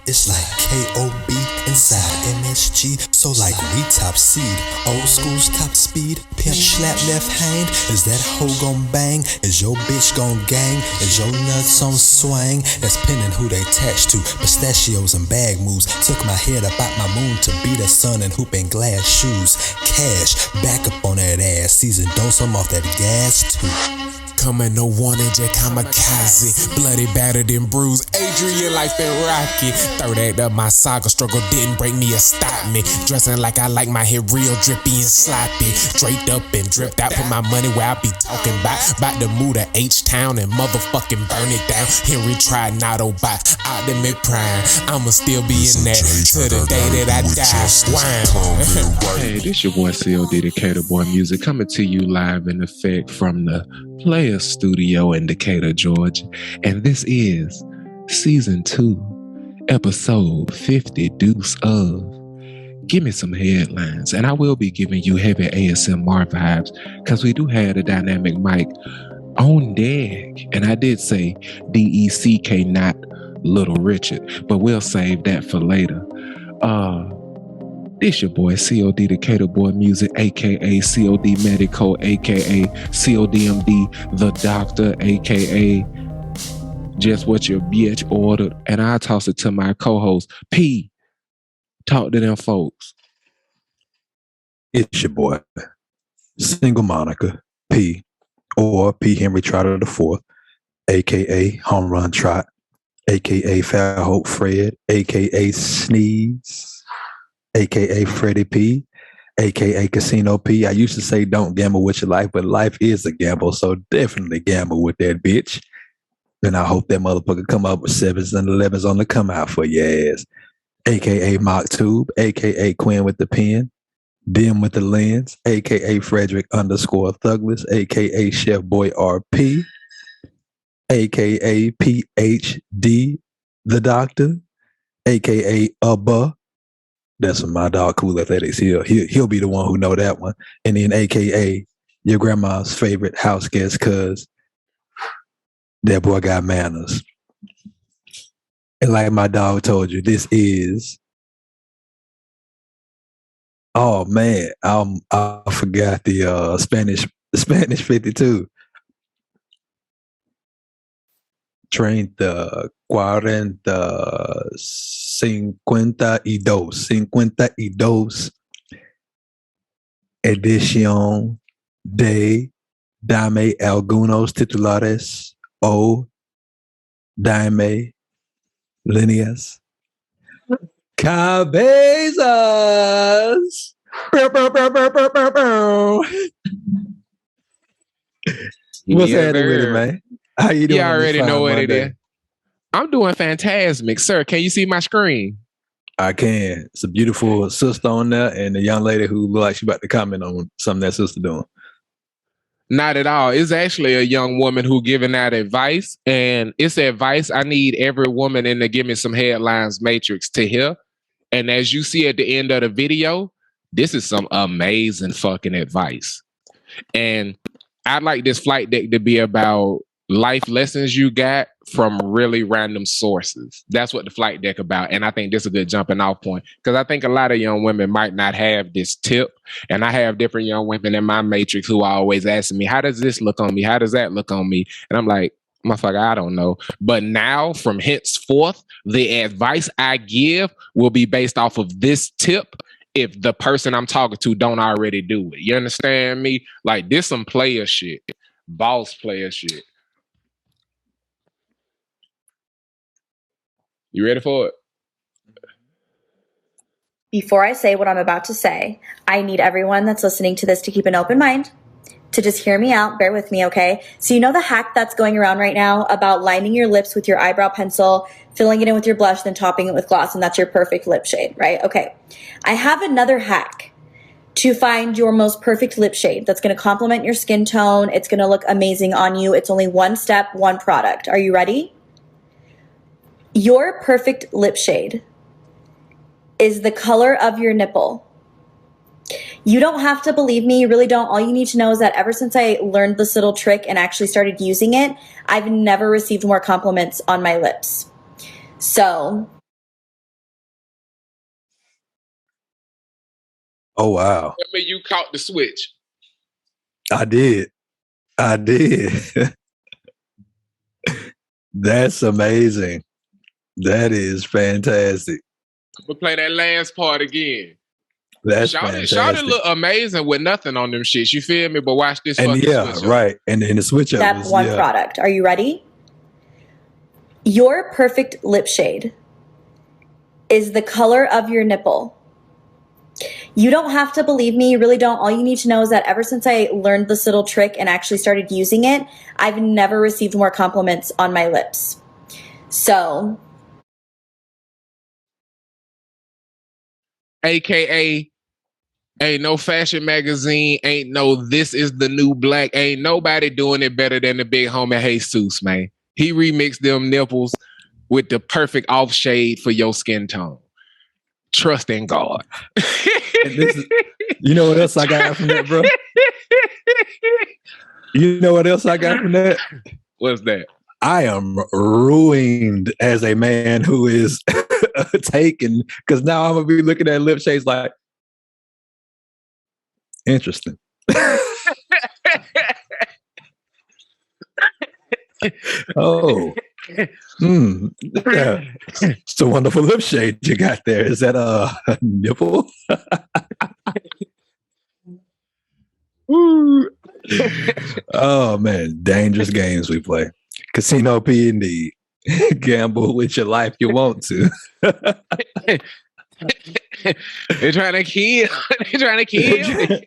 It's like K.O.B. inside MSG. So like we top seed, old school's top speed. Pimp slap left hand, is that hoe gon' bang? Is your bitch gon' gang? Is your nuts on swing? That's pinning who they attached to. Pistachios and bag moves. Took my head up out my moon to be the sun and hoop in glass shoes. Cash, back up on that ass. Season dose, I'm off that gas too. Coming no warning, Jack kamikaze. Bloody, battered and bruised. Adrian life been rocky. Third act of my saga struggle didn't break me or stop me. Dressing like I like my hair real drippy and sloppy. Draped up and dripped out. Put my money where I be talking about to move to H-Town and motherfucking burn it down. Henry tried not buy Optimate Prime. I'ma still be in that to the day that I die. Wow. Hey, this your boy C.O.W, Decatur Boy Music, coming to you live in effect from the Player Studio in Decatur, Georgia. And this is Season 2, Episode 50, Deuce of Gimme Some Headlines. And I will be giving you heavy ASMR vibes because we do have a dynamic mic on deck. And I did say D-E-C-K, not Little Richard, but we'll save that for later. This your boy C.O.W, Decatur Boy Music, aka C.O.W Medico, aka C.O.W.M.D the Doctor, aka just what your bitch ordered. And I toss it to my co-host P. Talk to them folks. It's your boy, Single Monica P, or P Henry Trotter the Fourth, aka Home Run Trot, aka Fat Hope Fred, aka Sneeze, aka Freddie P, aka Casino P. I used to say don't gamble with your life, but life is a gamble, so definitely gamble with that bitch. And I hope that motherfucker come up with 7s and 11s on the come out for your ass. Aka Mock Tube, aka Quinn with the pen, Dim with the lens, aka Frederick _ Thugless, aka Chef Boy RP, aka PhD the Doctor, aka Abba. That's from my dog Cool Athletics. He'll be the one who know that one. And then aka your grandma's favorite house guest, cause that boy got manners. And like my dog told you, this is, oh man, I forgot the Spanish 52. 30, 40, 52 edición de Dame algunos titulares o Dame líneas cabezas. What's happening with it, man? How you doing? You already know what it is. I'm doing fantastic, sir. Can you see my screen? I can. It's a beautiful sister on there and a young lady who looks like she's about to comment on something that sister doing. Not at all. It's actually a young woman who giving out advice, and it's advice I need every woman in the Give Me Some Headlines matrix to hear. And as you see at the end of the video, this is some amazing fucking advice. And I'd like this flight deck to be about life lessons you got from really random sources. That's what the flight deck about. And I think this is a good jumping off point because I think a lot of young women might not have this tip. And I have different young women in my matrix who are always asking me, how does this look on me? How does that look on me? And I'm like, motherfucker, I don't know. But now from henceforth, the advice I give will be based off of this tip if the person I'm talking to don't already do it. You understand me? Like this some player shit. Boss player shit. You ready for it? Before I say what I'm about to say, I need everyone that's listening to this to keep an open mind, to just hear me out. Bear with me, okay? So you know the hack that's going around right now about lining your lips with your eyebrow pencil, filling it in with your blush, then topping it with gloss, and that's your perfect lip shade, right? Okay. I have another hack to find your most perfect lip shade that's going to complement your skin tone. It's going to look amazing on you. It's only one step, one product. Are you ready? Your perfect lip shade is the color of your nipple. You don't have to believe me. You really don't. All you need to know is that ever since I learned this little trick and actually started using it, I've never received more compliments on my lips. So Oh wow. Tell me you caught the switch. I did. That's amazing. That is fantastic. I'm gonna play that last part again. That's Shawty fantastic. look amazing with nothing on them shits. You feel me? But watch this And fucking yeah, switch up. right. And the switch up Step was, one product. Are you ready? Your perfect lip shade is the color of your nipple. You don't have to believe me. You really don't. All you need to know is that ever since I learned this little trick and actually started using it, I've never received more compliments on my lips. So, AKA, ain't no fashion magazine, ain't no this is the new black, ain't nobody doing it better than the big homie Jesus, man. He remixed them nipples with the perfect off shade for your skin tone. Trust in God. And this is, you know what else I got from that, bro? You know what else I got from that? What's that? I am ruined as a man who is taken, because now I'm gonna be looking at lip shades like, interesting. Oh, yeah. It's a wonderful lip shade you got there. Is that a nipple? Oh man, dangerous games we play. Casino P indeed. Gamble with your life you want to. They're trying to kill. They're trying to kill.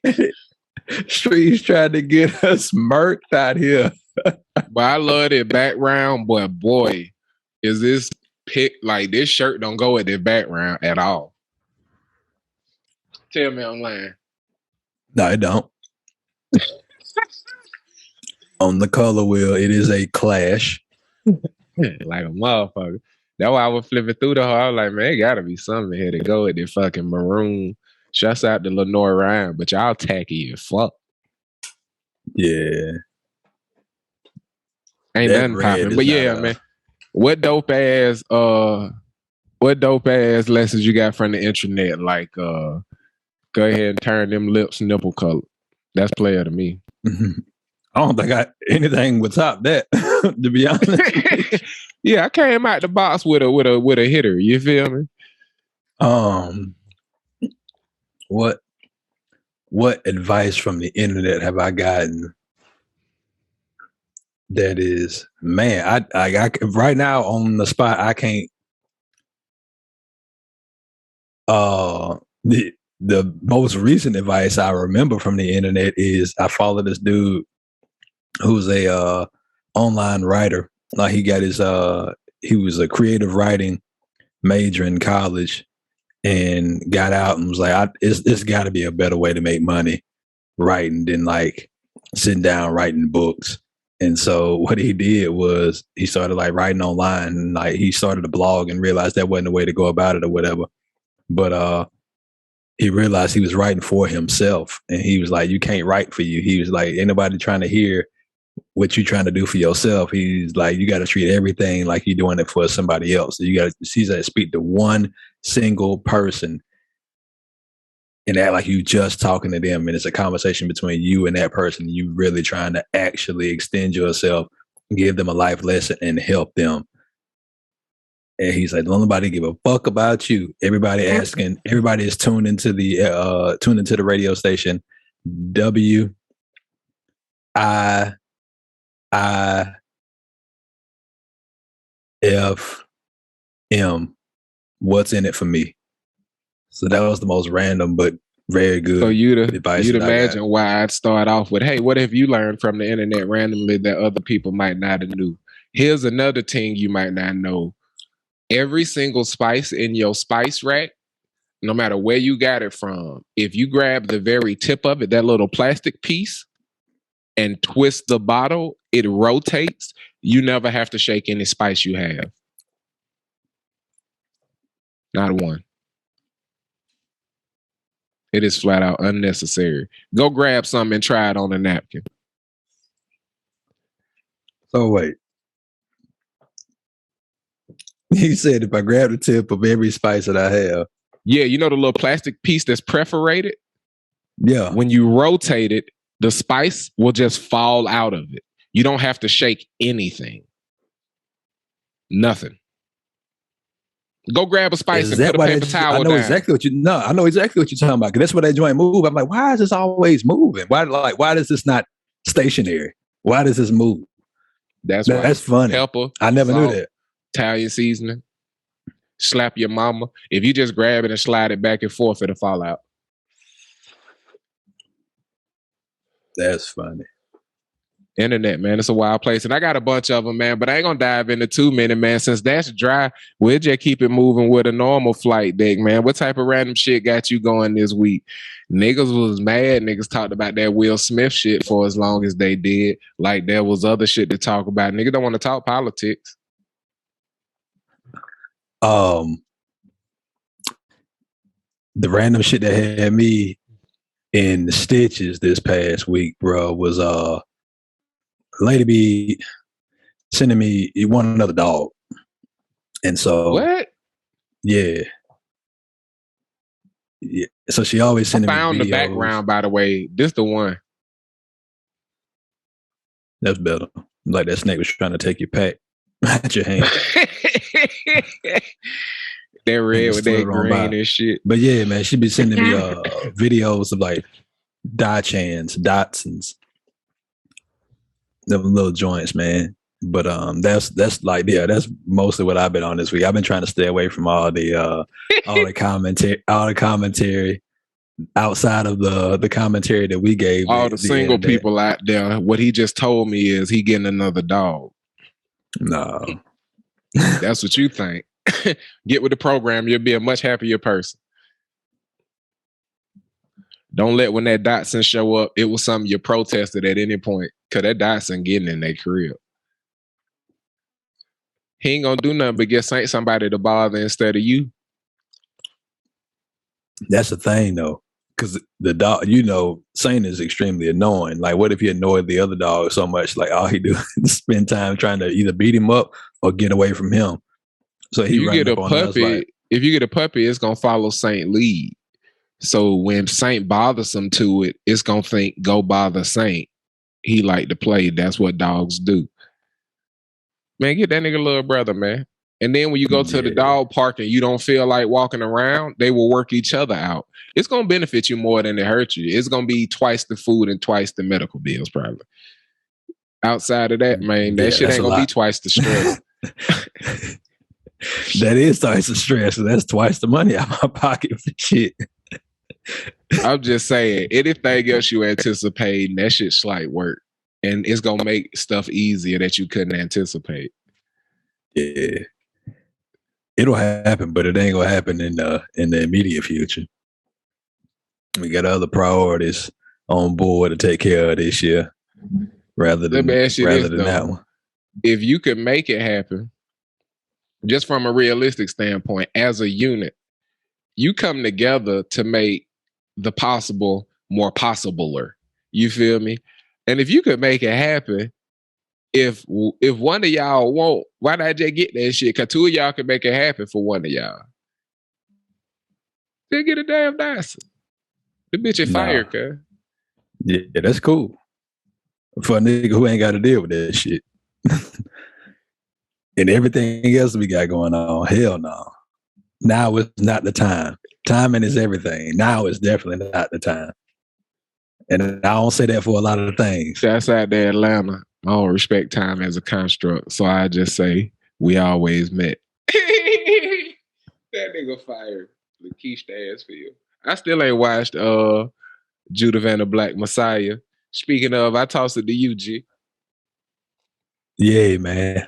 Streets trying to get us murked out here. But I love that background, but boy, is this pick like this shirt don't go with the background at all. Tell me I'm lying. No, it don't. On the color wheel, it is a clash. Like a motherfucker. That's why I was flipping through the whole. I was like, man, it gotta be something here to go with the fucking maroon. Shouts out to Lenore Ryan, but y'all tacky as fuck. Yeah. Ain't That nothing red popping. is But yeah, not man. What dope ass lessons you got from the internet? Like go ahead and turn them lips nipple color. That's player to me. I don't think anything would top that, to be honest. Yeah, I came out the box with a hitter. You feel me? What advice from the internet have I gotten? That is, man, I right now on the spot, I can't. The most recent advice I remember from the internet is I follow this dude who's a online writer. Like he was a creative writing major in college and got out and was like, it's got to be a better way to make money writing than like sitting down writing books. And so what he did was he started like writing online, and like he started a blog and realized that wasn't the way to go about it or whatever. But he realized he was writing for himself, and he was like, you can't write for you. He was like, ain't nobody trying to hear what you're trying to do for yourself. He's like, you got to treat everything like you're doing it for somebody else. So you got to speak to one single person and act like you just talking to them, and it's a conversation between you and that person. You really trying to actually extend yourself, give them a life lesson, and help them. And he's like, don't nobody give a fuck about you. Everybody is tuned into the radio station WIIM. What's in it for me? So that was the most random but very good. So you'd advice imagine why I'd start off with, hey, what have you learned from the internet randomly that other people might not have knew? Here's another thing you might not know. Every single spice in your spice rack, no matter where you got it from, if you grab the very tip of it, that little plastic piece, and twist the bottle, it rotates. You never have to shake any spice you have. Not one. It is flat out unnecessary. Go grab some and try it on a napkin. So wait. He said if I grab the tip of every spice that I have. Yeah, you know the little plastic piece that's perforated? Yeah. When you rotate it, the spice will just fall out of it. You don't have to shake anything. Nothing. Go grab a spice and put a paper towel down. I know exactly what you're talking about. Because that's what that joint move. I'm like, why is this always moving? Why does this not stationary? Why does this move? That's right. That's funny. Pepper. I never salt, knew that. Italian seasoning. Slap your mama. If you just grab it and slide it back and forth, it'll fall out. That's funny. Internet, man, it's a wild place. And I got a bunch of them, man, but I ain't gonna dive into too many, man. Since that's dry, we'll just keep it moving with a normal flight deck, man. What type of random shit got you going this week? Niggas was mad. Niggas talked about that Will Smith shit for as long as they did. Like there was other shit to talk about. Niggas don't want to talk politics. The random shit that had me in the stitches this past week, bro, was a lady be sending me, you want another dog. And so What? Yeah. So she always sending me videos. I found the background, by the way. This the one. That's better. Like that snake was trying to take your pack at your hand. That red with that green and shit. But yeah, man, she be sending me videos of like Dachshunds, Dachshunds, them little joints, man. But that's mostly what I've been on this week. I've been trying to stay away from all the commentary outside of the commentary that we gave. All the single people out there. What he just told me is he getting another dog. No. That's what you think. Get with the program. You'll be a much happier person. Don't let when that Dotson show up, it was something you protested at any point. Because that Dotson getting in their crib. He ain't gonna do nothing but get somebody to bother instead of you. That's the thing, though. Because the dog, Saint is extremely annoying. Like, what if he annoyed the other dog so much? Like, all he do is spend time trying to either beat him up or get away from him. So he you get a puppy. If you get a puppy, it's gonna follow Saint lead. So when Saint bothers him to it, it's gonna think, go bother Saint. He like to play. That's what dogs do. Man, get that nigga little brother, man. And then when you go to the dog park and you don't feel like walking around, they will work each other out. It's gonna benefit you more than it hurt you. It's gonna be twice the food and twice the medical bills, probably. Outside of that, man, that shit ain't gonna be twice the stress. That is twice the stress. So that's twice the money out of my pocket for shit. I'm just saying, anything else you anticipate, that shit's slight work. And it's gonna make stuff easier that you couldn't anticipate. Yeah. It'll happen, but it ain't gonna happen in the immediate future. We got other priorities on board to take care of this year rather than that one. If you could make it happen, just from a realistic standpoint, as a unit, you come together to make the possible more possibler. You feel me? And if you could make it happen, if one of y'all won't, why not just get that shit? Because two of y'all can make it happen for one of y'all. Then get a damn Dyson. The bitch is fired, cuz. Yeah, that's cool. For a nigga who ain't got to deal with that shit. And everything else we got going on, hell no. Now is not the time. Timing is everything. Now is definitely not the time. And I don't say that for a lot of things. That's out there, Atlanta. I don't respect time as a construct. So I just say, we always met. That nigga fired. Lakeisha Asfield. I still ain't watched Judah and the Black Messiah. Speaking of, I tossed it to you, G. Yeah, man.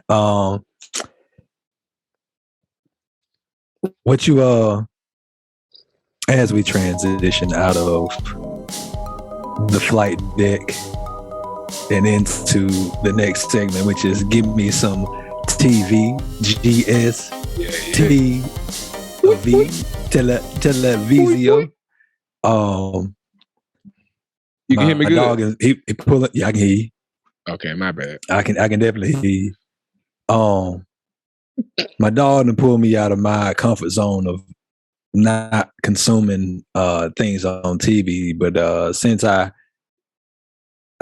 What you as we transition out of the flight deck and into the next segment, which is Gimme Some TV, GSH Televisio. You can hear me good? Dog is, he pull up. Yeah, I can hear you. Okay, my bad. I can definitely hear you. My dog done pulled me out of my comfort zone of not consuming things on TV, but since I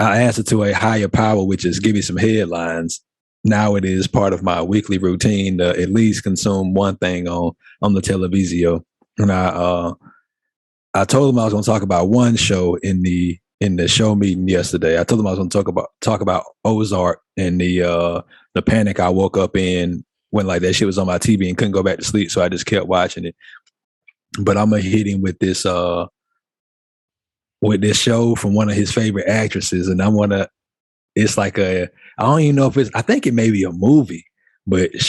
answer to a higher power, which is give me some headlines. Now it is part of my weekly routine to at least consume one thing on the televisio. And I told him I was going to talk about one show in the show meeting yesterday. I told him I was going to talk about Ozark and the panic I woke up in when like that shit was on my TV and couldn't go back to sleep, so I just kept watching it. But I'm gonna hit him with this show from one of his favorite actresses, and it's like I don't even know if I think it may be a movie, but it's a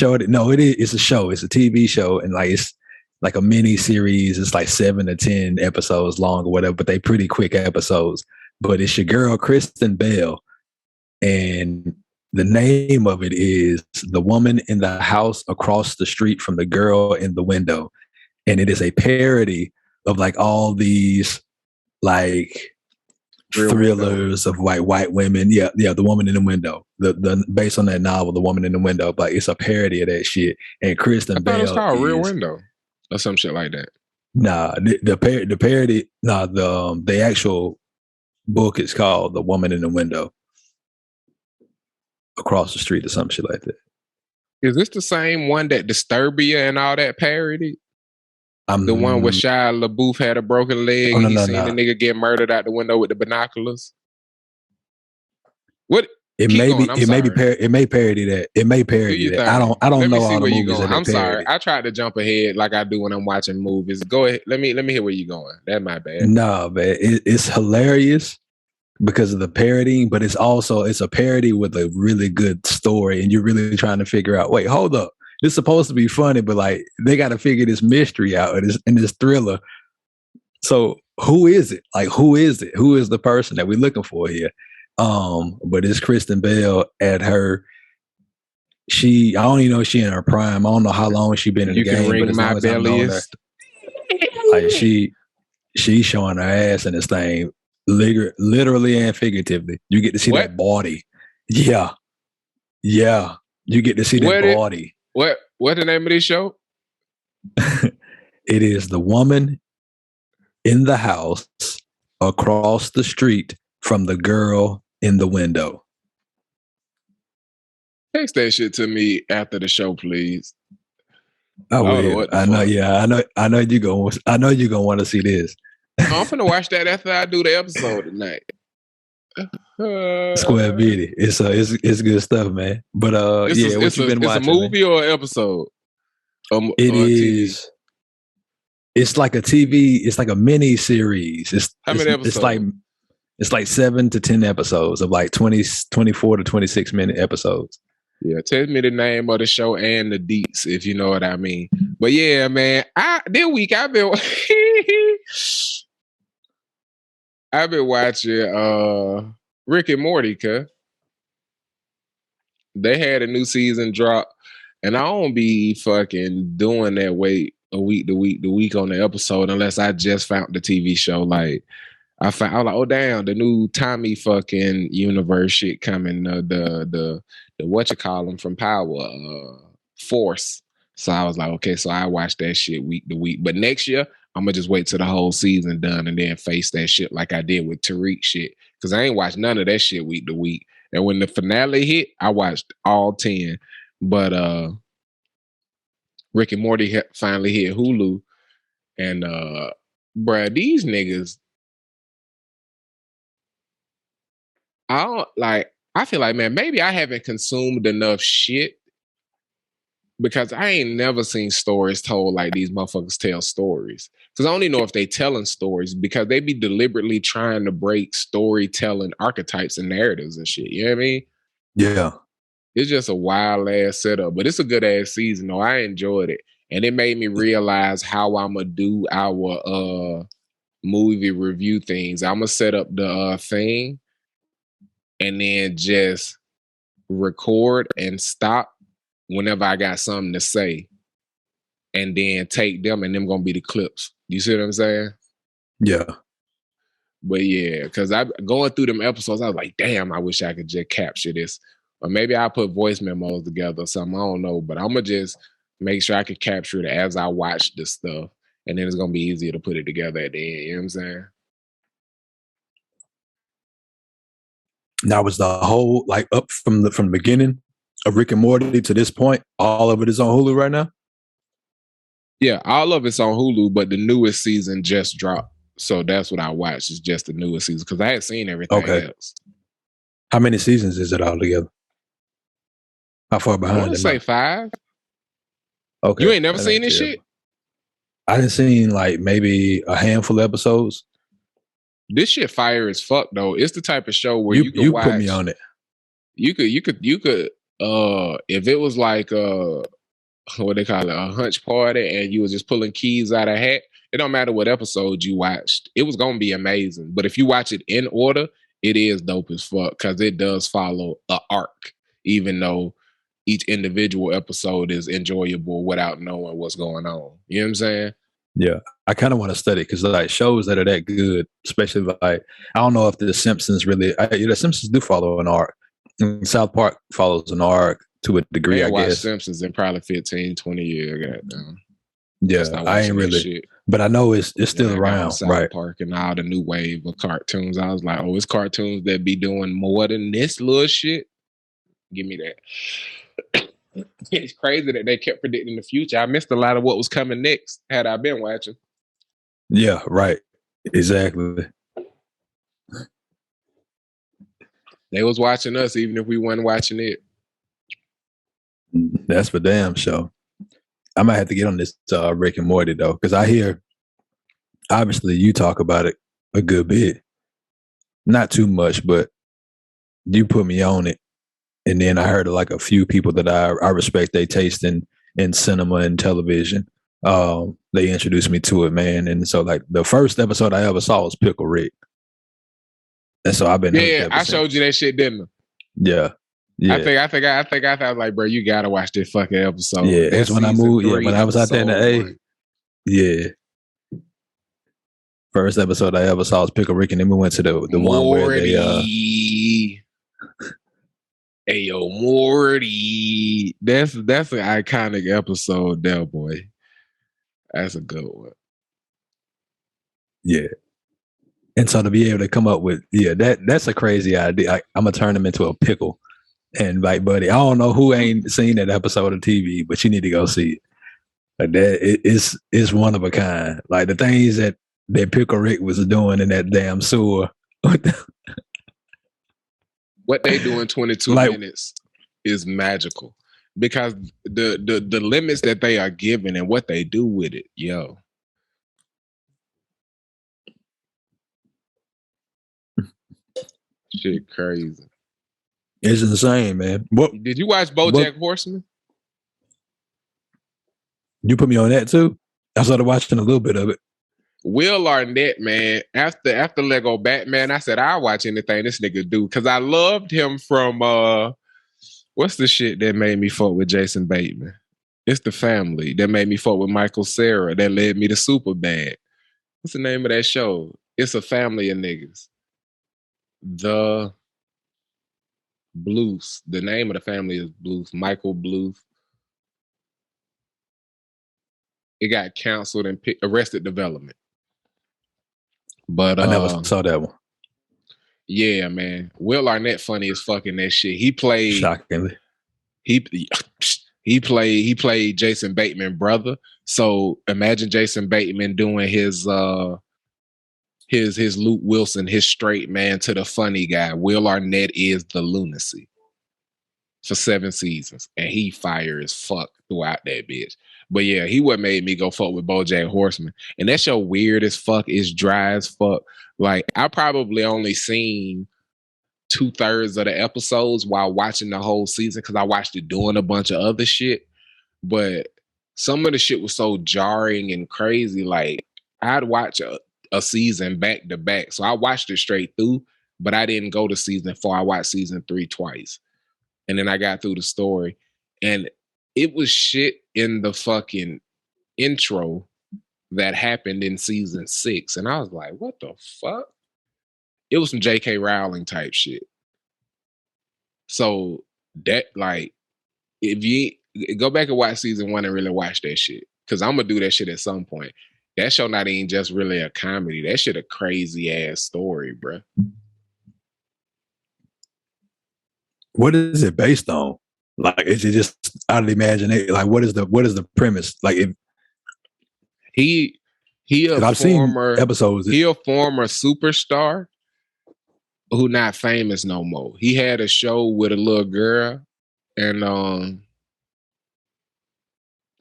show. It's a TV show, and like it's like a mini series. It's like 7 to 10 episodes long or whatever, but they pretty quick episodes. But it's your girl Kristen Bell, and the name of it is The Woman in the House Across the Street from the Girl in the Window, and it is a parody of like all these like thrillers of white women. Yeah, The Woman in the Window. The based on that novel, The Woman in the Window. But it's a parody of that shit. And Kristen Bell. It's called Real Window or some shit like that. Nah, the parody. Nah, the actual book is called The Woman in the Window. Across the Street or some shit like that. Is this the same one that Disturbia and all that parody? The one where Shia LaBeouf had a broken leg and the nigga get murdered out the window with the binoculars. What? It may parody that. It may parody that. I don't know all the movies that I'm sorry. I tried to jump ahead like I do when I'm watching movies. Go ahead. Let me hear where you're going. That's my bad. No, man. It's hilarious because of the parodying, but it's a parody with a really good story, and you're really trying to figure out, wait, hold up. It's supposed to be funny, but like they got to figure this mystery out in this thriller. So who is it? Like, who is it? Who is the person that we're looking for here? But it's Kristen Bell at her. I don't even know if she's in her prime. I don't know how long she's been in the game. Ring my belliest. Like she's showing her ass in this thing, literally and figuratively. You get to see that body. Yeah. You get to see that body. What the name of this show? It is The Woman in the House Across the Street from the Girl in the Window. Text that shit to me after the show, please. I will. I know. Yeah, I know you're gonna want to see this. I'm finna watch that after I do the episode tonight. Square Beauty. It's good stuff, man. But what you been watching? It's a movie or an episode? It is. TV? It's like a TV. It's like a mini series. How many episodes? It's like 7 to 10 episodes of like 24 to 26 minute episodes. Yeah, tell me the name of the show and the deets, if you know what I mean. But yeah, man, this week I've been watching Rick and Morty, cuz they had a new season drop, and I don't be fucking doing that wait a week to week on the episode unless I just found the TV show. Like I was like, oh damn, the new Tommy fucking universe shit coming, the whatchamacallit from Power, Force. So I was like, okay, so I watch that shit week to week. But next year, I'm gonna just wait till the whole season done and then face that shit like I did with Tariq shit. Cause I ain't watched none of that shit week to week. And when the finale hit, I watched all 10. But Rick and Morty finally hit Hulu. And bruh, these niggas, I feel like, man, maybe I haven't consumed enough shit because I ain't never seen stories told like these motherfuckers tell stories. Because I only know if they telling stories because they be deliberately trying to break storytelling archetypes and narratives and shit. You know what I mean? Yeah. It's just a wild ass setup, but it's a good ass season though. I enjoyed it. And it made me realize how I'm going to do our movie review things. I'm going to set up the thing and then just record and stop whenever I got something to say, and then take them, and them gonna be the clips. You see what I'm saying? Yeah. But yeah, because I going through them episodes, I was like, damn, I wish I could just capture this. Or maybe I'll put voice memos together or something. I don't know. But I'm gonna just make sure I can capture it as I watch this stuff. and then it's gonna be easier to put it together at the end. You know what I'm saying? Now, was the whole like up from the beginning of Rick and Morty to this point, all of it is on Hulu right now? Yeah, all of it's on Hulu, but the newest season just dropped. So that's what I watched. It's just the newest season because I had seen everything else. How many seasons is it all together? How far I behind? want to say 5. Okay. You ain't never seen this shit? I done seen like maybe a handful of episodes. This shit fire as fuck though. It's the type of show where you could watch. Put me on it. You could. If it was like what they call it, a hunch party, and you was just pulling keys out of hat. It don't matter what episode you watched. It was gonna be amazing. But if you watch it in order, it is dope as fuck because it does follow an arc, even though each individual episode is enjoyable without knowing what's going on. You know what I'm saying? Yeah, I kind of want to study because like shows that are that good, especially like I don't know if the Simpsons really. The Simpsons do follow an arc. South Park follows an arc to a degree. I guess Simpsons in probably 15, 20 years. Goddamn. Yeah, I ain't really, but I know it's still around. South right? Park and all the new wave of cartoons. I was like, oh, it's cartoons that be doing more than this little shit. Give me that. It's crazy that they kept predicting the future. I missed a lot of what was coming next had I been watching. Yeah, right. Exactly. They was watching us even if we weren't watching it. That's for damn sure. I might have to get on this Rick and Morty though, because I hear obviously you talk about it a good bit. Not too much, but you put me on it. And then I heard like a few people that I respect their taste in cinema and television. They introduced me to it, man. And so like the first episode I ever saw was Pickle Rick. And so I've been I showed you that shit, didn't I? Yeah. Yeah. I think I thought like, bro, you gotta watch this fucking episode. Yeah, that's when I moved. Yeah, when I was out there in the A. Yeah. First episode I ever saw was Pickle Rick, and then we went to the one where they Hey yo, Morty. That's an iconic episode there, boy. That's a good one. Yeah. And so to be able to come up with, that's a crazy idea. I'm gonna turn him into a pickle. And like, buddy, I don't know who ain't seen that episode of TV, but you need to go see it. Like that, it's one of a kind. Like the things that Pickle Rick was doing in that damn sewer. What they do in 22 minutes is magical because the limits that they are given and what they do with it, yo. Shit crazy. It's insane, man. Did you watch BoJack Horseman? You put me on that too? I started watching a little bit of it. Will Arnett, man, after Lego Batman, I said I'll watch anything this nigga do because I loved him from what's the shit that made me fuck with Jason Bateman? It's The Family that made me fuck with Michael Cera that led me to Superbad. What's the name of that show? It's a family of niggas. The Bluth. The name of the family is Bluth. Michael Bluth. It got canceled and Arrested Development. But I never saw that one. Yeah, man. Will Arnett funny as fucking that shit. He played shockingly. He played Jason Bateman brother. So imagine Jason Bateman doing his Luke Wilson, his straight man to the funny guy. Will Arnett is the lunacy for 7 seasons, and he fire as fuck throughout that bitch. But yeah, he what made me go fuck with BoJack Horseman, and that show weird as fuck. It's dry as fuck. Like I probably only seen 2/3 of the episodes while watching the whole season because I watched it doing a bunch of other shit. But some of the shit was so jarring and crazy. Like I'd watch a season back to back. So I watched it straight through, but I didn't go to season 4. I watched season 3 twice. And then I got through the story. And it was shit in the fucking intro that happened in season 6. And I was like, what the fuck? It was some J.K. Rowling type shit. So that, like, if you go back and watch season 1 and really watch that shit, because I'm going to do that shit at some point. That show not even just really a comedy. That shit a crazy ass story, bro. What is it based on? Like, is it just out of the imagination? Like, what is the premise? Like, he a I've seen episodes. He a former superstar who not famous no more. He had a show with a little girl, and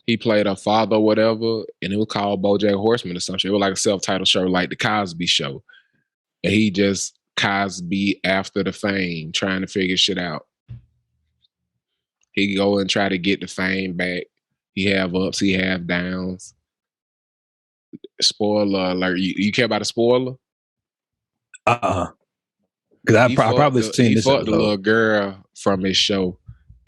he played a father or whatever, and it was called BoJack Horseman or something. It was like a self-titled show, like the Cosby Show. And he just Cosby after the fame, trying to figure shit out. He go and try to get the fame back. He have ups, he have downs. Spoiler alert. You care about a spoiler? Because I probably seen this. He fucked the little girl from his show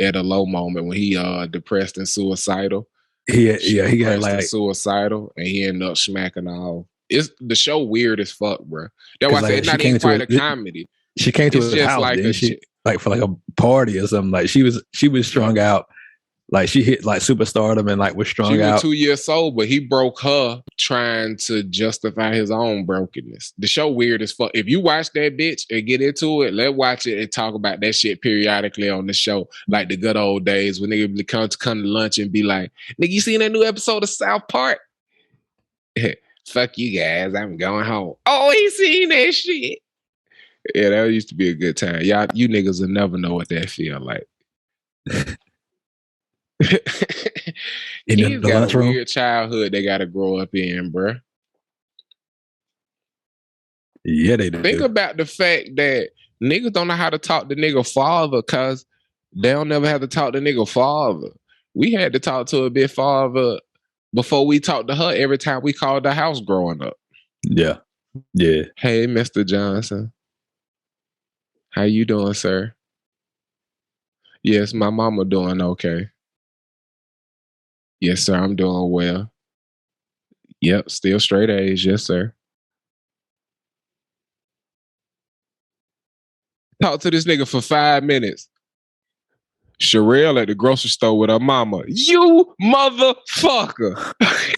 at a low moment when he depressed and suicidal. He got like suicidal, and he ended up smacking all. It's the show weird as fuck, bro. That's why I said it's not even quite a comedy. She came to his house, like like for like a party or something. Like she was strung out. Like she hit like superstardom and like was strung out. She was 2 years old, but he broke her trying to justify his own brokenness. The show weird as fuck. If you watch that bitch and get into it, let's watch it and talk about that shit periodically on the show. Like the good old days when niggas come to lunch and be like, nigga, you seen that new episode of South Park? Fuck you guys, I'm going home. Oh, he seen that shit. Yeah, that used to be a good time. Y'all, you niggas will never know what that feel like. He's got a weird childhood they gotta grow up in, bro. Yeah, they do. Think about the fact that niggas don't know how to talk to nigga father because they don't never have to talk to nigga father. We had to talk to a big father before we talked to her every time we called the house growing up. Yeah. Yeah. Hey, Mr. Johnson. How you doing, sir? Yes, my mama doing okay. Yes, sir, I'm doing well. Yep, still straight A's. Yes, sir. Talk to this nigga for 5 minutes. Sherelle at the grocery store with her mama. You motherfucker.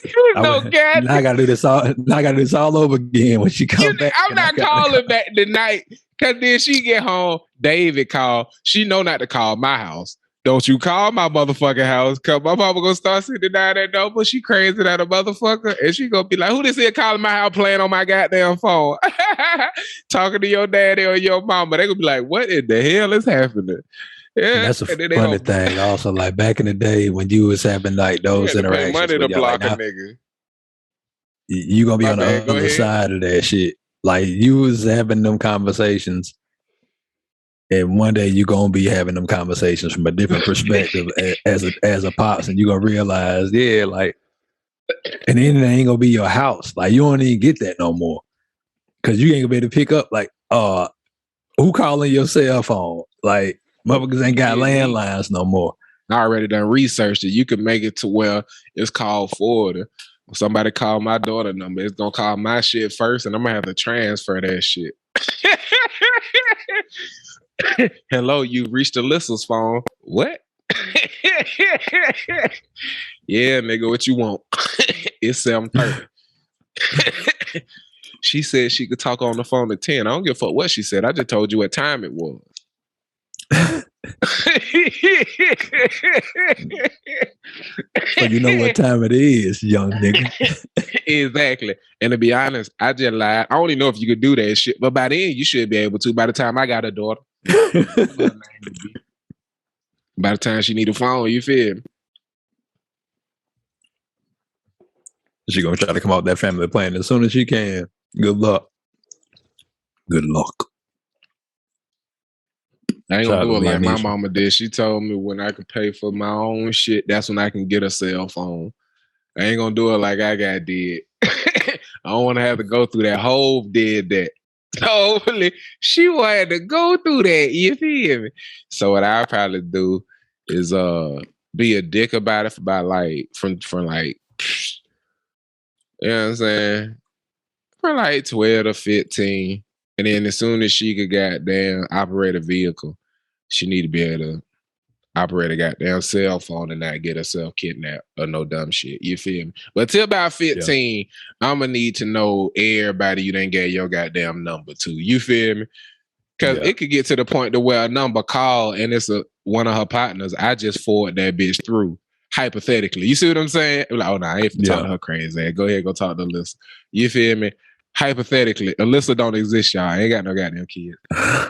You know, God. Now I gotta do this all over again when she comes back. I'm not calling back tonight because then she get home. David called. She know not to call my house. Don't you call my motherfucking house because my mama gonna start sitting down that door, but she crazy that a motherfucker. And she gonna be like, who this here calling my house playing on my goddamn phone? Talking to your daddy or your mama. They gonna be like, what in the hell is happening? Yeah, and that's a funny thing. Also, like back in the day when you was having like those interactions, money to block a nigga. You gonna be on the other side of that shit. Like you was having them conversations, and one day you gonna be having them conversations from a different perspective as a pops, and you gonna realize, yeah, like, and then it ain't gonna be your house. Like you don't even get that no more because you ain't gonna be able to pick up like, who calling your cell phone? Like. Motherfuckers ain't got landlines no more. I already done researched it. You can make it to where it's called forwarder. When somebody call my daughter number, it's gonna call my shit first, and I'm gonna have to transfer that shit. Hello, you've reached Alyssa's phone. What? Yeah, nigga, what you want? It's 7:30. She said she could talk on the phone at 10. I don't give a fuck what she said. I just told you what time it was. So you know what time it is, young nigga. Exactly. And to be honest, I just lied. I only know if you could do that shit, but by then you should be able to. By the time I got a daughter, by the time she need a phone, you feel me? She gonna try to come out that family plan as soon as she can. Good luck. Good luck. I ain't gonna do it like my mama did. She told me when I could pay for my own shit, that's when I can get a cell phone. I ain't gonna do it like I got did. I don't want to have to go through that. Hove did that. Totally. She wanted to go through that. You feel me? So what I'll probably do is be a dick about it for about like from like, you know what I'm saying? For like 12 to 15. And then as soon as she could goddamn operate a vehicle, she need to be able to operate a goddamn cell phone and not get herself kidnapped or no dumb shit. You feel me? But till about 15, I'm gonna need to know everybody you done gave your goddamn number to. You feel me? Because it could get to the point to where a number call and it's one of her partners. I just forward that bitch through. Hypothetically, you see what I'm saying? Like, oh no, I ain't have to talk to her crazy. Go ahead, go talk to Alyssa. You feel me? Hypothetically, Alyssa don't exist, y'all. I ain't got no goddamn kids.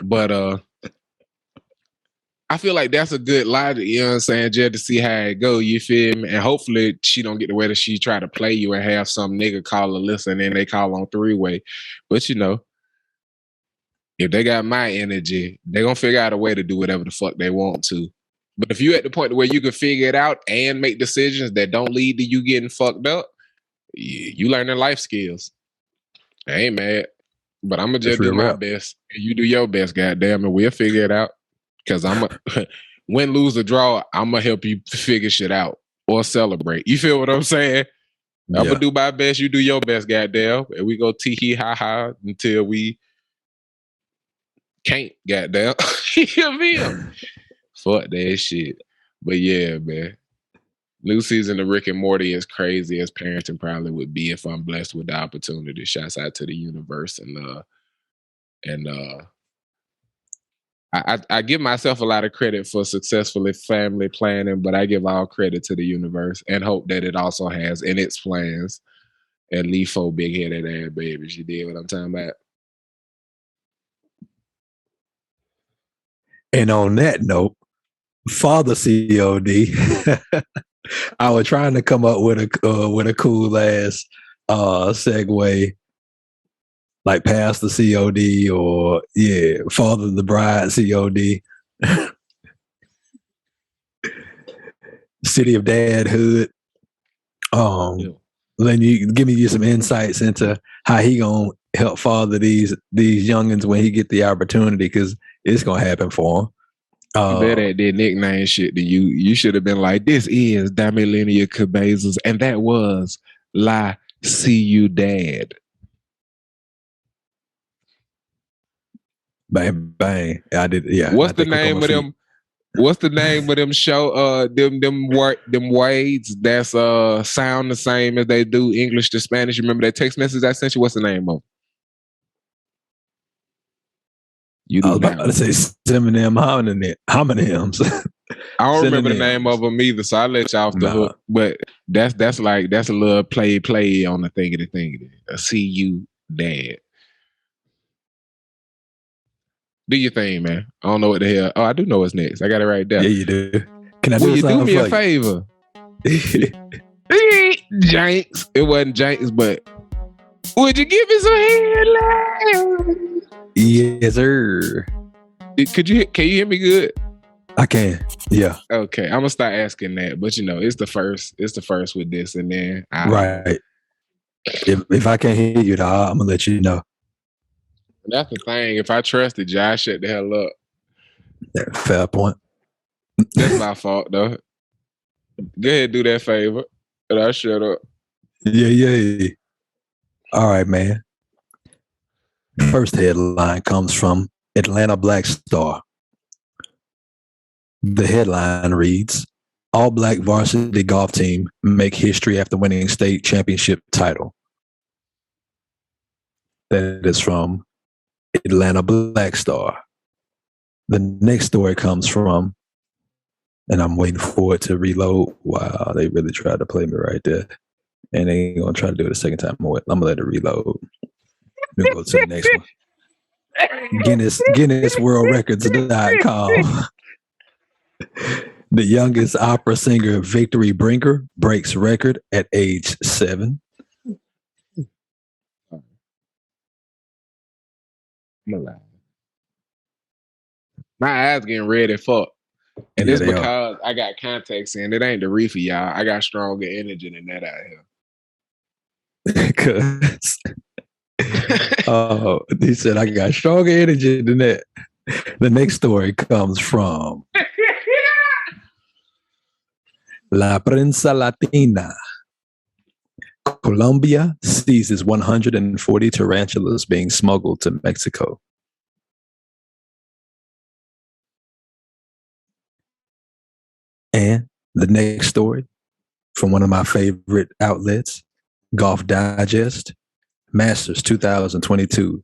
But I feel like that's a good logic, you know what I'm saying, just to see how it go, you feel me? And hopefully she don't get the way that she try to play you and have some nigga call Alyssa and then they call on three-way. But you know, if they got my energy, they gonna figure out a way to do whatever the fuck they want to. But if you at the point where you can figure it out and make decisions that don't lead to you getting fucked up, you learning life skills. I ain't mad, but I'm gonna just do my best and you do your best, goddamn, and we'll figure it out. Because win, lose, or draw, I'm going to help you figure shit out or celebrate. You feel what I'm saying? I'm going to do my best, you do your best, goddamn. And we go tee-hee, ha-ha until we can't, goddamn. You feel me? Fuck that shit. But yeah, man. New season of Rick and Morty is crazy as parenting probably would be if I'm blessed with the opportunity. Shouts out to the universe and I give myself a lot of credit for successfully family planning, but I give all credit to the universe and hope that it also has in its plans at least 4 big-headed ass babies. You dig what I'm talking about? And on that note, Father C.O.W. I was trying to come up with a cool ass segue. Like Pastor C.O.W. or Father of the Bride C.O.W. City of Dadhood. Then you give me some insights into how he gonna help father these youngins when he get the opportunity, because it's gonna happen for him. You better at that nickname shit to you. You should have been like, this is Damilenia Cabezas, and that was La See You Dad. Bang bang! I did. Yeah. What's the name of them? What's the name of them show? Them Wades that's sound the same as they do English to Spanish. Remember that text message I sent you? What's the name of? I was about to say homonyms. I don't remember the name of them either, so I let you off the hook. But that's a little play on the thingity. See you, Dad. Do your thing, man. I don't know what the hell. Oh, I do know what's next. I got it right there. Yeah, you do. Can I do me a favor? Janks. It wasn't Janks, but would you give me some headlines? Yes, sir. Can you hear me good? I can. Yeah. Okay. I'm gonna start asking that, but you know, it's the first with this, and then right. If I can't hear you, I'm gonna let you know. That's the thing. If I trusted you, I shut the hell up. Yeah, fair point. That's my fault, though. Go ahead, do that favor, and I'll shut up. Yeah. All right, man. First headline comes from Atlanta Black Star. The headline reads, All Black varsity golf team make history after winning state championship title. That is from Atlanta Black Star. The next story comes from, and I'm waiting for it to reload. Wow, they really tried to play me right there. And they ain't gonna try to do it a second time. I'm gonna let it reload. We'll go to the next one. GuinnessWorldRecords.com. The youngest opera singer, Victory Brinker, breaks record at age 7. I'm alive. My eyes getting red as fuck. And it's because I got contacts in. It ain't the reefer, y'all. I got stronger energy than that out here. Because he said I got stronger energy than that. The next story comes from La Prensa Latina. Colombia seizes 140 tarantulas being smuggled to Mexico. The next story from one of my favorite outlets, Golf Digest, Masters 2022.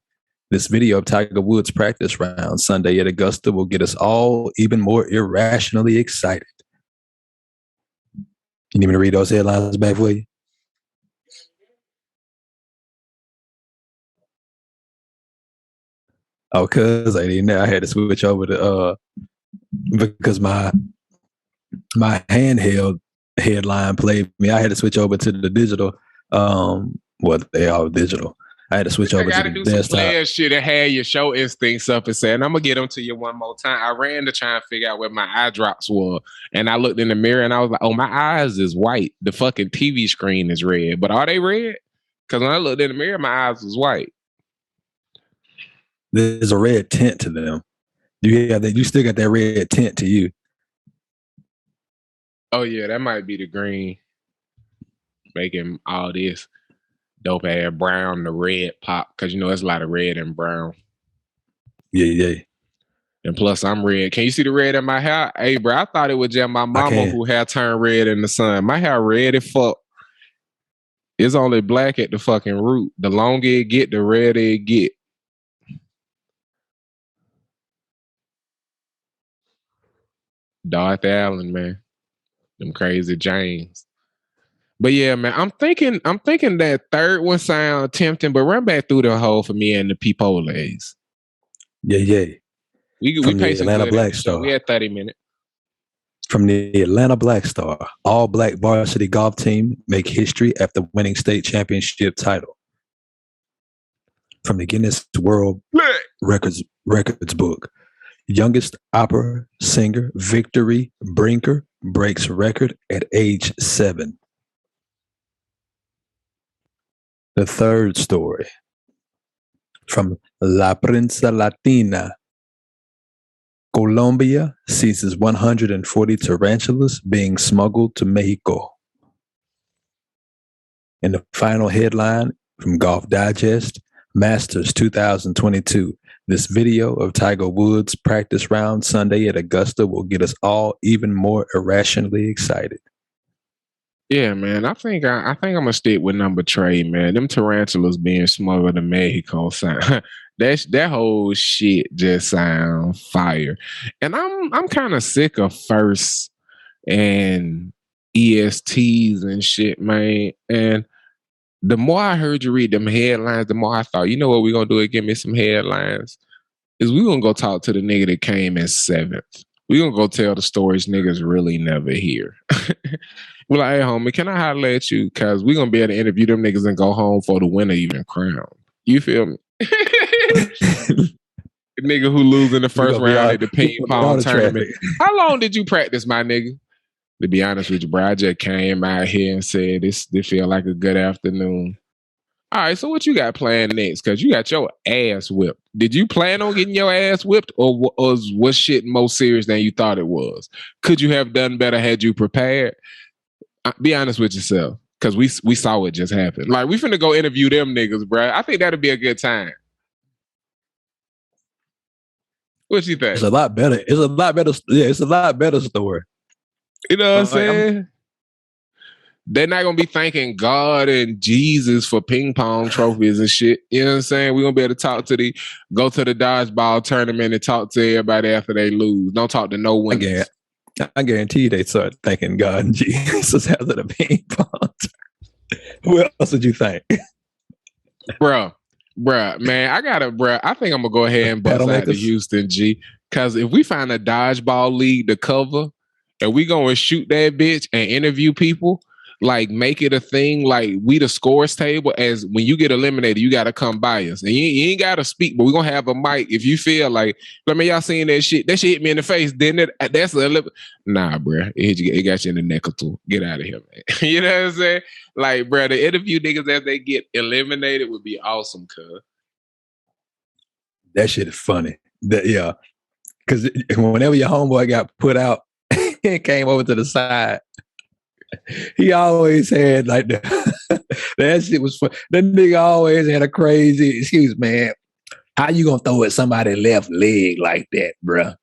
This video of Tiger Woods' practice round Sunday at Augusta will get us all even more irrationally excited. You need me to read those headlines back for you? Oh, cuz I didn't know I had to switch over to because my handheld headline played me. I had to switch over to the digital. Well, they all digital. I had to switch over to the do desktop. Some player shit and have your show instincts up and saying, I'm gonna get them to you one more time. I ran to try and figure out where my eye drops were. And I looked in the mirror and I was like, oh, my eyes is white. The fucking TV screen is red. But are they red? Because when I looked in the mirror, my eyes was white. There's a red tint to them. You still got that red tint to you. Oh yeah, that might be the green. Making all this dope ass brown to red pop. Cause you know it's a lot of red and brown. Yeah. And plus I'm red. Can you see the red in my hair? Hey bro, I thought it was just my mama who hair turned red in the sun. My hair red as fuck. It's only black at the fucking root. The longer it get, the redder it get. Darth Allen, man. Them crazy James. But yeah, man, I'm thinking that third one sound tempting, but run back through the whole for me and the Popeyes. Yeah. We pay some Atlanta good Black Star. We had 30 minutes. From the Atlanta Black Star, all black varsity golf team make history after winning state championship title. From the Guinness World Records book, youngest opera singer Victory Brinker breaks record at age 7. The third story from La Prensa Latina. Colombia seizes 140 tarantulas being smuggled to Mexico. And the final headline from Golf Digest, Masters 2022. This video of Tiger Woods' practice round Sunday at Augusta will get us all even more irrationally excited. Yeah, man. I think I'm gonna stick with number 3, man. Them tarantulas being smuggled to Mexico sound that whole shit just sound fire. And I'm kind of sick of firsts and ESTs and shit, man. And the more I heard you read them headlines, the more I thought, you know what we're gonna do is give me some headlines. Is we gonna go talk to the nigga that came in 7th. We gonna go tell the stories niggas really never hear. We're like, hey, homie, can I holler at you? Because we're going to be able to interview them niggas and go home for the winner even crown. You feel me? The nigga who lose in the first round at the ping pong tournament. How long did you practice, my nigga? To be honest with you, bro, I just came out here and said, this feel like a good afternoon. All right, so what you got planned next? Because you got your ass whipped. Did you plan on getting your ass whipped, or was shit more serious than you thought it was? Could you have done better had you prepared? Be honest with yourself, because we saw what just happened. Like, we finna go interview them niggas, bro. I think that'd be a good time. What you think? It's a lot better. Yeah, it's a lot better story. You know what I'm saying? They're not gonna be thanking God and Jesus for ping pong trophies and shit. You know what I'm saying? We're gonna be able to go to the dodgeball tournament and talk to everybody after they lose. Don't talk to no one. I guarantee they start thanking God and Jesus after the ping pong. What else would you think? Bruh, man, I think I'm gonna go ahead and bust out to Houston, G. Because if we find a dodgeball league to cover and we go and shoot that bitch and interview people, like, make it a thing, like, we the scores table, as when you get eliminated, you got to come by us. And you ain't got to speak, but we're going to have a mic if you feel like, I mean, y'all seen that shit? That shit hit me in the face, didn't it? That's nah, bro. It got you in the neck or two. Get out of here, man. You know what I'm saying? Like, bro, the interview niggas as they get eliminated would be awesome, cuz. That shit is funny. Yeah. Because whenever your homeboy got put out, it came over to the side. He always had like that shit was fun. That nigga always had a crazy excuse, man. How you gonna throw at somebody's left leg like that, bruh?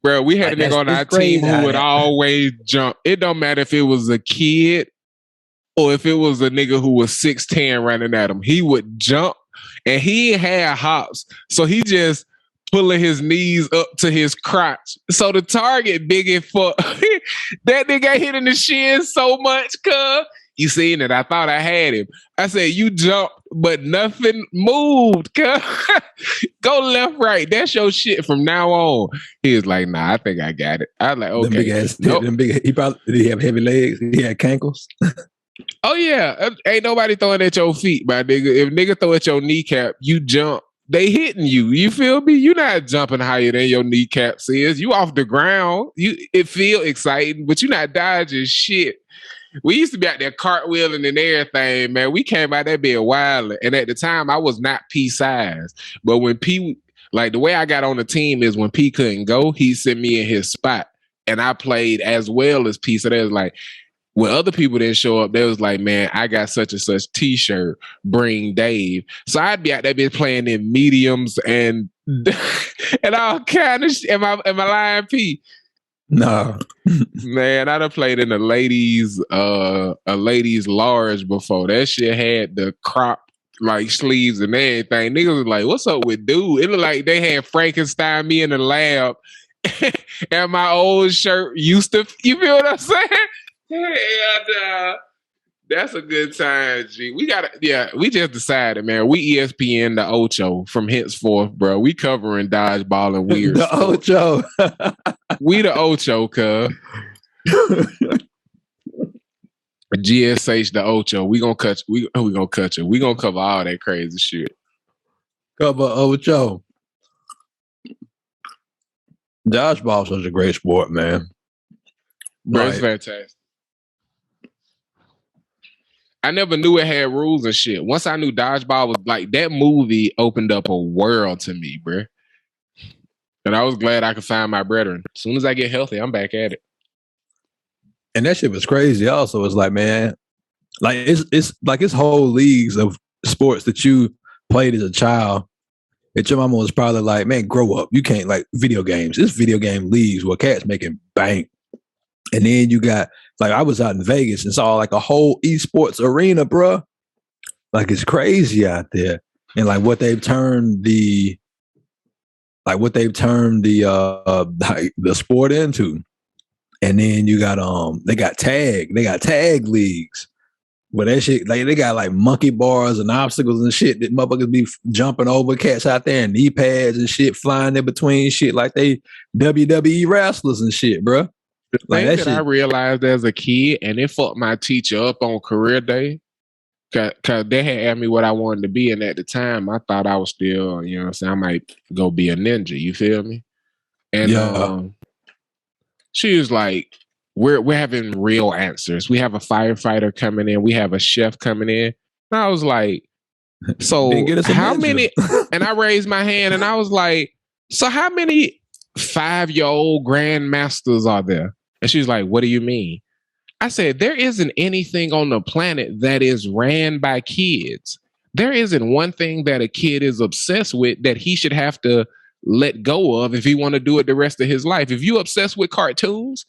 Bro, we had Like, a nigga on our it's crazy team who how would that- always jump. It don't matter if it was a kid or if it was a nigga who was 6'10" running at him. He would jump and he had hops. So he just pulling his knees up to his crotch. So the target big as fuck. That nigga hit in the shin so much, cuz. You seen it. I thought I had him. I said, you jumped, but nothing moved, cuz. Go left, right. That's your shit from now on. He was like, nah, I think I got it. I was like, okay. Them big ass, Nope. he probably, did he have heavy legs? He had cankles? Oh, yeah. Ain't nobody throwing at your feet, my nigga. If nigga throw at your kneecap, you jump. They hitting you. You feel me? You not jumping higher than your kneecaps is. You off the ground. It feel exciting, but you not dodging shit. We used to be out there cartwheeling and everything, man. We came out that bed wild. And at the time, I was not P size. But when P, like the way I got on the team is when P couldn't go, he sent me in his spot. And I played as well as P. So they was like, when other people didn't show up, they was like, man, I got such and such t-shirt, bring Dave. So I'd be out there been playing in mediums and all kind of shit. Am I lying, P? No. Man, I done played in a ladies large before. That shit had the crop like sleeves and everything. Niggas was like, what's up with dude? It looked like they had Frankenstein me in the lab and my old shirt used to, you feel what I'm saying? Yeah, that's a good time, G. We just decided, man. We ESPN the Ocho from henceforth, bro. We covering dodgeball and weird. The Ocho. We the Ocho, cuz. GSH the Ocho. We gonna cut you. We gonna cut you. We gonna cover all that crazy shit. Cover Ocho. Dodgeball is such a great sport, man. Bro, it's Like, fantastic. I never knew it had rules and shit. Once I knew dodgeball was like, that movie opened up a world to me, bro. And I was glad I could find my brethren. As soon as I get healthy, I'm back at it. and that shit was crazy. Also, it's like, man, like it's like it's whole leagues of sports that you played as a child. And your mama was probably like, man, grow up. You can't like video games. It's video game leagues where cats making bank. And then you got, like, I was out in Vegas and saw like a whole esports arena, bruh. Like, it's crazy out there. And like what they've turned the sport into. And then you got they got tag leagues. But that shit, like, they got like monkey bars and obstacles and shit that motherfuckers be jumping over cats out there and knee pads and shit flying in between shit like they WWE wrestlers and shit, bruh. The Like, thing that that I shit- realized as a kid, and it fucked my teacher up on career day, cause they had asked me what I wanted to be, and at the time I thought I was still, you know what I'm saying, I might go be a ninja, you feel me? And Yeah. she was like, we're having real answers. We have a firefighter coming in, we have a chef coming in. And I was like, so Then get us a how ninja. many? And I raised my hand and I was like, so how many 5-year-old grandmasters are there? And she was like, what do you mean? I said, there isn't anything on the planet that is ran by kids. There isn't one thing that a kid is obsessed with that he should have to let go of if he want to do it the rest of his life. If you obsessed with cartoons,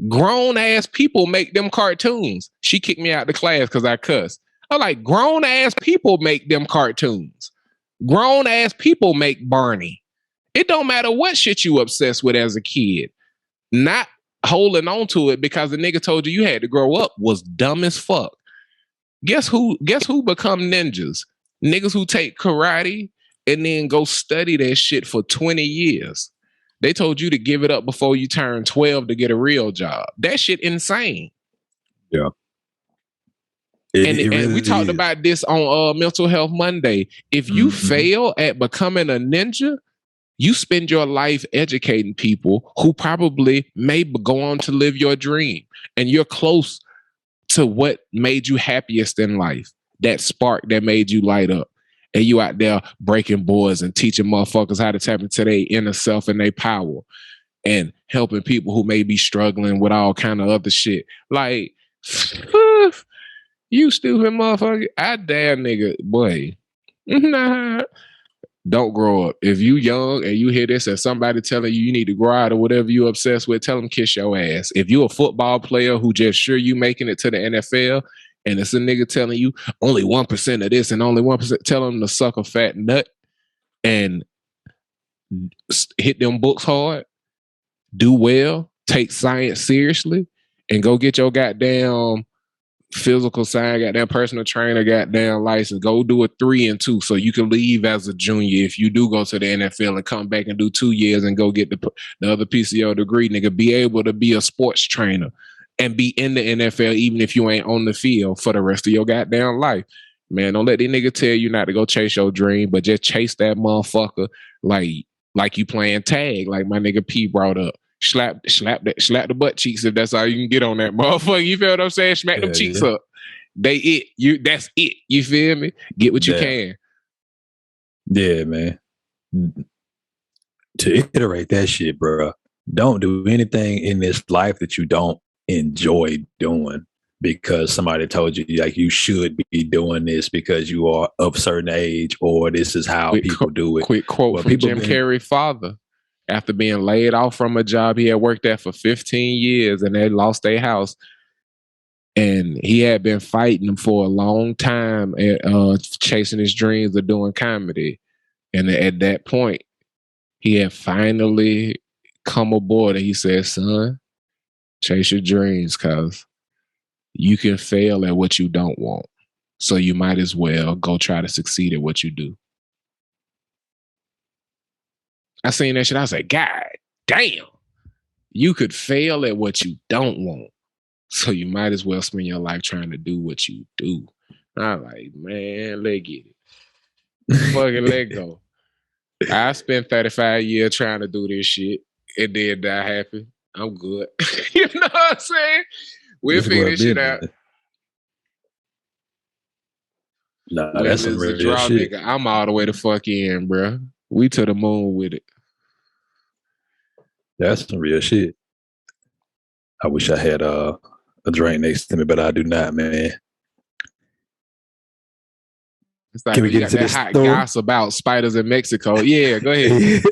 grown ass people make them cartoons. She kicked me out of the class because I cussed. I'm like, grown ass people make them cartoons. Grown ass people make Barney. It don't matter what shit you obsessed with as a kid. Not holding on to it because the nigga told you had to grow up was dumb as fuck. Guess who become ninjas? Niggas who take karate and then go study that shit for 20 years. They told you to give it up before you turn 12 to get a real job. That shit insane. Yeah. And we talked about this on Mental Health Monday. If you fail at becoming a ninja, you spend your life educating people who probably may go on to live your dream. And you're close to what made you happiest in life. That spark that made you light up. And you out there breaking boards and teaching motherfuckers how to tap into their inner self and their power. And helping people who may be struggling with all kind of other shit. Like, you stupid motherfucker. I dare nigga, boy. Nah. Don't grow up. If you young and you hear this and somebody telling you need to grow out or whatever you obsessed with, tell them kiss your ass. If you a football player who just sure you making it to the NFL and it's a nigga telling you only 1% of this and only 1%, tell them to suck a fat nut and hit them books hard, do well, take science seriously, and go get your goddamn physical science, goddamn personal trainer, goddamn license. Go do a 3 and 2 so you can leave as a junior if you do go to the NFL and come back and do 2 years and go get the other PCO degree, nigga. Be able to be a sports trainer and be in the NFL even if you ain't on the field for the rest of your goddamn life. Man, don't let the nigga tell you not to go chase your dream, but just chase that motherfucker like you playing tag, like my nigga P brought up. Slap the butt cheeks if that's all you can get on that motherfucker. You feel what I'm saying? Smack them cheeks up. They it. That's it. You feel me? Get what you can. Yeah, man. To iterate that shit, bro. Don't do anything in this life that you don't enjoy doing because somebody told you like you should be doing this because you are of a certain age or this is how people do it. Quick quote from Jim Carrey's father. After being laid off from a job he had worked at for 15 years and they lost their house. And he had been fighting for a long time chasing his dreams of doing comedy. And at that point, he had finally come aboard and he said, son, chase your dreams because you can fail at what you don't want. So you might as well go try to succeed at what you do. I seen that shit. I was like, God damn, you could fail at what you don't want. So you might as well spend your life trying to do what you do. I'm like, man, let get it. Fucking let go. I spent 35 years trying to do this shit. It did die happy. I'm good. You know what I'm saying? We'll figure this shit out. Nah, that's some real shit. Nigga, I'm all the way the fuck in, bro. We to the moon with it. That's some real shit. I wish I had a drink next to me, but I do not, man. It's like, can we get into this hot gossip about spiders in Mexico? Yeah, go ahead.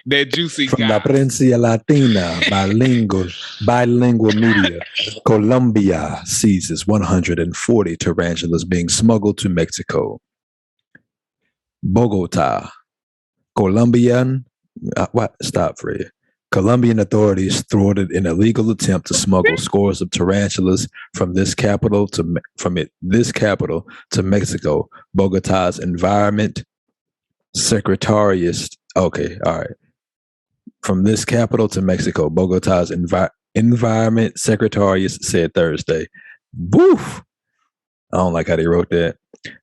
That juicy From guy. La Prensa Latina, bilingual media, Colombia seizes 140 tarantulas being smuggled to Mexico. Bogota, Colombian authorities thwarted an illegal attempt to smuggle scores of tarantulas from this capital to Mexico. Bogota's Environment Secretariat. Okay, all right. From this capital to Mexico, Bogota's Environment Secretariat said Thursday. Woof! I don't like how they wrote that.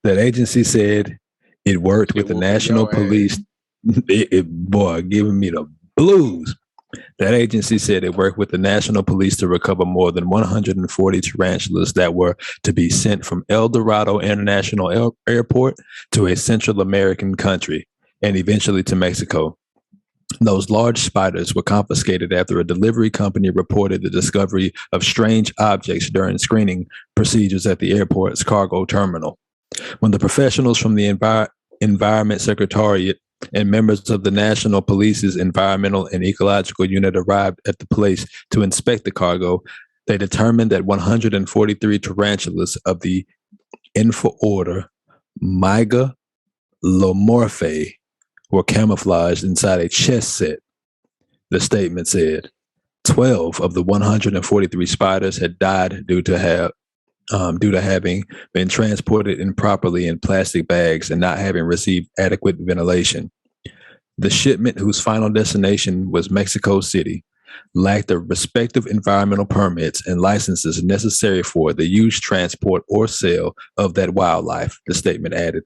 That agency said it worked with the national police. Boy, giving me the blues. That agency said it worked with the national police to recover more than 140 tarantulas that were to be sent from El Dorado International Airport to a Central American country and eventually to Mexico. Those large spiders were confiscated after a delivery company reported the discovery of strange objects during screening procedures at the airport's cargo terminal. When the professionals from the Environment Secretariat and members of the National Police's Environmental and Ecological Unit arrived at the place to inspect the cargo, they determined that 143 tarantulas of the infraorder Megalomorphae were camouflaged inside a chess set. The statement said 12 of the 143 spiders had died due to having been transported improperly in plastic bags and not having received adequate ventilation. The shipment, whose final destination was Mexico City, lacked the respective environmental permits and licenses necessary for the use, transport, or sale of that wildlife, the statement added.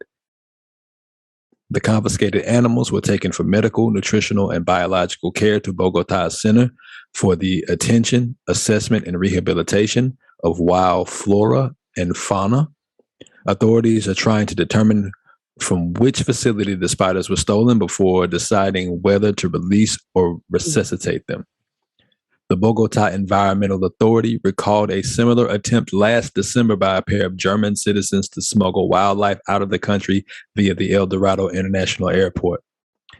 The confiscated animals were taken for medical, nutritional, and biological care to Bogota's Center for the Attention, Assessment, and Rehabilitation of Wild Flora and Fauna. Authorities are trying to determine from which facility the spiders were stolen before deciding whether to release or resuscitate them. The Bogota Environmental Authority recalled a similar attempt last December by a pair of German citizens to smuggle wildlife out of the country via the El Dorado International Airport.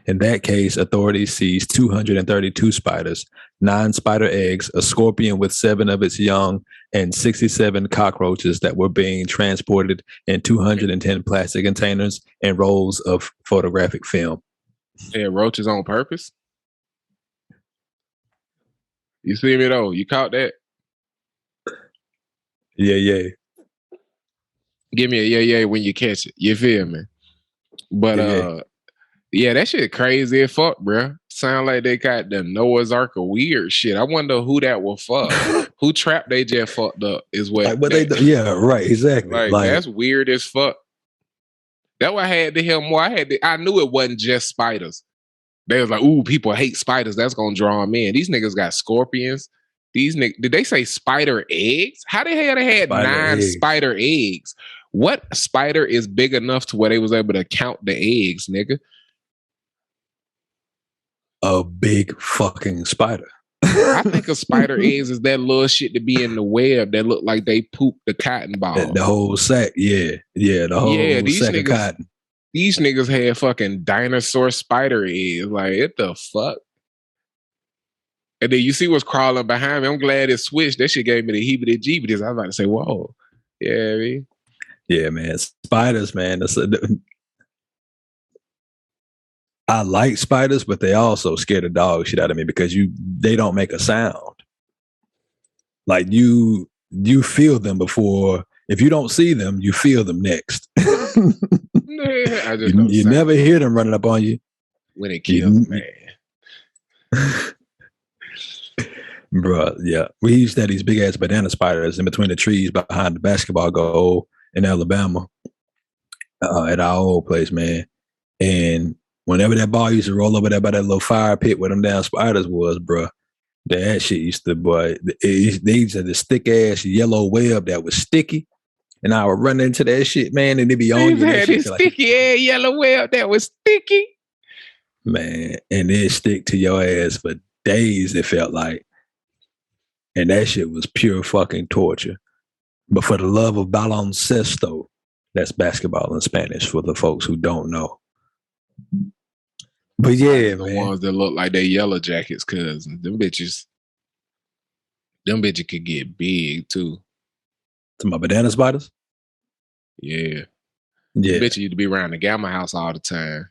In that case, authorities seized 232 spiders, 9 spider eggs, a scorpion with 7 of its young, and 67 cockroaches that were being transported in 210 plastic containers and rolls of photographic film. Yeah, roaches on purpose. You see me though? You caught that? Yeah. Give me a yeah when you catch it. You feel me? But yeah, that shit crazy as fuck, bro. Sound like they got the Noah's Ark of weird shit. I wonder who that will fuck. Who trapped they just fucked up is what. Like what they do. Yeah, right, exactly. Like that's weird as fuck. That's why I had to hear more. I knew it wasn't just spiders. They was like, ooh, people hate spiders. That's gonna draw them in. These niggas got scorpions. These niggas, did they say spider eggs? How the hell they had spider 9 eggs. Spider eggs? What spider is big enough to where they was able to count the eggs, nigga? A big fucking spider. I think a spider eggs is that little shit to be in the web that look like they pooped the cotton ball. The whole sack, yeah, the whole sack of cotton. These niggas had fucking dinosaur spider eggs. Like, what the fuck? And then you see what's crawling behind me. I'm glad it switched. That shit gave me the heebie-jeebies. I was about to say, whoa. Yeah, I mean. Yeah, man. Spiders, man. I like spiders, but they also scare the dog shit out of me because they don't make a sound. Like you feel them before. If you don't see them, you feel them next. You never hear them running up on you when it kills, man. Bruh, yeah. We used to have these big ass banana spiders in between the trees behind the basketball goal in Alabama at our old place, man. And whenever that ball used to roll over there by that little fire pit where them damn spiders was, bruh, that shit used to, boy, they used to have this thick ass yellow web that was sticky. And I would run into that shit, man, and it be on you. Had this sticky ass yellow web that was sticky. Man, and it stick to your ass for days, it felt like. And that shit was pure fucking torture. But for the love of baloncesto, that's basketball in Spanish for the folks who don't know. But yeah, the ones that look like they yellow jackets, cuz them bitches could get big too. To my banana spiders? Yeah. Bitch used to be around the Gamma house all the time.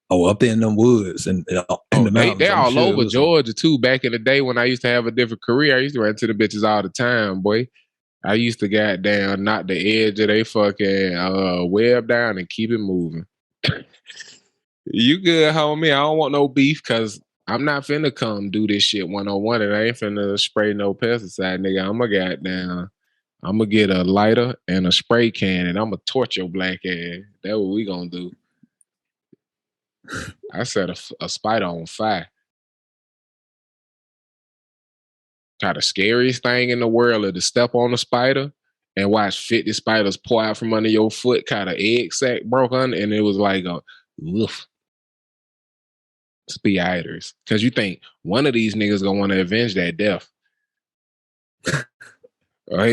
Oh, up there in them woods and in the mountains. They all over Georgia too. Back in the day when I used to have a different career, I used to run to the bitches all the time, boy. I used to goddamn knock the edge of they fucking web down and keep it moving. You good, homie? I don't want no beef because I'm not finna come do this shit 101 and I ain't finna spray no pesticide, nigga. I'm gonna get a lighter and a spray can and I'm gonna torch your black ass. That's what we gonna do. I set a spider on fire. Kind of scariest thing in the world is to step on a spider and watch 50 spiders pour out from under your foot. Kind of egg sac broke under, and it was like a woof. Spiders, because you think one of these niggas gonna want to avenge that death. I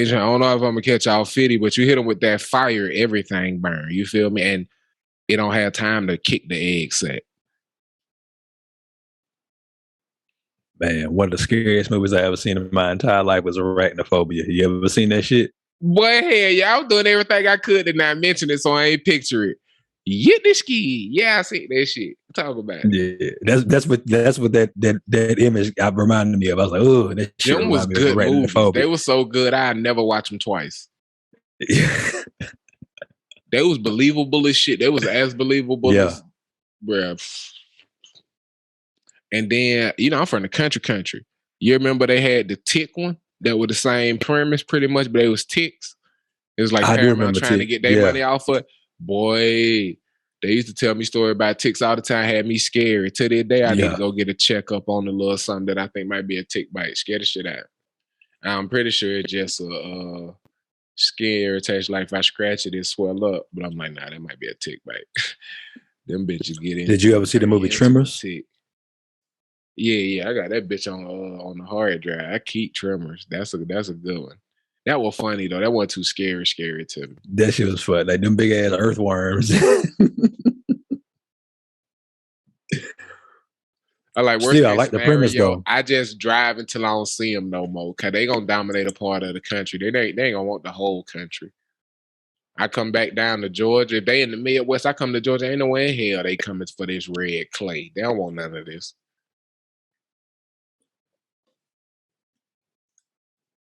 don't know if I'm gonna catch all 50, but you hit them with that fire, everything burn. You feel me? And it don't have time to kick the egg sac. Man, one of the scariest movies I ever seen in my entire life was Arachnophobia. You ever seen that shit? Boy, hell yeah, I was doing everything I could to not mention it, so I ain't picture it. Get the ski. Yeah, I see that shit. Talk about it. Yeah, that's what that image reminded me of. I was like, oh, that shit them was good movies. They were so good, I never watched them twice. Yeah. They was believable as shit. They was as believable as, bruh. And then, I'm from the country. You remember they had the tick one that was the same premise pretty much, but they was ticks. It was like Paramount trying to get their money off of. Boy, they used to tell me story about ticks all the time, had me scared. To this day, I need to go get a checkup on the little something that I think might be a tick bite. Scare the shit out. I'm pretty sure it's just a skin irritation. Like if I scratch it, it swell up. But I'm like, nah, that might be a tick bite. Them bitches get in. Did you ever see the movie Tremors? Tick. Yeah, I got that bitch on the hard drive. I keep Tremors. That's a good one. That was funny though. That wasn't too scary to me. That shit was fun. Like them big ass earthworms. I like worst Still, I case like the scenario, premise though. I just drive until I don't see them no more. Cause they gonna dominate a part of the country. They ain't gonna want the whole country. I come back down to Georgia. If they in the Midwest, I come to Georgia. Ain't no way in hell they coming for this red clay. They don't want none of this.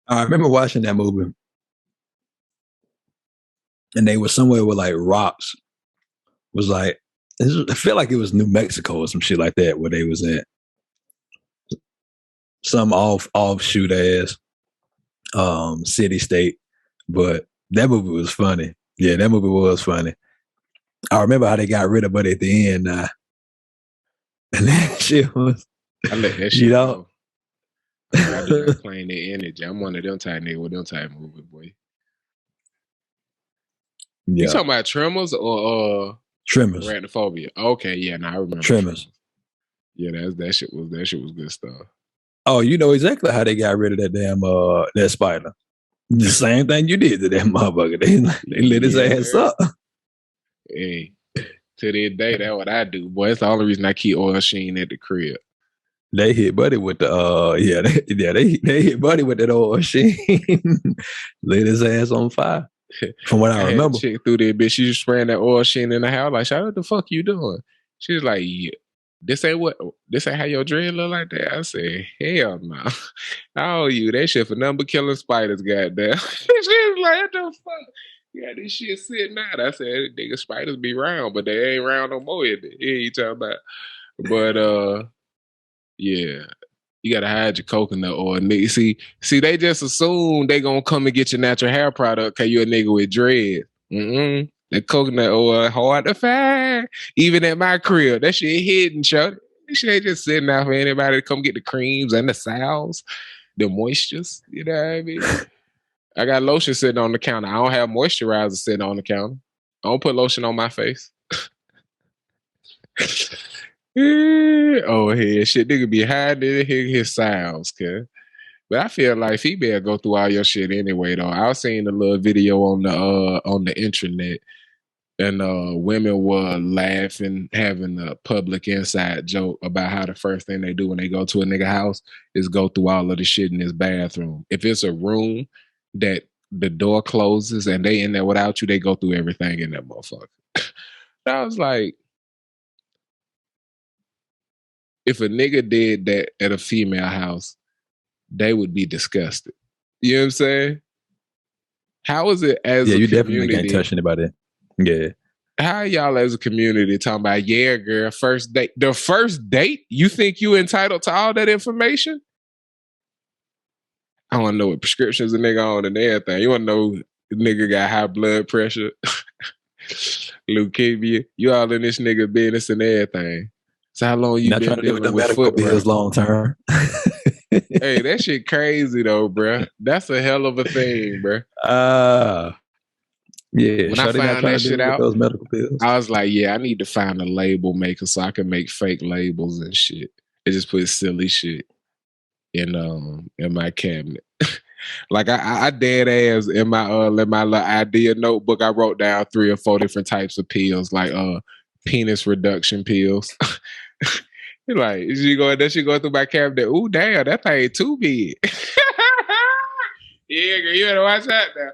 I remember watching that movie, and they were somewhere with like rocks. Was like, I feel like it was New Mexico or some shit like that where they was at. Some offshoot ass city state, but that movie was funny. Yeah, that movie was funny. I remember how they got rid of it at the end. And that shit was, I let that shit you know. go. I do not playing the energy. I'm one of them type nigga with them type movie, boy. Yeah. You talking about Tremors or Tremors? Arachnophobia. Okay, yeah, I remember Tremors. Yeah, that shit was good stuff. Oh, you know exactly how they got rid of that damn that spider. The same thing you did to that motherfucker. They lit his ass up. Hey, to this day, that's what I do, boy. It's the only reason I keep Oil Sheen at the crib. They hit Buddy with the they hit Buddy with that Oil Sheen. Lit his ass on fire. From what I remember. Chick through there, bitch. She just spraying that Oil Sheen in the house. Like, shout out, what the fuck you doing? She was like, yeah. This ain't how your dread look like that. I said, hell no. How old you? That shit for nothing but killing spiders, goddamn. She was like, what the fuck? You got this shit sitting out. I said, nigga, spiders be round, but they ain't round no more. Yeah, you talking about. But yeah. You gotta hide your coconut oil, nigga. See, they just assume they gonna come and get your natural hair product cause you a nigga with dread. The coconut oil hard to find. Even at my crib, that shit hidden, Chuck. That shit ain't just sitting out for anybody to come get the creams and the salves, the moistures. You know what I mean? I got lotion sitting on the counter. I don't have moisturizer sitting on the counter. I don't put lotion on my face. Oh, hell, shit, nigga be hiding his salves, cuz. But I feel like female go through all your shit anyway, though. I was seeing a little video on the intranet, and women were laughing, having a public inside joke about how the first thing they do when they go to a nigga house is go through all of the shit in his bathroom. If it's a room that the door closes and they in there without you, they go through everything in that motherfucker. I was like, if a nigga did that at a female house, they would be disgusted. You know what I'm saying? How is it as a community? Yeah, you definitely can't touch anybody. Yeah. How y'all as a community talking about, yeah, girl, first date? The first date? You think you entitled to all that information? I want to know what prescriptions a nigga on and everything. You want to know the nigga got high blood pressure, leukemia. You all in this nigga business and everything. So how long you not been dealing with foot bills long term? Hey, that shit crazy though, bruh. That's a hell of a thing, bruh. Yeah. When I found that shit out, those medical pills, I was like, yeah, I need to find a label maker so I can make fake labels and shit. It just put silly shit in my cabinet. Like I dead ass in my little idea notebook. I wrote down 3 or 4 different types of pills, like penis reduction pills. Like, she go through my cabinet. Ooh, damn, that thing too big. Yeah, girl, you better watch that now.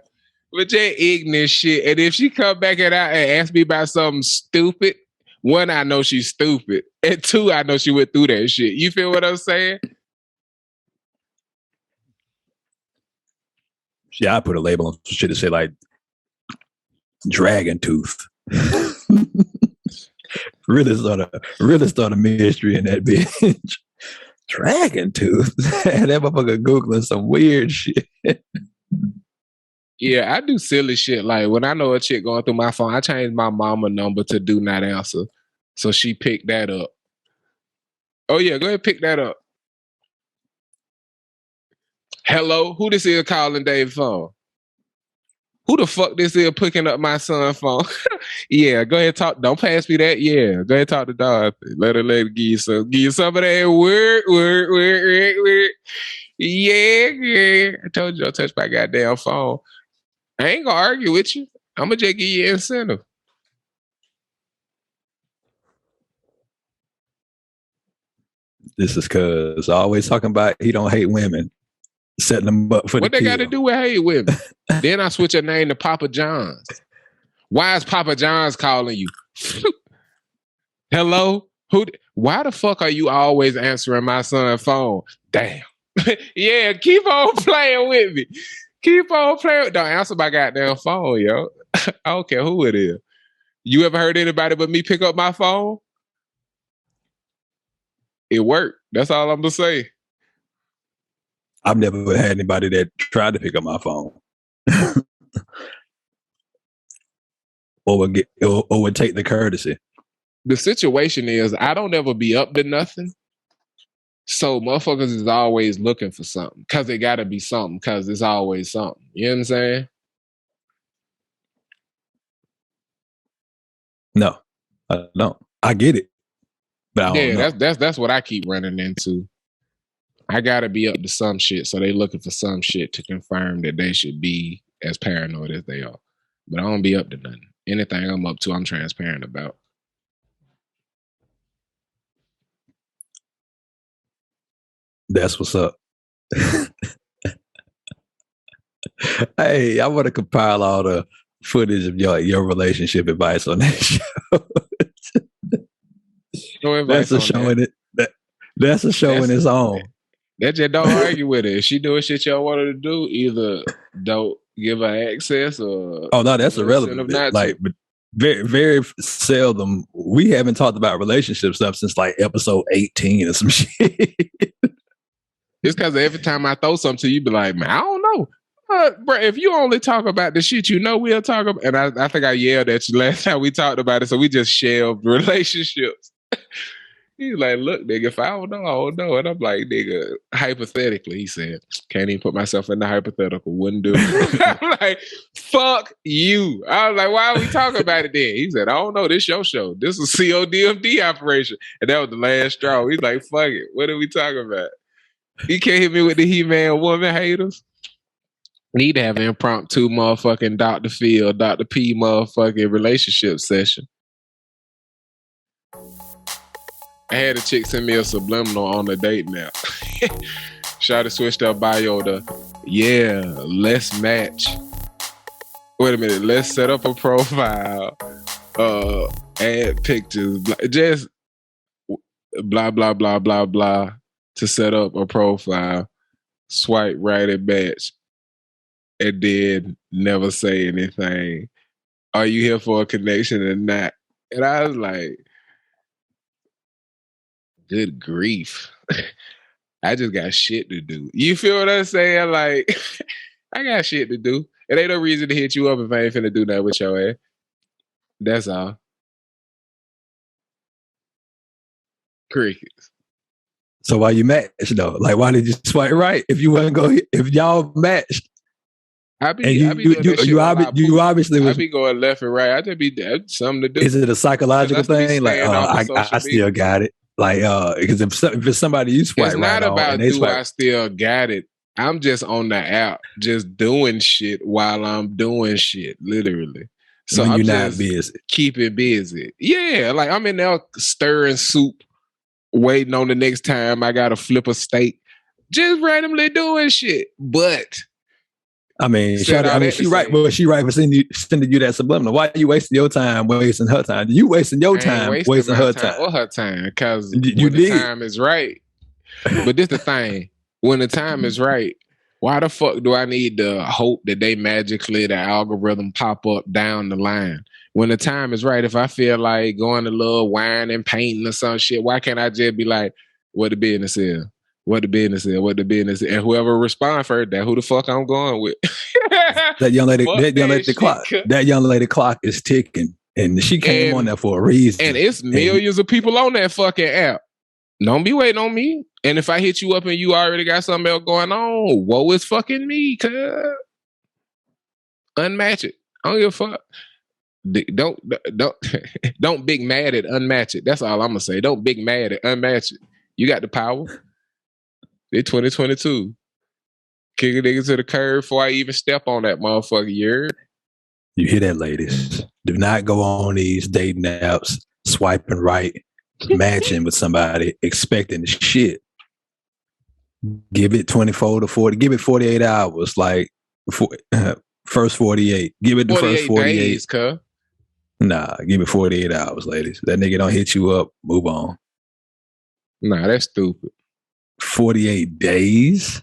But that ignorant shit. And if she come back and ask me about something stupid, 1, I know she's stupid. And 2, I know she went through that shit. You feel what I'm saying? Yeah, I put a label on some shit to say like dragon tooth. Really start a mystery in that bitch. Dragon tooth. That motherfucker Googling some weird shit. Yeah, I do silly shit. Like when I know a chick going through my phone, I changed my mama number to do not answer. So she picked that up. Oh yeah, go ahead and pick that up. Hello, who this is calling Dave's phone? Who the fuck this is picking up my son's phone? Yeah, go ahead talk. Don't pass me that. Yeah, go ahead talk to Dorothy. Let her give you some of that word. Yeah. I told you don't touch my goddamn phone. I ain't gonna argue with you. I'm gonna just give you incentive. This is because always talking about he don't hate women, setting them up for what they got to do with hate women? Then I switch her name to Papa John's. Why is Papa John's calling you? Hello? Why the fuck are you always answering my son's phone? Damn. Yeah, keep on playing with me. Keep on playing. Don't answer my goddamn phone, yo. I don't care who it is. You ever heard anybody but me pick up my phone? It worked. That's all I'm gonna say. I've never had anybody that tried to pick up my phone. or would take the courtesy. The situation is I don't ever be up to nothing. So motherfuckers is always looking for something. Cause it gotta be something, cause it's always something. You know what I'm saying? No, I don't. I get it. But I don't know. That's what I keep running into. I gotta be up to some shit. So they looking for some shit to confirm that they should be as paranoid as they are. But I don't be up to nothing. Anything I'm up to, I'm transparent about. That's what's up. Hey, I want to compile all the footage of your relationship advice on that show. That's a show in it. That's a show in its own. That just don't argue with it. If she doing shit y'all want her to do, either don't give her access or no, that's irrelevant. Like, but very, very seldom. We haven't talked about relationship stuff since like episode 18 or some shit. It's because every time I throw something to you, be like, man, I don't know. Bro, if you only talk about the shit you know we'll talk about, and I think I yelled at you last time we talked about it, so we just shelved relationships. He's like, look, nigga, if I don't know, I don't know. And I'm like, nigga, hypothetically, he said, can't even put myself in the hypothetical, wouldn't do it. I'm like, fuck you. I was like, why are we talking about it then? He said, I don't know, this your show. This is C.O.W. operation. And that was the last straw. He's like, fuck it. What are we talking about? You can't hit me with the He-Man woman haters. Need to have an impromptu motherfucking Dr. Phil, Dr. P motherfucking relationship session. I had a chick send me a subliminal on the date now. Shawty switched up bio to, yeah, let's match. Wait a minute, let's set up a profile, add pictures, just blah, blah, blah, blah, blah, to set up a profile, swipe right and match, and then never say anything. Are you here for a connection or not? And I was like, good grief. I just got shit to do. You feel what I'm saying? Like, I got shit to do. It ain't no reason to hit you up if I ain't finna do that with your ass. That's all. Crickets. So why you matched though? Like, why did you swipe right if you wasn't go? If y'all matched, I be obviously was. I be going left and right. I just be something to do. Is it a psychological thing? Like, I still got it. Like, because if it's somebody you swipe right on, it's not about do I still got it. I'm just on the app, just doing shit while I'm doing shit, literally. So when I'm you're just not busy, keep it busy. Yeah, like I'm in there stirring soup, waiting on the next time I gotta flip a steak, just randomly doing shit. But I mean, she right, but she right for sending you that subliminal. Why are you wasting your time wasting her time? You wasting your time wasting her time or her time? Because the time is right. But this the thing: when the time is right, why the fuck do I need to hope that they magically the algorithm pop up down the line? When the time is right, if I feel like going a little wine and painting or some shit, why can't I just be like, what the business is? What the business is? What the business is? And whoever respond first, that who the fuck I'm going with. That young lady clock is ticking. And she came on there for a reason. And it's millions of people on that fucking app. Don't be waiting on me. And if I hit you up and you already got something else going on, woe is fucking me, cuz. Unmatch it. I don't give a fuck. Don't don't big mad at unmatch it. That's all I'm gonna say. Don't big mad at unmatch it. You got the power. It's 2022. Kick a nigga to the curb before I even step on that motherfucker. You hear that, ladies? Do not go on these dating apps, swiping right, matching with somebody, expecting the shit. Give it 24 to 40. Give it 48 hours. Like first 48. Give it the first 48 days, cuz. Nah, give it 48 hours, ladies. That nigga don't hit you up. Move on. Nah, that's stupid. 48 days?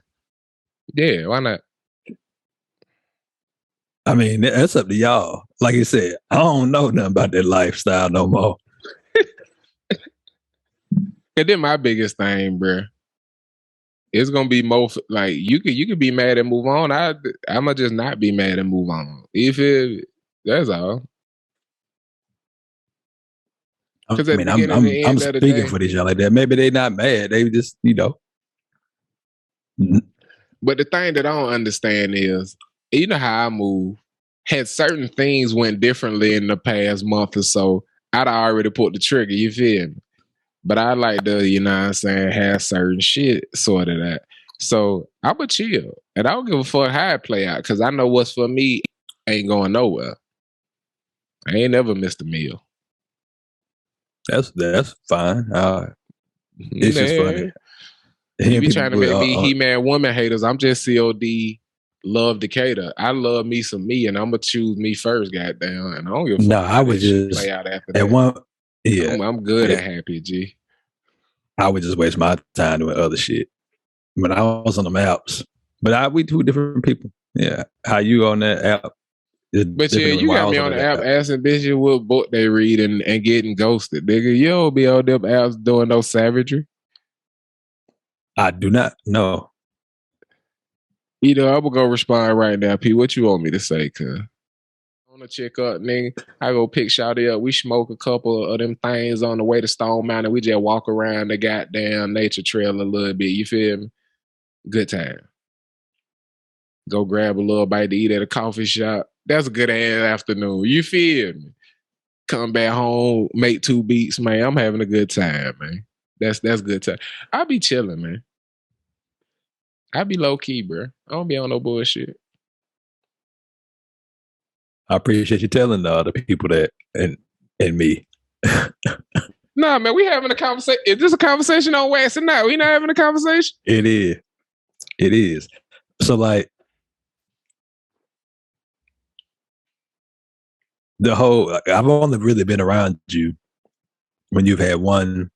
Yeah, why not? I mean, that's up to y'all. Like I said, I don't know nothing about that lifestyle no more. And then my biggest thing, bro, it's gonna be more like you could be mad and move on. I'ma just not be mad and move on. That's all. I mean, I'm speaking for these y'all like that. Maybe they not mad. They just, But the thing that I don't understand is, you know how I move. Had certain things went differently in the past month or so, I'd already put the trigger. You feel me? But I like to, have certain shit sorted out. So I'ma chill, and I don't give a fuck how it play out, because I know what's for me ain't going nowhere. I ain't never missed a meal. That's fine. It's just funny. You be trying to make me He-Man woman haters. I'm just C.O.W. love Decatur. I love me some me, and I'm gonna choose me first, goddamn. And I don't give a fuck. No, I would just play out after that. Yeah, I'm good and happy, G. I would just waste my time doing other shit. When I was on the maps, but we two different people. Yeah, how you on that app? But yeah, you got me on the app asking bitches what book they read and getting ghosted, nigga. You don't be on them apps doing no savagery. I do not know. I'm gonna go respond right now, P. What you want me to say, cuz? I wanna check up, nigga. I go pick Shawty up. We smoke a couple of them things on the way to Stone Mountain. We just walk around the goddamn nature trail a little bit. You feel me? Good time. Go grab a little bite to eat at a coffee shop. That's a good ass afternoon. You feel me? Come back home, make 2 beats, man. I'm having a good time, man. That's good time. I be chilling, man. I be low key, bro. I don't be on no bullshit. I appreciate you telling the other people that and me. Nah, man, we having a conversation. Is this a conversation on wax or not? We not having a conversation? It is. So like I've only really been around you when you've had one,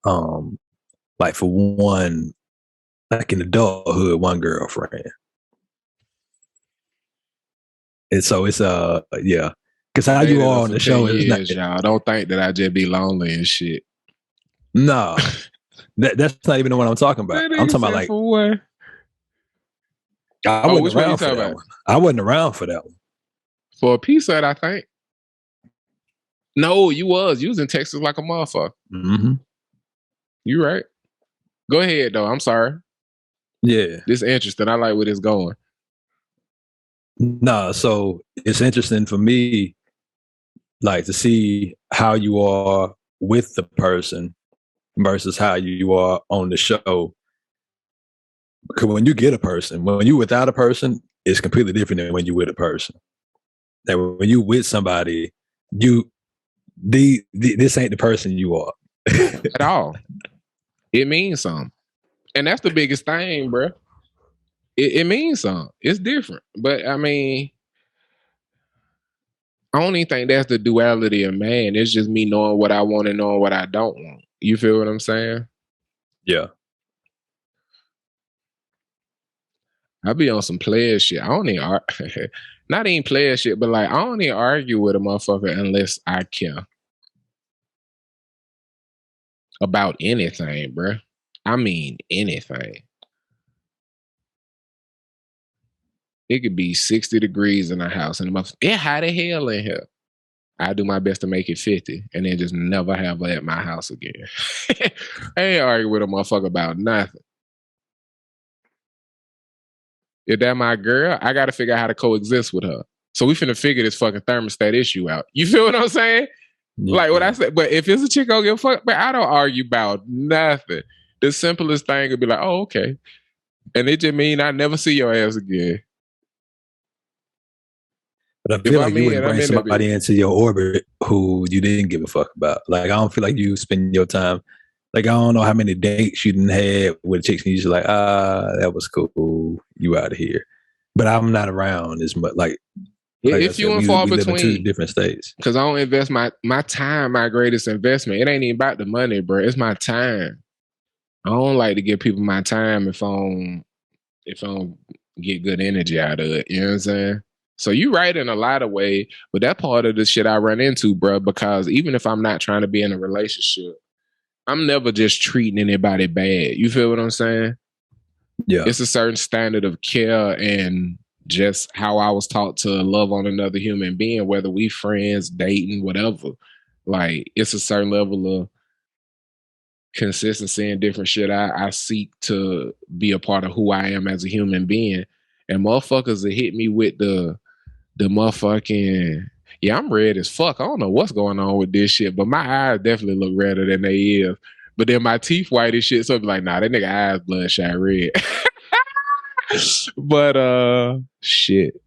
like for one, like in adulthood, one girlfriend. And so it's yeah, because how you are on the show is not. Y'all don't think that I just be lonely and shit. No, that's not even what I'm talking about. I'm talking about like for what? I wasn't around for that one. I wasn't around for that one. For a piece of it, I think. No, you was in Texas like a motherfucker. Mm-hmm. You right. Go ahead though. I'm sorry. Yeah, this is interesting. I like where it's going. No, so it's interesting for me, like to see how you are with the person versus how you are on the show. Because when you get a person, when you without a person, it's completely different than when you with a person. That when you with somebody, this ain't the person you are at all. It means something, and that's the biggest thing, bro. It means something. It's different, but I mean, I don't even think that's the duality of man. It's just me knowing what I want and knowing what I don't want. You feel what I'm saying? Yeah. I be on some player shit. I don't even not even player shit, but like I don't even argue with a motherfucker unless I care about anything, bro. I mean anything. It could be 60 degrees in the house and it's hot as hell in here. I do my best to make it 50 and then just never have her at my house again. I ain't argue with a motherfucker about nothing. If that my girl, I got to figure out how to coexist with her. So we finna figure this fucking thermostat issue out. You feel what I'm saying? Yeah. Like what I said. But if it's a chick, I'll give a fuck. But I don't argue about nothing. The simplest thing would be like, oh, okay. And it just mean I never see your ass again. But I feel like you wouldn't bring somebody into your orbit who you didn't give a fuck about. Like, I don't feel like you spend your time. Like, I don't know how many dates you didn't have with chicks and you just like, that was cool. You out of here. But I'm not around as much. Like if you and far we live in two between, different states. because I don't invest my time, my greatest investment. It ain't even about the money, bro. It's my time. I don't like to give people my time if I don't get good energy out of it. You know what I'm saying? So you right in a lot of ways, but that part of the shit I run into, bro, because even if I'm not trying to be in a relationship, I'm never just treating anybody bad. You feel what I'm saying? Yeah. It's a certain standard of care and just how I was taught to love on another human being, whether we friends, dating, whatever. Like, it's a certain level of consistency and different shit I seek to be a part of who I am as a human being. And motherfuckers that hit me with the motherfucking, yeah, I'm red as fuck. I don't know what's going on with this shit, but my eyes definitely look redder than they is. But then my teeth white as shit, so I'm like, nah, that nigga eyes bloodshot red. But shit.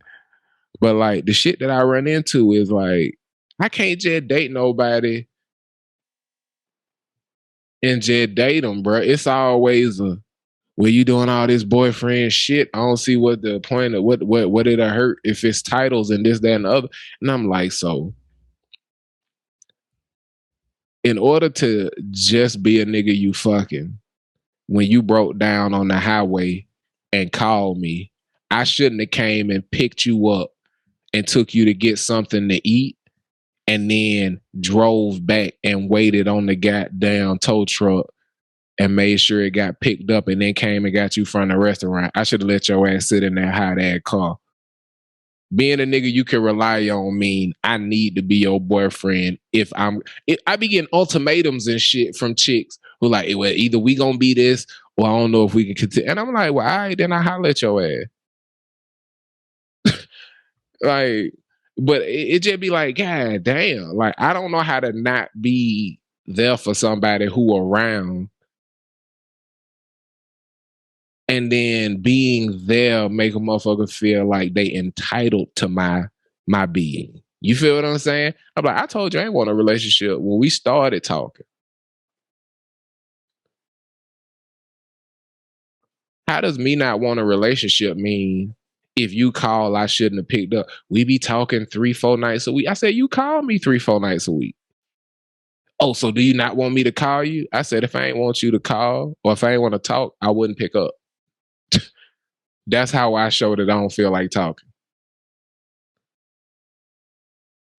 But like the shit that I run into is like, I can't just date nobody and just date them, bro. It's always a, well, you doing all this boyfriend shit. I don't see what the point of what it'll hurt if it's titles and this, that, and the other. And I'm like, so in order to just be a nigga you fucking, when you broke down on the highway and called me, I shouldn't have came and picked you up and took you to get something to eat and then drove back and waited on the goddamn tow truck and made sure it got picked up and then came and got you from the restaurant. I should have let your ass sit in that hot ass car. Being a nigga you can rely on mean I need to be your boyfriend I be getting ultimatums and shit from chicks who like, well, either we gonna be this or I don't know if we can continue. And I'm like, well, all right, then I holler at your ass. Like, but it just be like, God damn. Like, I don't know how to not be there for somebody who around. And then being there make a motherfucker feel like they entitled to my being. You feel what I'm saying? I'm like, I told you I ain't want a relationship when we started talking. How does me not want a relationship mean if you call I shouldn't have picked up? We be talking 3-4 nights a week. I said, you call me 3-4 nights a week. Oh, so do you not want me to call you? I said, if I ain't want you to call or if I ain't want to talk, I wouldn't pick up. That's how I show that I don't feel like talking.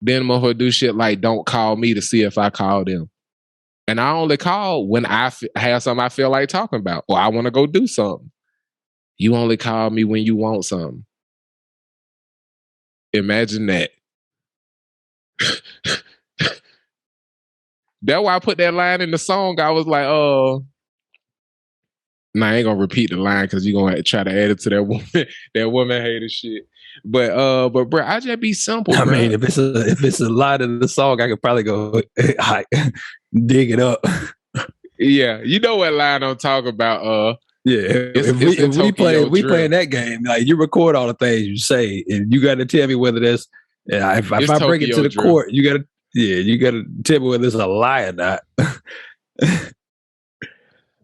Then motherfucker do shit like don't call me to see if I call them. And I only call when I have something I feel like talking about or I want to go do something. You only call me when you want something. Imagine that. That's why I put that line in the song. I was like, I ain't gonna repeat the line because you're gonna try to add it to that woman hater shit. But bro, I just be simple. I bro. mean, if it's a line in the song, I could probably go dig it up. Yeah, you know what line I'm talking about. Yeah, if we playing that game, like you record all the things you say, and you got to tell me whether that's if I bring it to the court, you got to tell me whether it's a lie or not.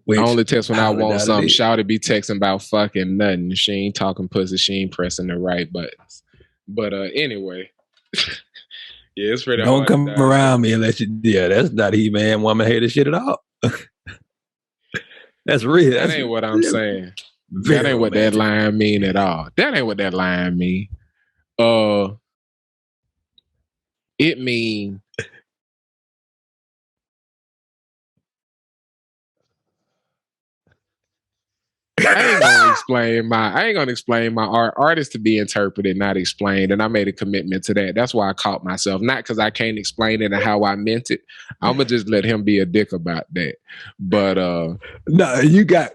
I only text when I want something. Shawty be texting about fucking nothing. She ain't talking pussy. She ain't pressing the right buttons. But anyway, yeah, it's pretty. Don't come around me unless you. Yeah, that's not He-Man woman hater shit at all. That's real. That ain't what I'm saying. That ain't what that line mean at all. That ain't what that line mean. It mean I ain't gonna explain my art. Art is to be interpreted, not explained. And I made a commitment to that. That's why I caught myself. Not because I can't explain it and how I meant it. I'm gonna just let him be a dick about that. But no, you got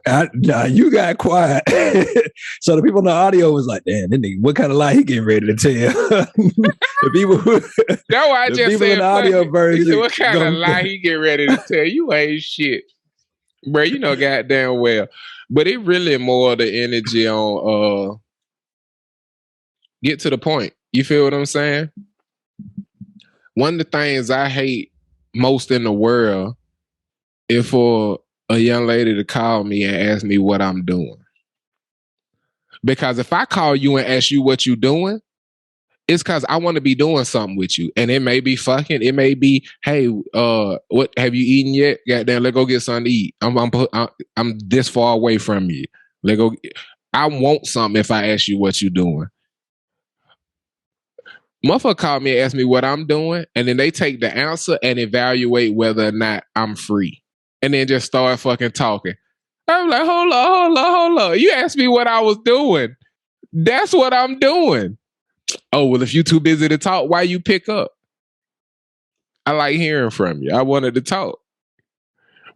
quiet. So the people in the audio was like, damn, that nigga, what kind of lie he getting ready to tell? The people that's why I just said in the audio version. What kind of lie he get ready to tell? You ain't shit. Bro, you know goddamn well. But it really more the energy on get to the point. You feel what I'm saying? One of the things I hate most in the world is for a young lady to call me and ask me what I'm doing. Because if I call you and ask you what you doing, it's because I want to be doing something with you. And it may be fucking, it may be, hey, what have you eaten yet? Goddamn, let's go get something to eat. I'm this far away from you. Let's go. I want something if I ask you what you doing. Motherfucker called me and asked me what I'm doing, and then they take the answer and evaluate whether or not I'm free. And then just start fucking talking. I'm like, hold on. You asked me what I was doing. That's what I'm doing. Oh, well, if you too busy to talk, why you pick up? I like hearing from you. I wanted to talk.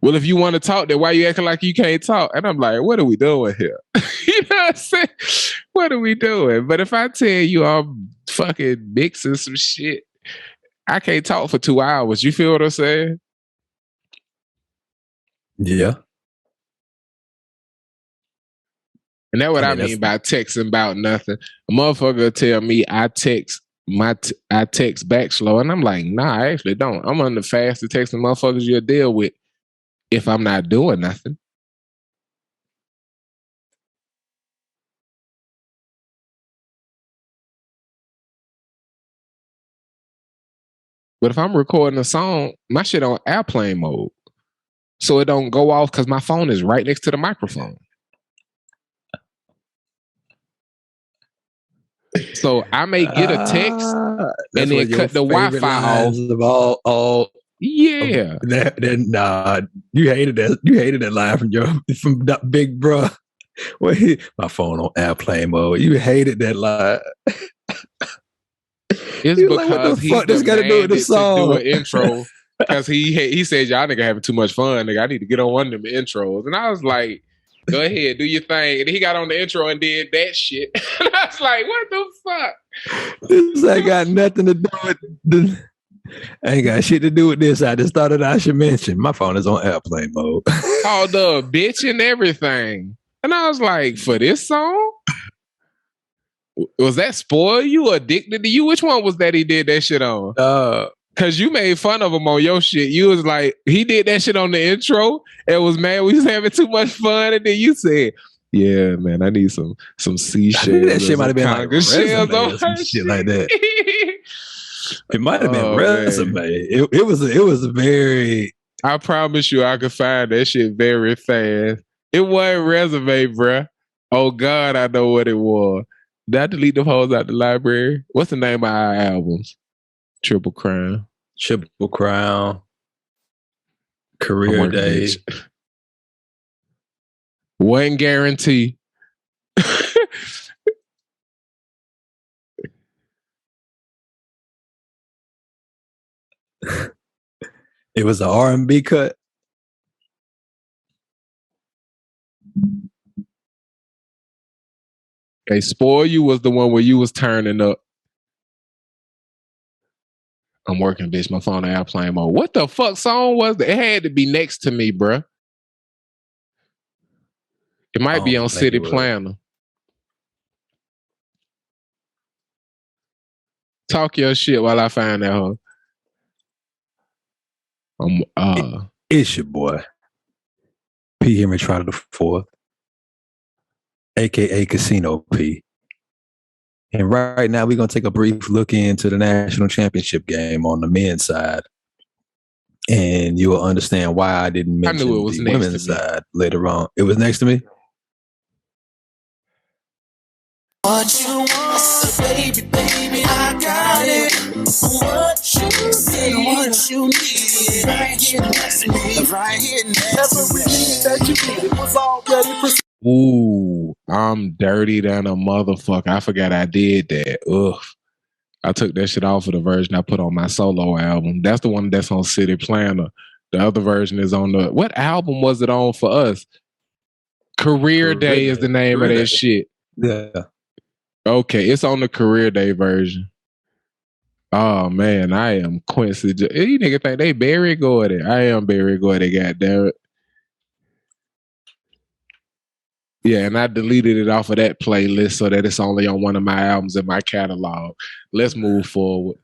Well, if you want to talk, then why you acting like you can't talk? And I'm like, what are we doing here? You know what I'm saying? What are we doing? But if I tell you I'm fucking mixing some shit, I can't talk for 2 hours. You feel what I'm saying? Yeah. And that's what I mean by texting about nothing. A motherfucker tell me I text back slow, and I'm like, nah, I actually don't. I'm on the fastest texting motherfuckers you'll deal with if I'm not doing nothing. But if I'm recording a song, my shit on airplane mode, so it don't go off because my phone is right next to the microphone. So I may get a text and then cut the Wi-Fi off. All yeah. Nah, you hated that. You hated that line from Big Bro. Wait, my phone on airplane mode. You hated that line. It's because like, fuck this got to do with the song. To do an intro because he said y'all nigga having too much fun. Nigga, I need to get on one of them intros, and I was like, go ahead, do your thing. And he got on the intro and did that shit. And I was like, what the fuck? This ain't got nothing to do with I ain't got shit to do with this. I just thought that I should mention my phone is on airplane mode. All the bitch and everything. And I was like, for this song? Was that Spoil You or Addicted to You? Which one was that he did that shit on? Cause you made fun of him on your shit. You was like, he did that shit on the intro and was mad we was having too much fun. And then you said, yeah, man, I need some seashells. That shit might have been like resume or some shit like that. It might have been resume. It was very. I promise you, I could find that shit very fast. It wasn't resume, bruh. Oh God, I know what it was. Did I delete the hoes out the library? What's the name of our albums? Triple Crown. Career Days. One guarantee. It was an R&B cut. Okay, Spoil You was the one where you was turning up. I'm working, bitch. My phone on airplane mode. What the fuck song was that? It had to be Next to Me, bruh. It might be on City Planner. Talk your shit while I find that hoe. It's your boy, P. Henry Trotter the Fourth, aka Casino P. And right now, we're going to take a brief look into the national championship game on the men's side. And you will understand why I didn't mention the women's side later on. It was next to me? What you want, baby, I got it. What you need, right here next to me, right here next to me. Every need that you needed was already presented. Ooh, I'm dirty than a motherfucker. I forgot I did that. Ugh. I took that shit off of the version I put on my solo album. That's the one that's on City Planner. The other version is on the... What album was it on for us? Career Day is the name of that shit. Yeah. Okay, it's on the Career Day version. Oh, man, I am Quincy. You nigga think they Barry Gordy. I am Barry Gordy, goddammit. Yeah, and I deleted it off of that playlist so that it's only on one of my albums in my catalog. Let's move forward.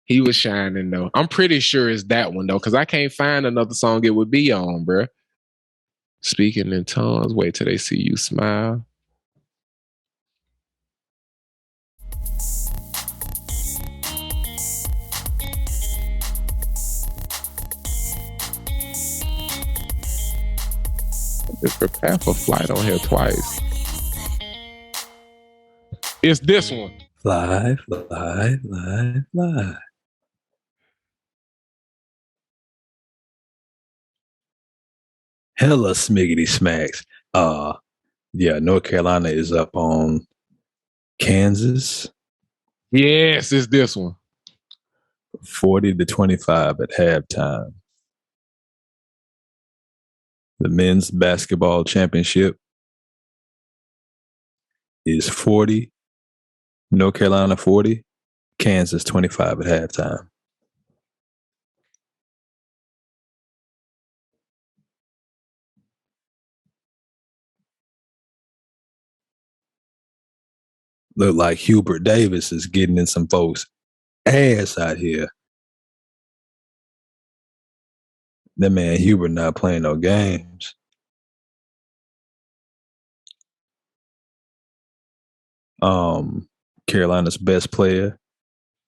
He was shining, though. I'm pretty sure it's that one, though, because I can't find another song it would be on, bruh. Speaking in tongues, wait till they see you smile. Just prepare for flight on here twice. It's this one. Fly, fly, fly, fly. Hella smiggity smacks. Yeah, North Carolina is up on Kansas. Yes, it's this one. 40-25 at halftime. The men's basketball championship is 40, North Carolina 40, Kansas 25 at halftime. Look like Hubert Davis is getting in some folks' ass out here. That man Hubert not playing no games. Carolina's best player,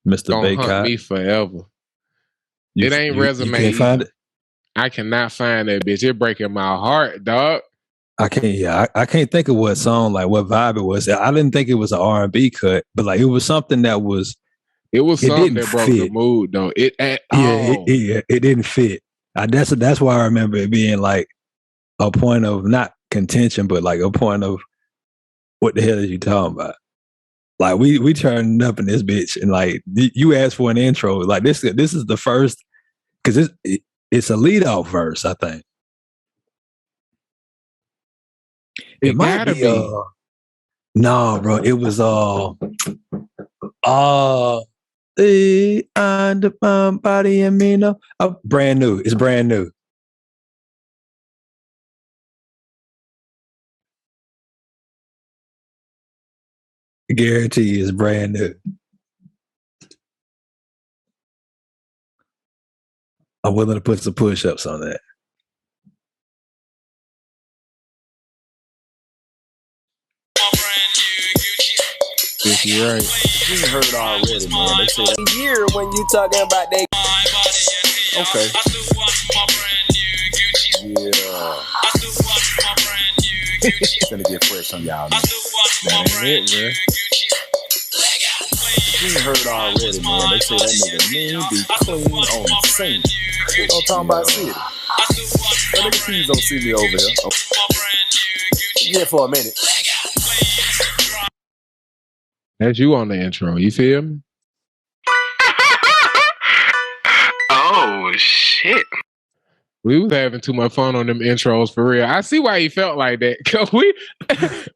Mr. Don't Baycott. hunt me forever. It ain't resume. You can't find it? I cannot find that bitch. It breaking my heart, dog. I can't. Yeah, I can't think of what song, like what vibe it was. I didn't think it was an R&B cut, but like it was something that was. It was something that broke the mood, though. It didn't fit. That's why I remember it being like a point of not contention, but like a point of what the hell are you talking about? Like we turned up in this bitch, and like you asked for an intro. Like this is the first, because it's a lead off verse, I think. It might be. No, bro. It was the body and me no. Brand new. It's brand new. I guarantee it's brand new. I'm willing to put some push-ups on that. You're right. You heard it already, man. They say that year when you talking about that. Okay. Yeah. It's gonna get fresh on y'all. Man. That ain't it, man. You heard it already, man. They say that nigga mean be clean on the scene. Don't talk about city. That nigga please don't see me over here. Oh. Yeah, for a minute. That's you on the intro. You feel me? Oh, shit. We was having too much fun on them intros for real. I see why he felt like that. Cause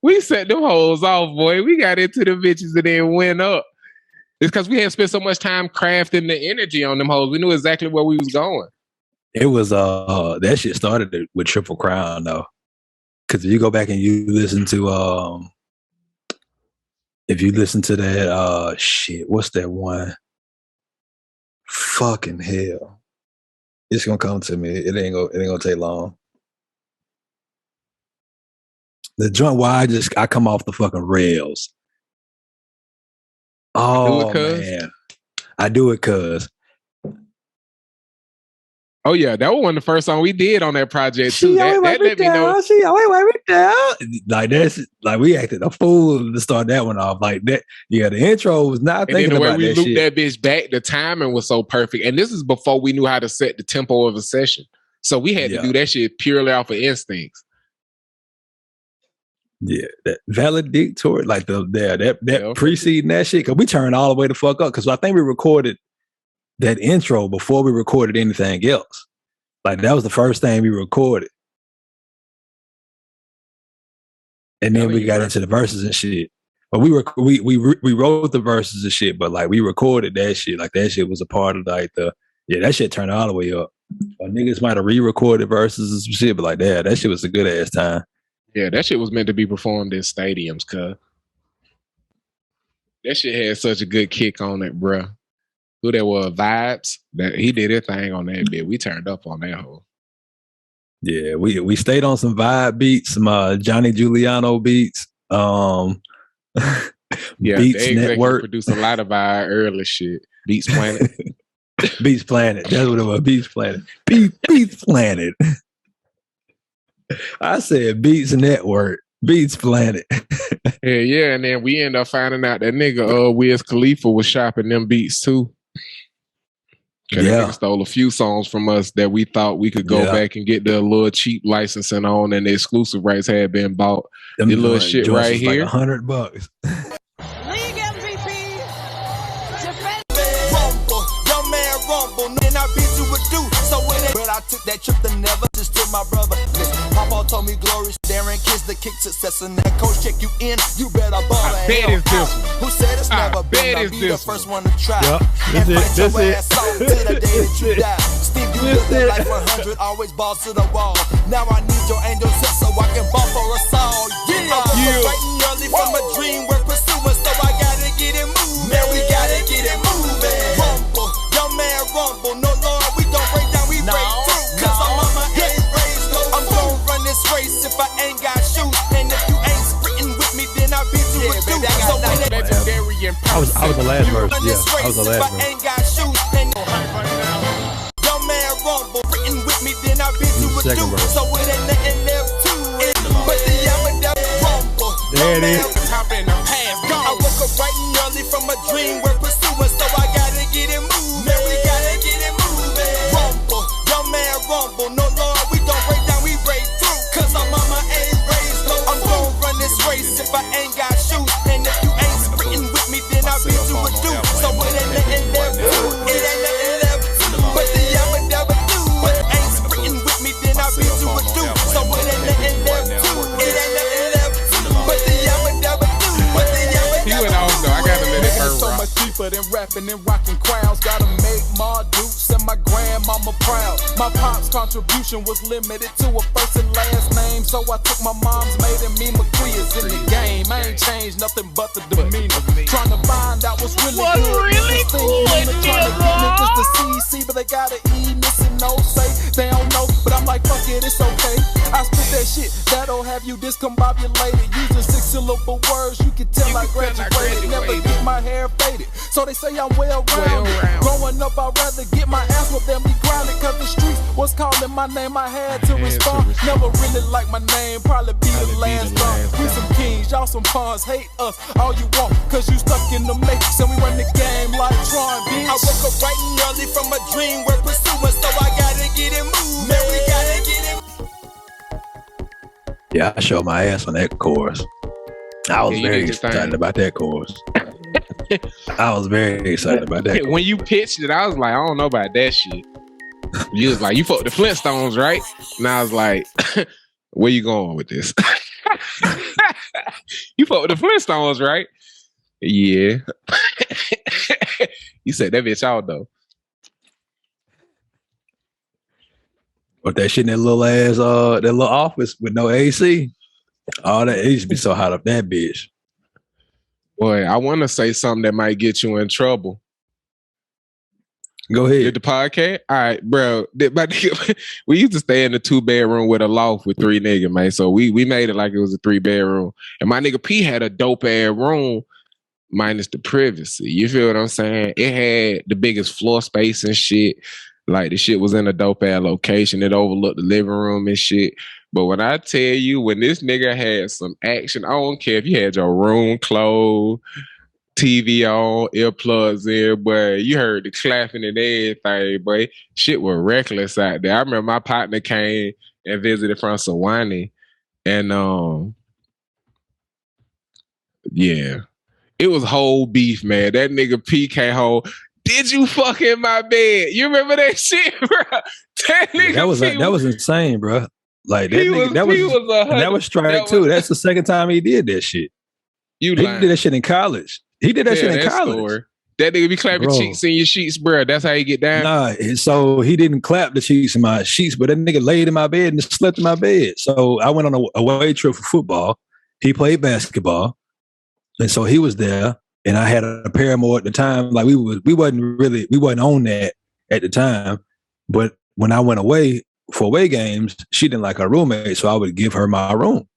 we set them hoes off, boy. We got into the bitches and then went up. It's because we had spent so much time crafting the energy on them hoes. We knew exactly where we was going. It was that shit started with Triple Crown though. Cause if you go back and you listen to if you listen to that shit, what's that one? Fucking hell. It's gonna come to me. It ain't gonna take long. The joint where I come off the fucking rails. Oh man. I do it cuz. Oh yeah, that was one of the first songs we did on that project too. That let me know. Like that's like we acted a fool to start that one off. Like that, yeah. The intro was not thinking about that shit. And then the way we looped that bitch back, the timing was so perfect. And this is before we knew how to set the tempo of a session, so we had to do that shit purely off of instincts. Yeah, that valedictory, like that Yeah. preceding that shit, because we turned all the way the fuck up. Because I think we recorded that intro before we recorded anything else. Like that was the first thing we recorded, and then we got into the verses and shit. But we wrote the verses and shit, but like we recorded that shit. Like that shit was a part of like that shit turned all the way up. Or niggas might have re-recorded verses and some shit, but like that shit was a good ass time. Yeah, that shit was meant to be performed in stadiums, cuz. That shit had such a good kick on it, bro. Who that was, Vibes? That he did his thing on that bit. We turned up on that whole. Yeah, we stayed on some vibe beats, some Johnny Giuliano beats. Yeah, Beats they Network produced a lot of our early shit. Beats Planet. Beats Planet. That's what it was. Beats Planet. Beats Planet. I said Beats Network. Beats Planet. Yeah, and then we ended up finding out that nigga Wiz Khalifa was shopping them beats too. That nigga stole a few songs from us that we thought we could go back and get the little cheap licensing on, and the exclusive rights had been bought. The little shit right here, like $100. League MVP. Rumble, young man rumble. Then I beat you with do. So when but I took that trip to never just to my brother. Listen, Papa told me glory, Darren kiss the kick success, and that coach check you in. You better ball. I bet it's this one. Who said it's never been? I'll be the first one to try. And fight your ass off till the day that you die. Steve, you live the life 100, always ball to the wall. Now I need your angel set so I can ball for us all. Yeah, I was writing early from a dream we're pursuing, so I gotta get it moving. Man, we gotta get it moving. Rumble, young man rumble. No Lord, we don't break down, we break through. Cause our mama ain't raised no I'm gon' run this race if I ain't got shoes. And if you ain't sprinting with me, then I'll beat you with you. So when they legendary and I was the last verse. Yeah, I was the last verse. I ain't got shoes. And young man rumble, written with me, then I'll beat you with you. So it ain't nothing left to it. But the Yamada rumble. There it is. I woke up writing early from a dream we're pursuing, so I gotta get it moving. Man, we gotta get it moving. Rumble, young man rumble. No Lord, we don't break down, we break through. Cause our mama ain't raised no. I'm gon' run this race if I ain't got shoes. And if you ain't sprinting with me, then I'll beat you with you. So it ain't nothing left to it. Ain't nothing left to but the Yamada do. But ain't sprinting with me, then I'll beat you with you. So it ain't nothing left to it. Ain't nothing left to but the Yamada do. But the Yamada he went off though. I gotta let it burn. So much deeper than rapping and rocking crowds. Gotta make my dukes and my grandmama proud. My pop's contribution was limited to a first and last name, so I took my mom's maiden me McQueers in the game. I ain't changed nothing but the demeanor. Trying to find out what's really good. Trying to get niggas to see, but they gotta E, missing no say. They don't know, but I'm like, fuck it, it's okay. I spit that shit that'll have you discombobulated. Using 6-syllable words, you can tell I graduated. Never get my hair faded, so they say I'm well-rounded. Growing up, I'd rather get my ass whooped than be grounded. Cause the streets was calling my name, I had to respond. Never really like my name, probably be the last one. We some kings, y'all some pawns, hate us all you want. Cause you stuck in the matrix and we run the game like Tron, bitch. I woke up writing early from a dream we're pursuing, so I gotta get it moving. Man, we gotta get it. Yeah, I showed my ass on that chorus. I was very excited about that chorus. I was very excited about that. When you pitched it, I was like, I don't know about that shit. You was like, you fucked the Flintstones, right? And I was like, where you going with this? You fucked with the Flintstones, right? Yeah. You said that bitch out though. But that shit in that little ass, that little office with no AC, all that, it used to be so hot up that bitch. Boy, I want to say something that might get you in trouble. Go ahead. Did the podcast? All right, bro. We used to stay in the 2-bedroom with a loft with 3 niggas, man. So we made it like it was a 3-bedroom. And my nigga P had a dope ass room minus the privacy. You feel what I'm saying? It had the biggest floor space and shit. Like the shit was in a dope ass location. It overlooked the living room and shit. But when I tell you, when this nigga had some action, I don't care if you had your room closed, TV on, earplugs in, boy, you heard the clapping and everything, boy. Shit was reckless out there. I remember my partner came and visited from Sewanee, and Yeah. It was whole beef, man. That nigga P came home. Did you fuck in my bed? You remember that shit, bro? That nigga that was insane, bro. Like that nigga, that was strike too. That's the second time he did that shit. He did that shit in college. He did that shit in college. Story. That nigga be clapping cheeks in your sheets, bro. That's how you get down. Nah, so he didn't clap the cheeks in my sheets, but that nigga laid in my bed and slept in my bed. So I went on a away trip for football. He played basketball, and so he was there. And I had a paramour at the time. Like we wasn't on that at the time. But when I went away for away games, she didn't like her roommate, so I would give her my room.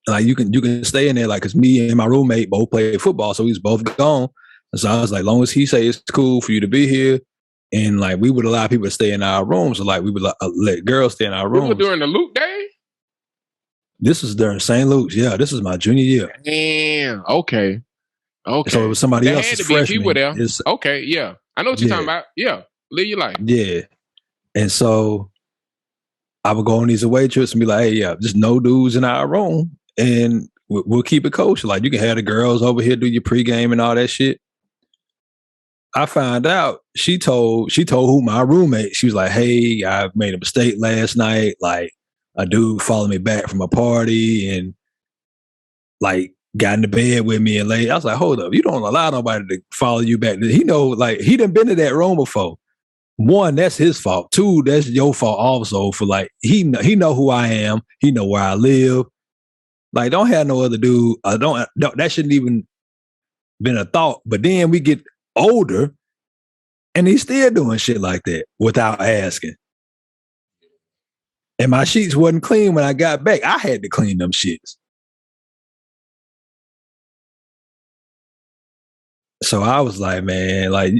Like you can stay in there, like, cause me and my roommate both played football, so we was both gone. And so I was like, long as he say it's cool for you to be here, and like we would allow people to stay in our rooms, so like we would let girls stay in our rooms. We were during the Luke day. This was during St. Luke's. Yeah, this was my junior year. Damn. Okay. So it was somebody else's freshman. People there. Okay, yeah. I know what you're talking about. Yeah. Live your life. Yeah. And so I would go on these away trips and be like, hey, yeah, just no dudes in our room. And we'll keep it kosher. Like you can have the girls over here do your pregame and all that shit. I found out she told who my roommate, she was like, hey, I made a mistake last night. Like a dude followed me back from a party and like got in the bed with me and laid. I was like, hold up, you don't allow nobody to follow you back. He know, like, he done been to that room before. One, that's his fault. Two, that's your fault also for like, he know who I am. He know where I live. Like, don't have no other dude. Don't that shouldn't even been a thought. But then we get older and he's still doing shit like that without asking. And my sheets wasn't clean when I got back. I had to clean them shits. So I was like, man, like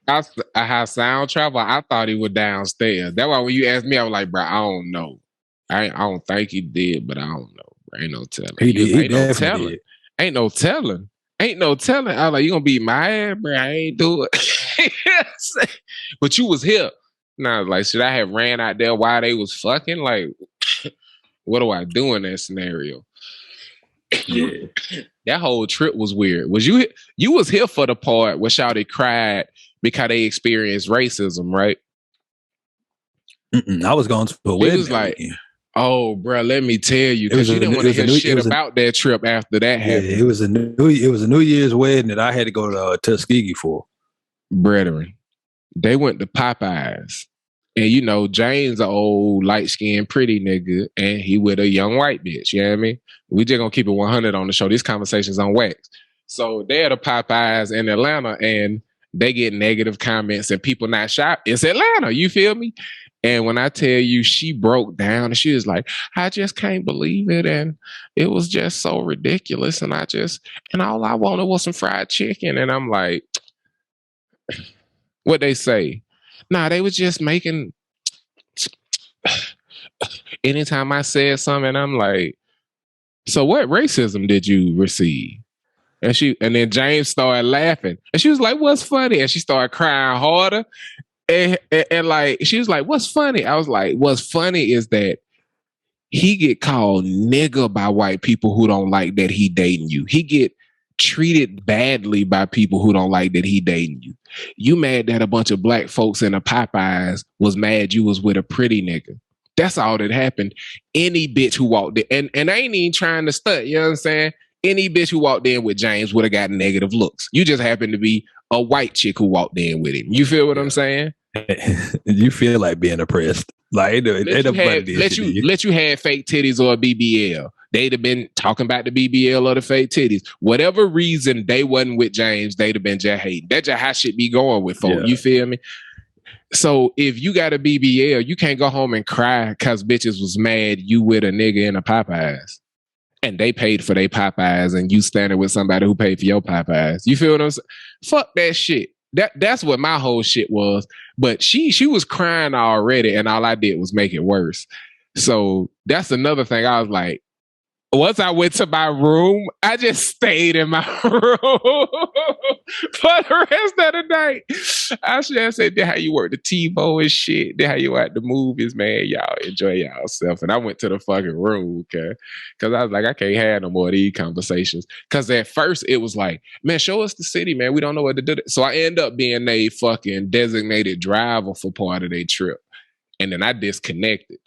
I have sound travel. I thought he was downstairs. That's why when you asked me, I was like, bro, I don't know. I don't think he did, but I don't know. Bro. Ain't no telling. Ain't no telling. Ain't no telling. Ain't no telling. I was like, you gonna beat my ass, bro? I ain't do it. But you was here. Now, like, should I have ran out there while they was fucking? Like, what do I do in that scenario? Yeah. That whole trip was weird. Was you was here for the part where Shawty cried because they experienced racism, right? I was going to a wedding. He was like, oh, bro, let me tell you, because you didn't want to hear shit about that trip after that happened. It was a New Year's wedding that I had to go to Tuskegee for. Brethren, they went to Popeyes. And you know, James an old, light-skinned, pretty nigga, and he with a young white bitch, you know what I mean? We just gonna keep it 100 on the show. This conversation's on wax. So they're the Popeyes in Atlanta, and they get negative comments and people not shop. It's Atlanta, you feel me? And when I tell you, she broke down and she was like, I just can't believe it. And it was just so ridiculous. And all I wanted was some fried chicken. And I'm like, what they say? Nah, they was just making. Anytime I said something, I'm like, so what racism did you receive? And then James started laughing. And she was like, what's funny? And she started crying harder. And like, she was like, what's funny? I was like, what's funny is that he get called nigga by white people who don't like that he dating you. He get treated badly by people who don't like that he dating you. You mad that a bunch of black folks in the Popeyes was mad you was with a pretty nigga. That's all that happened. Any bitch who walked in, and I ain't even trying to stunt, you know what I'm saying? Any bitch who walked in with James would have got negative looks. You just happened to be a white chick who walked in with him. You feel what I'm saying? You feel like being oppressed. Like let you have fake titties or a BBL. They'd have been talking about the BBL or the fake titties. Whatever reason they wasn't with James, they'd have been just hating. That's just how shit be going with folks. Yeah. You feel me? So if you got a BBL, you can't go home and cry because bitches was mad you with a nigga in a Popeyes. And they paid for their Popeyes and you standing with somebody who paid for your Popeyes. You feel what I'm saying? Fuck that shit. That's what my whole shit was. But she was crying already and all I did was make it worse. So that's another thing. I was like, once I went to my room, I just stayed in my room for the rest of the night. I should have said, "That how you work the TiVo and shit. That how you at the movies, man. Y'all enjoy yourself." And I went to the fucking room, okay? Because I was like, I can't have no more of these conversations. Because at first it was like, man, show us the city, man. We don't know what to do. So I end up being a fucking designated driver for part of their trip. And then I disconnected.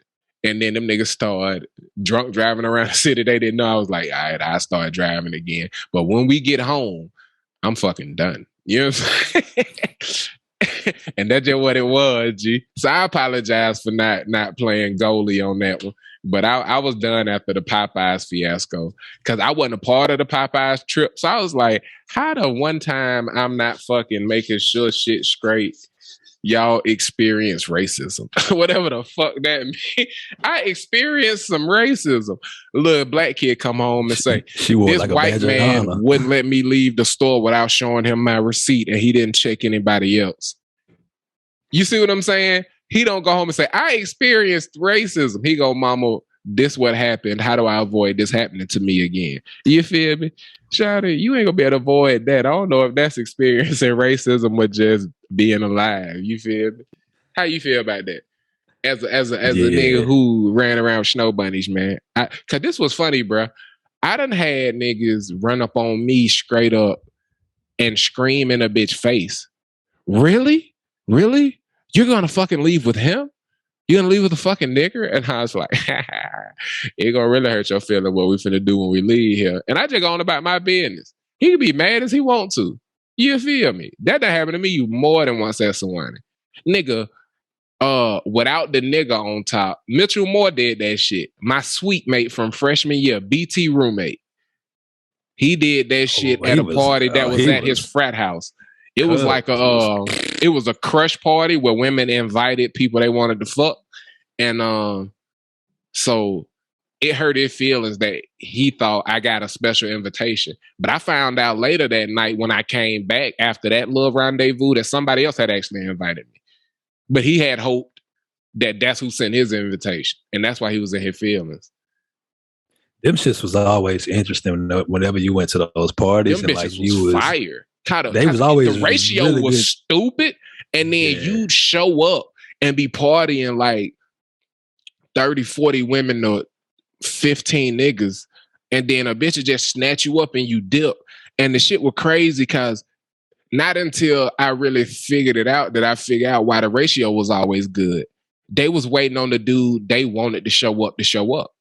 And then them niggas started drunk driving around the city. They didn't know. I was like, all right, I start driving again. But when we get home, I'm fucking done. You know what I'm saying? And that's just what it was, G. So I apologize for not playing goalie on that one. But I was done after the Popeyes fiasco because I wasn't a part of the Popeyes trip. So I was like, how the one time I'm not fucking making sure shit's straight, y'all experience racism. Whatever the fuck that means. I experienced some racism. A little black kid come home and say, this like white man wouldn't let me leave the store without showing him my receipt and he didn't check anybody else. You see what I'm saying? He don't go home and say, I experienced racism. He go, mama, this what happened. How do I avoid this happening to me again? You feel me? Shawty, you ain't gonna be able to avoid that. I don't know if that's experiencing racism or just being alive. You feel me? How you feel about that? As a nigga who ran around with snow bunnies, man. Cause this was funny, bro. I done had niggas run up on me straight up and scream in a bitch face. Really? Really? You're gonna fucking leave with him? You gonna leave with a fucking nigger? And I was like, it gonna really hurt your feeling what we finna do when we leave here. And I just go on about my business. He can be mad as he want to. You feel me? That done happened to me more than once at Sewanee. Nigga, without the nigga on top, Mitchell Moore did that shit. My suite mate from freshman year, BT roommate. He did that shit at a party that was at his frat house. It was like it was a crush party where women invited people they wanted to fuck. And so it hurt his feelings that he thought I got a special invitation. But I found out later that night when I came back after that little rendezvous that somebody else had actually invited me. But he had hoped that that's who sent his invitation. And that's why he was in his feelings. Them shits was always interesting whenever you went to those parties. Them and bitches like was fire. The ratio really was good. Stupid, and then you'd show up and be partying like 30, 40 women or 15 niggas, and then a bitch would just snatch you up and you dip. And the shit was crazy because not until I really figured it out did I figure out why the ratio was always good. They was waiting on the dude they wanted to show up.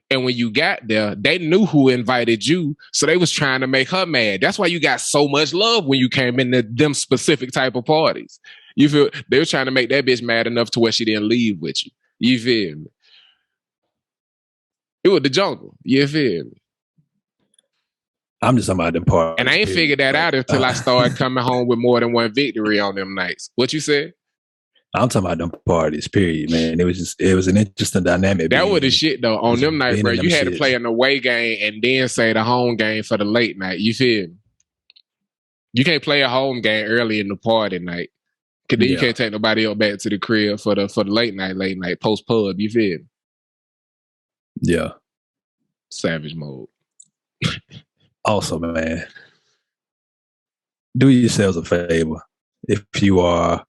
And when you got there, they knew who invited you, so they was trying to make her mad. That's why you got so much love when you came into them specific type of parties. You feel they were trying to make that bitch mad enough to where she didn't leave with you. You feel me? It was the jungle. You feel me? I'm just talking about them parties. And I ain't figured that out until I started coming home with more than one victory on them nights. What you said? I'm talking about them parties, period, man. It was an interesting dynamic. That was the shit though. On them nights, bro, you had to play an away game and then say the home game for the late night. You feel me? You can't play a home game early in the party night. Cause then you can't take nobody else back to the crib for the late night post pub. You feel me? Yeah. Savage mode. Also, man, do yourselves a favor if you are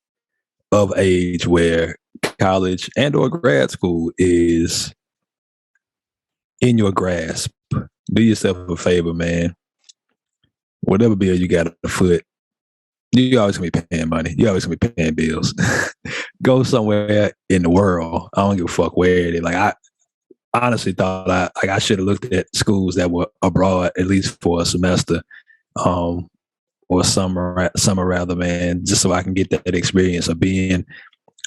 of age where college and or grad school is in your grasp. Do yourself a favor, man. Whatever bill you got afoot, you always gonna be paying money. You always gonna be paying bills. Go somewhere in the world. I don't give a fuck where it is. Like I honestly thought I should have looked at schools that were abroad at least for a semester. Or summer rather, man, just so I can get that experience of being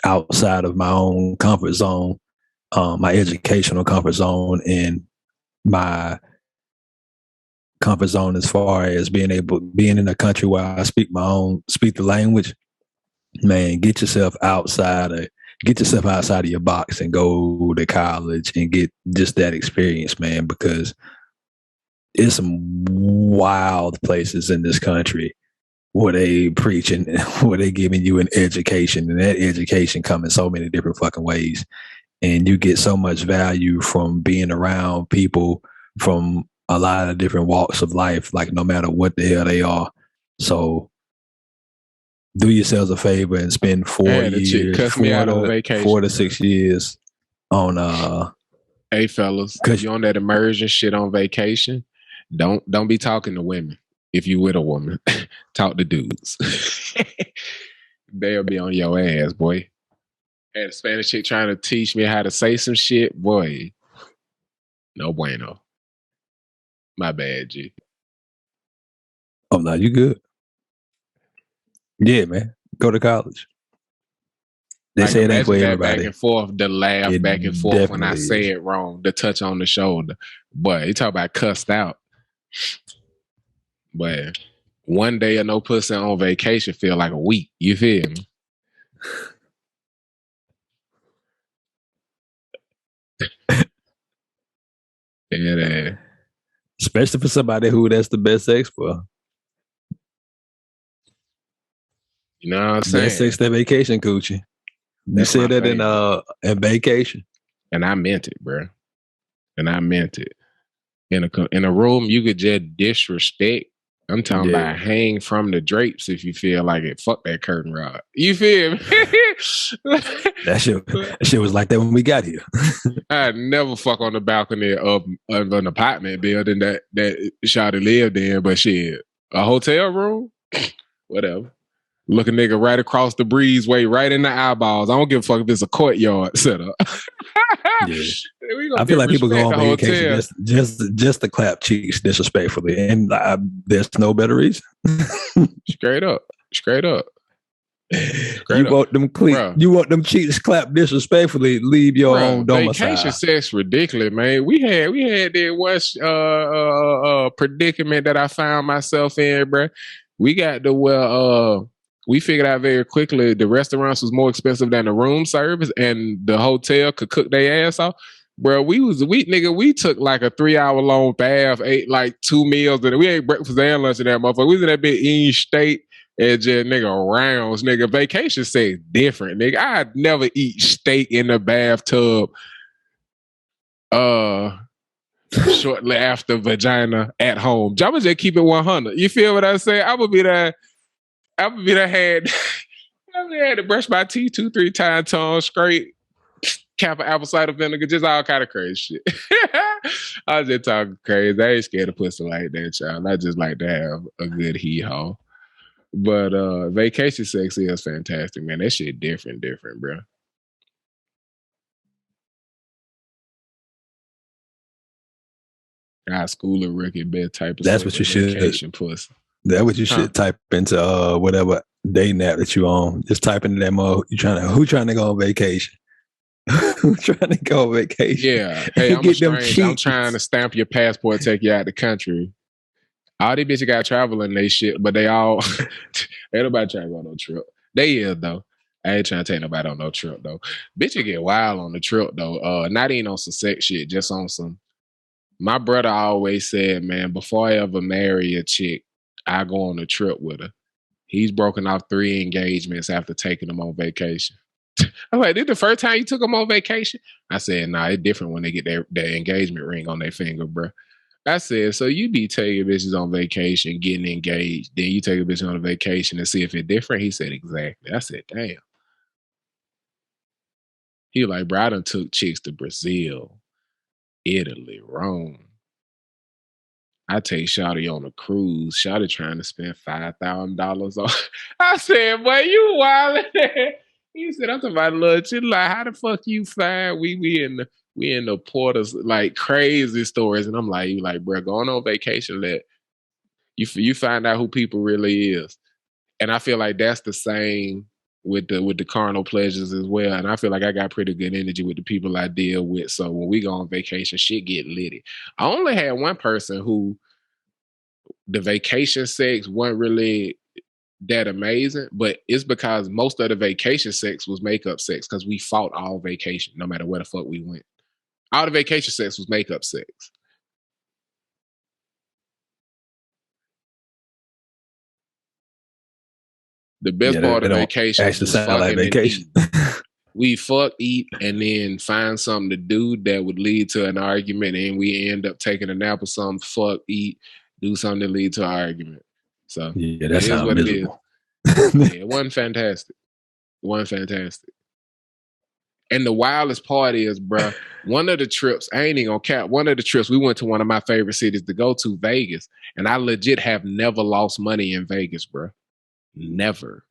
outside of my own comfort zone, my educational comfort zone, and my comfort zone as far as being in a country where I speak the language. Man, get yourself outside of your box and go to college and get just that experience, man, because there's some wild places in this country where they preaching, where they giving you an education, and that education come in so many different fucking ways. and you get so much value from being around people from a lot of different walks of life, like no matter what the hell they are. So do yourselves a favor and spend 4 years, cuss me out on vacation, 4 to 6 years on Hey fellas, if you on that immersion shit on vacation, don't be talking to women. If you with a woman, talk to dudes. They'll be on your ass, boy. Had a Spanish chick trying to teach me how to say some shit, boy. No bueno. My bad, G. Oh no, you good. Yeah, man. Go to college. They say it ain't for everybody. Back and forth, the laugh back and forth when I say it wrong, the touch on the shoulder. But you talk about cussed out. But one day of no pussy on vacation feel like a week. You feel me? Yeah, especially for somebody who that's the best sex for. You know what I'm saying? Best sex, that vacation coochie. You said that in vacation, and I meant it, bro. And I meant it. In a room, you could just disrespect. I'm talking about hang from the drapes if you feel like it. Fuck that curtain rod. You feel me? That shit was like that when we got here. I'd never fuck on the balcony of an apartment building that Shawty lived in, but shit, a hotel room, whatever. Look a nigga right across the breezeway, right in the eyeballs. I don't give a fuck if it's a courtyard setup. Yeah. I feel like people go on vacation just to clap cheeks disrespectfully, and there's no better reason. Straight up. You want them cheeks clapped disrespectfully? Leave your own domicile. Vacation sex ridiculous, man. We had that one predicament that I found myself in, bro. We got to we figured out very quickly the restaurants was more expensive than the room service, and the hotel could cook their ass off. Bro, we took like a 3-hour long bath, ate like 2 meals, and we ate breakfast and lunch in that motherfucker. We was in that bit eating steak and just rounds, vacation sex different, nigga. I'd never eat steak in the bathtub shortly after vagina at home. I would just keep it 100. You feel what I say? I would be there had to brush my teeth 2-3 times, tongue straight, cap of apple cider vinegar, just all kind of crazy shit. I was just talking crazy. I ain't scared of pussy like that, child. I just like to have a good hee-haw. But vacation sex is fantastic, man. That shit different, bro. School of rookie bed type of that's what you should. Pussy. That's what you should type into whatever dating app that you on. Just type into that mode. Who trying to go on vacation? Who trying to go on vacation? Yeah. Hey, I'm a stranger. I'm trying to stamp your passport, take you out the country. All these bitches got travel in they shit, but they all ain't nobody trying to go on no trip. They is though. I ain't trying to take nobody on no trip though. Bitches get wild on the trip though. Not even on some sex shit, just on some. My brother always said, man, before I ever marry a chick, I go on a trip with her. He's broken off 3 engagements after taking them on vacation. I'm like, this the first time you took them on vacation? I said, nah, it's different when they get their engagement ring on their finger, bro. I said, so you be taking bitches on vacation, getting engaged, then you take a bitch on a vacation and see if it's different? He said, exactly. I said, damn. He was like, bro, I done took chicks to Brazil, Italy, Rome. I take Shawty on a cruise. Shawty trying to spend $5,000 on. I said, boy, you wild. He said, I'm talking about a little shit. Like, how the fuck you find we in the portals, like crazy stories. And I'm like, bro, going on vacation, let you find out who people really is. And I feel like that's the same with the carnal pleasures as well. And I feel like I got pretty good energy with the people I deal with. So when we go on vacation, shit get litty. I only had one person who the vacation sex wasn't really that amazing, but it's because most of the vacation sex was makeup sex because we fought all vacation, no matter where the fuck we went. All the vacation sex was makeup sex. The best part of vacation is sound like vacation. we fuck, eat, and then find something to do that would lead to an argument, and we end up taking a nap or something, fuck, eat, do something that lead to an argument. So Yeah, it that is sounds what miserable. it is. Yeah, it wasn't fantastic. And the wildest part is, bruh, one of the trips, I ain't even gonna cap, one of the trips, we went to one of my favorite cities to go to, Vegas, and I legit have never lost money in Vegas, bruh. Never.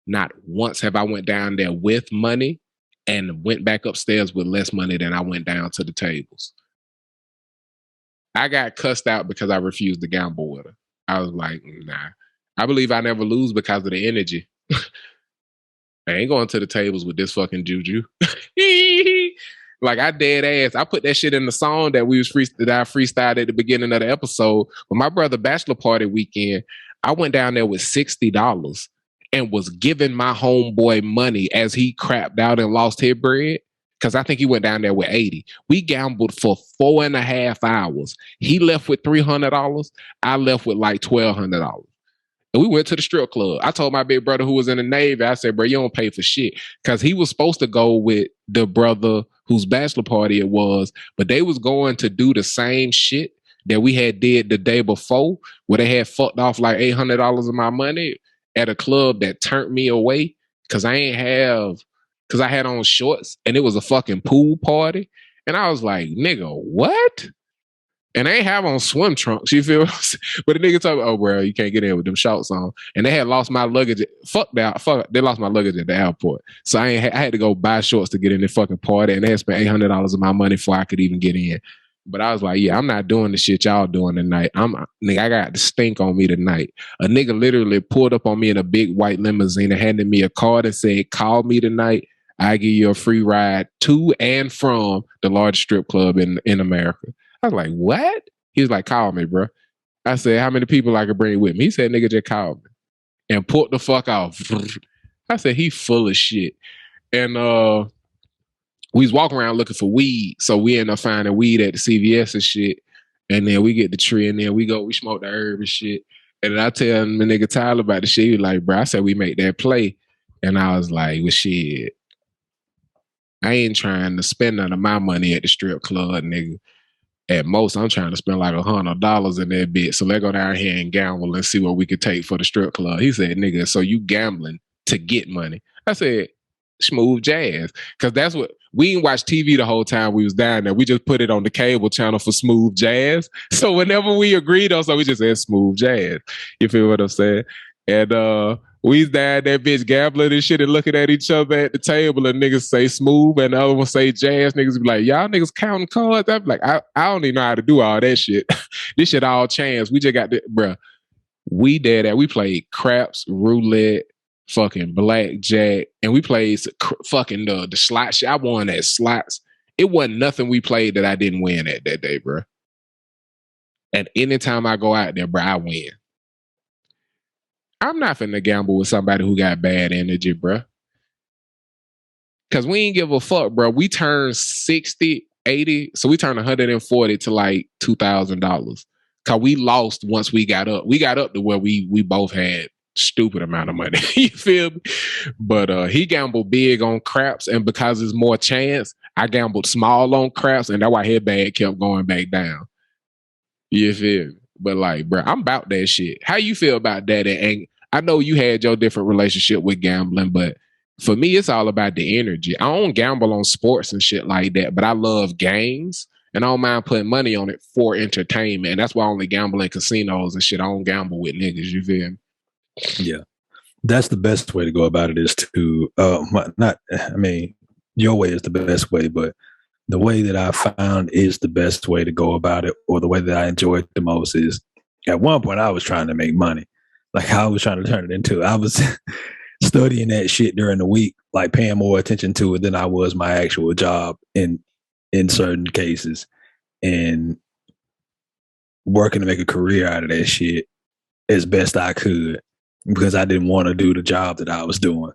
Not once have I went down there with money and went back upstairs with less money than I went down to the tables. I got cussed out because I refused to gamble with her. I was like, nah. I believe I never lose because of the energy. I ain't going to the tables with this fucking juju. Like, I dead ass. I put that shit in the song that I freestyled at the beginning of the episode. With my brother bachelor party weekend, I went down there with $60 and was giving my homeboy money as he crapped out and lost his bread. Because I think he went down there with 80. We gambled for 4.5 hours. He left with $300. I left with like $1,200. And we went to the strip club. I told my big brother who was in the Navy, I said, bro, you don't pay for shit. Because he was supposed to go with the brother whose bachelor party it was, but they was going to do the same shit that we had did the day before, where they had fucked off like $800 of my money at a club that turned me away because I had on shorts and it was a fucking pool party. And I was like, nigga, what? And they ain't have on swim trunks, you feel? But the nigga told me, oh, bro, you can't get in with them shorts on. And they had lost my luggage. They lost my luggage at the airport. So I had to go buy shorts to get in the fucking party. And they had spent $800 of my money before I could even get in. But I was like, yeah, I'm not doing the shit y'all doing tonight. Nigga, I got the stink on me tonight. A nigga literally pulled up on me in a big white limousine and handed me a card and said, call me tonight. I give you a free ride to and from the largest strip club in America. I was like, what? He was like, call me, bro. I said, how many people I could bring with me? He said, nigga, just call me. And pulled the fuck off. I said, he full of shit. And we was walking around looking for weed. So we ended up finding weed at the CVS and shit. And then we get the tree and then we smoke the herb and shit. And then I tell the nigga Tyler about the shit. He was like, bro, I said we make that play. And I was like, well, shit. I ain't trying to spend none of my money at the strip club, nigga. At most, I'm trying to spend like $100 in that bit. So let's go down here and gamble and see what we could take for the strip club. He said, nigga, so you gambling to get money. I said, smooth jazz. Because that's what, we didn't watch TV the whole time we was down there. We just put it on the cable channel for smooth jazz. So whenever we agreed on something, we just said smooth jazz. You feel what I'm saying? And we was down that bitch gambling and shit and looking at each other at the table and niggas say smooth and the other one say jazz. Niggas be like, y'all niggas counting cards? I'm like, I don't even know how to do all that shit. This shit all chance. We just got the, bruh. We did that. We played craps, roulette, fucking blackjack, and we played fucking the slot shit. I won at slots. It wasn't nothing we played that I didn't win at that day, bruh. And anytime I go out there, bruh, I win. I'm not finna gamble with somebody who got bad energy, bro. Because we ain't give a fuck, bro. We turned 60, 80, so we turned 140 to like $2,000. Because we lost once we got up. We got up to where we both had stupid amount of money. You feel me? But he gambled big on craps, and because there's more chance, I gambled small on craps, and that's why his bag kept going back down. You feel me? But like, bro, I'm about that shit. How you feel about that? And I know you had your different relationship with gambling, but for me, it's all about the energy. I don't gamble on sports and shit like that, but I love games, and I don't mind putting money on it for entertainment. And that's why I only gamble in casinos and shit. I don't gamble with niggas. You feel me? Yeah, that's the best way to go about it. Is to your way is the best way, but the way that I found is the best way to go about it, or the way that I enjoy it the most, is at one point I was trying to make money. Like, I was trying to turn it into, I was studying that shit during the week, like paying more attention to it than I was my actual job in certain cases, and working to make a career out of that shit as best I could, because I didn't want to do the job that I was doing.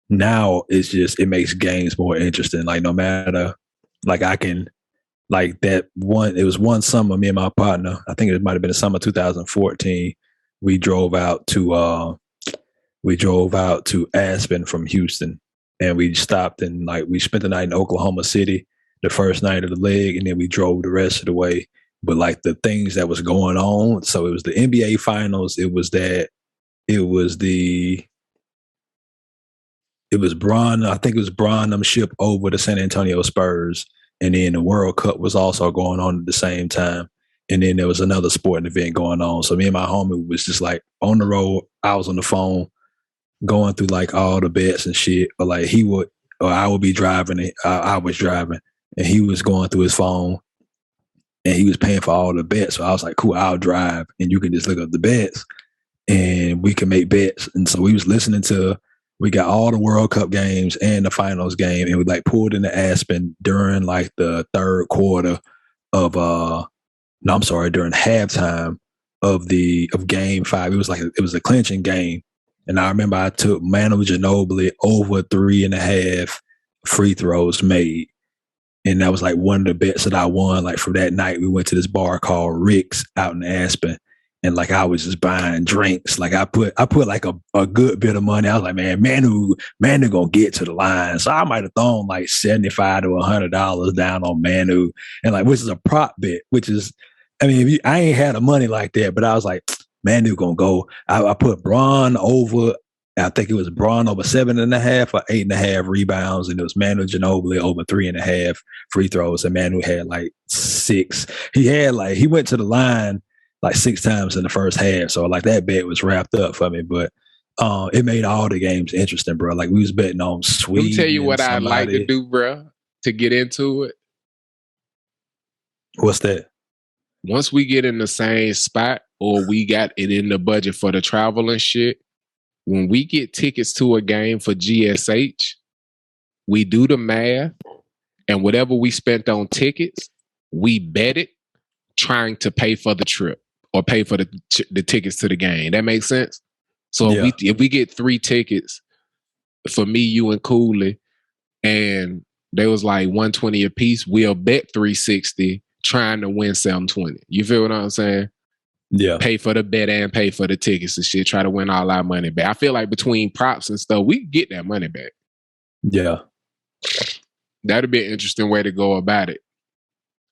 Now it's just, it makes games more interesting. Like, no matter, like, I can, like that one, it was one summer, me and my partner, I think it might have been the summer 2014, we drove out to we drove out to Aspen from Houston, and we stopped and like we spent the night in Oklahoma City the first night of the leg, and then we drove the rest of the way. But like the things that was going on, so it was the NBA Finals. It was Bron. I think it was Bron ship over the San Antonio Spurs, and then the World Cup was also going on at the same time. And then there was another sporting event going on. So me and my homie was just like on the road. I was on the phone going through like all the bets and shit. Or like I would be driving. I was driving, and he was going through his phone, and he was paying for all the bets. So I was like, cool, I'll drive, and you can just look up the bets, and we can make bets. And so we was listening to. We got all the World Cup games and the finals game, and we like pulled into Aspen during like the third quarter of during halftime of game 5. It was a clinching game. And I remember I took Manu Ginobili over 3.5 free throws made. And that was like one of the bets that I won. Like for that night, we went to this bar called Rick's out in Aspen. And like I was just buying drinks. Like I put like a good bit of money. I was like, man, Manu gonna get to the line. So I might have thrown like $75 to $100 down on Manu, and like which is a prop bet. Which is, I mean, I ain't had the money like that, but I was like, Manu gonna go. I put Bron over. I think it was Bron over 7.5 or 8.5 rebounds, and it was Manu Ginobili over 3.5 free throws, and Manu had like 6. He went to the line like 6 times in the first half. So like that bet was wrapped up for me, but it made all the games interesting, bro. Like we was betting on Sweden. Let me tell you what I'd like to do, bro, to get into it. What's that? Once we get in the same spot or we got it in the budget for the travel and shit, when we get tickets to a game for GSH, we do the math, and whatever we spent on tickets, we bet it trying to pay for the trip. Or pay for the tickets to the game. That makes sense? So if we get 3 tickets for me, you, and Cooley, and they was like $120 a piece, we'll bet $360 trying to win $720. You feel what I'm saying? Yeah. Pay for the bet and pay for the tickets and shit. Try to win all our money back. I feel like between props and stuff, we can get that money back. Yeah. That'd be an interesting way to go about it.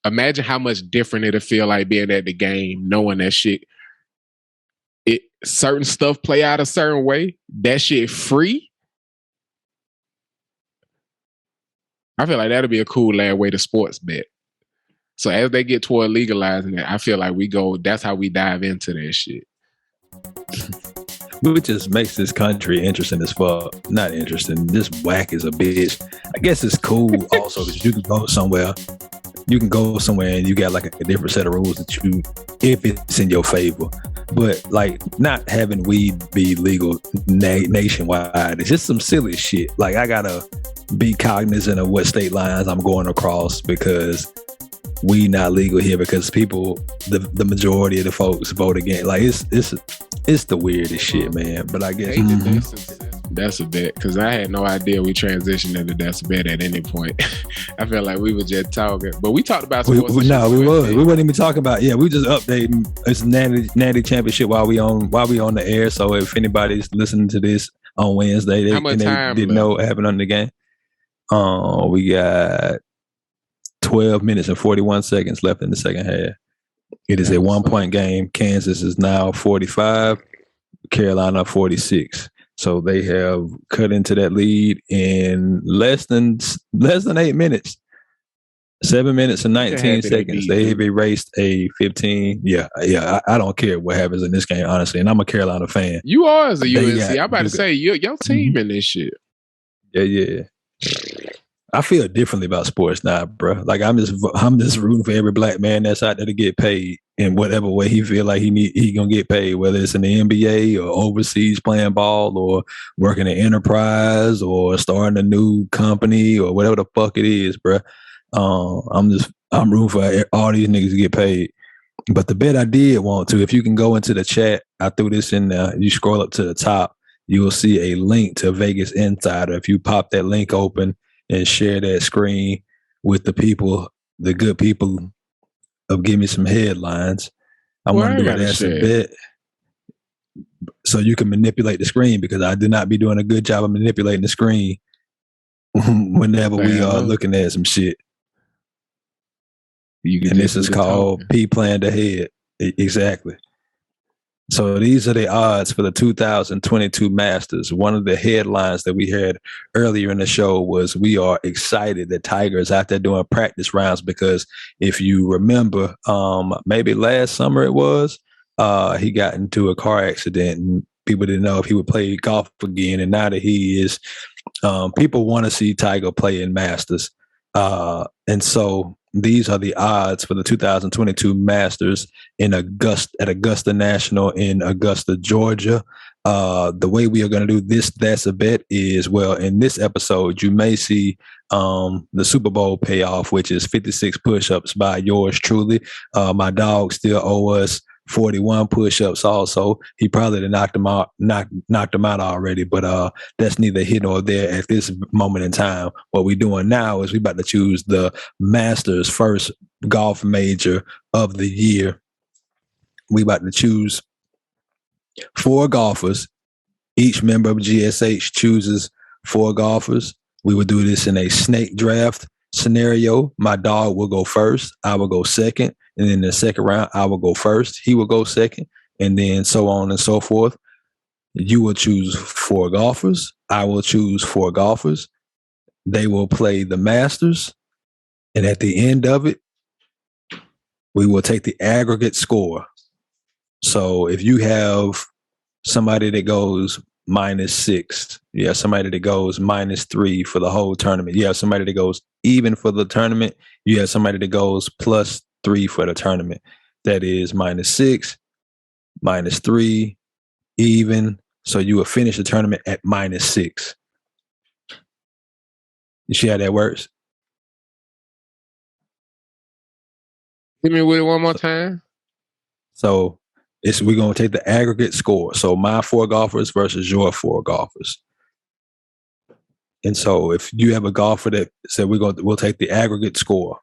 Imagine how much different it'll feel like being at the game, knowing that shit. Certain stuff play out a certain way. That shit free. I feel like that'll be a cool way to sports bet. So as they get toward legalizing it, I feel like that's how we dive into that shit. Which just makes this country interesting as fuck. Not interesting. This whack is a bitch. I guess it's cool also because you can go somewhere. You can go somewhere and you got like a different set of rules if it's in your favor. But like not having weed be legal nationwide, it's just some silly shit. Like I gotta be cognizant of what state lines I'm going across because weed not legal here because people, the majority of the folks vote against. Like it's the weirdest shit, man. But I guess that's a bet because I had no idea we transitioned into that's a bet at any point. I felt like we were just talking, but we talked about sports. We wasn't even talking about. Yeah, we just updating. It's Natty Championship while we on the air. So if anybody's listening to this on Wednesday, they didn't know what happened on the game. We got 12 minutes and 41 seconds left in the second half. It is a 1-point game. Kansas is now 45, Carolina 46. So they have cut into that lead in less than 8 minutes. 7 minutes and 19 seconds. They have erased a 15. Yeah. I don't care what happens in this game, honestly. And I'm a Carolina fan. You are as a UNC. I'm about to say your team in this shit. Yeah. I feel differently about sports now, bro. Like I'm just rooting for every black man that's out there to get paid in whatever way he feel like he gonna get paid, whether it's in the NBA or overseas playing ball or working at Enterprise or starting a new company or whatever the fuck it is, bro. I'm rooting for all these niggas to get paid. But the bet I did want to, if you can go into the chat, I threw this in there. You scroll up to the top, you will see a link to Vegas Insider. If you pop that link open and share that screen with the people, the good people of Give Me Some Headlines. I want to do it as a bet. so you can manipulate the screen, because I do not be doing a good job of manipulating the screen whenever we are looking at some shit. And this is called P planned ahead. Exactly. So these are the odds for the 2022 Masters. One of the headlines that we had earlier in the show was, we are excited that Tiger is out there doing practice rounds, because if you remember, maybe last summer it was, he got into a car accident and people didn't know if he would play golf again. And now that he is, people want to see Tiger play in Masters. And so these are the odds for the 2022 Masters at Augusta National in Augusta, Georgia. The way we are going to do this, that's a bet, is, well, in this episode, you may see the Super Bowl payoff, which is 56 push-ups by yours truly. My dog still owe us 41 push-ups also. He probably knocked them out already, but that's neither here nor there at this moment in time. What we're doing now is we about to choose the Masters first golf major of the year. We about to choose 4 golfers. Each member of GSH chooses 4 golfers. We will do this in a snake draft scenario. My dog will go first. I will go second. And then in the second round, I will go first. He will go second. And then so on and so forth. You will choose 4 golfers. I will choose 4 golfers. They will play the Masters. And at the end of it, we will take the aggregate score. So if you have somebody that goes -6, you have somebody that goes -3 for the whole tournament, you have somebody that goes even for the tournament, you have somebody that goes +3 for the tournament. That is -6, -3, even. So you will finish the tournament at -6. You see how that works? Hit me with it one more time. So we're going to take the aggregate score. So my 4 golfers versus your 4 golfers. And so if you have a golfer that said we'll take the aggregate score,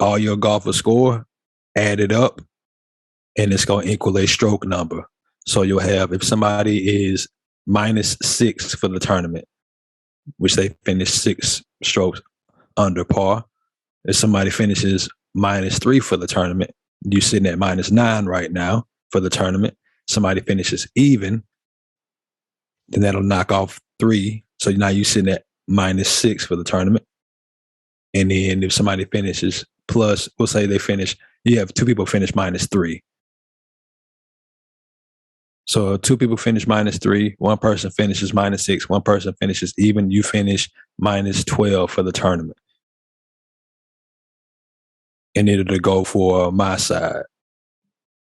all your golfers score, add it up, and it's going to equal a stroke number. So you'll have, if somebody is -6 for the tournament, which they finish 6 strokes under par, if somebody finishes -3 for the tournament, you're sitting at -9 right now for the tournament. Somebody finishes even, then that'll knock off 3. So now you're sitting at -6 for the tournament. And then if somebody finishes plus, we'll say you have 2 people finish -3. So 2 people finish -3, 1 person finishes -6, 1 person finishes even, you finish -12 for the tournament. And it'll go for my side.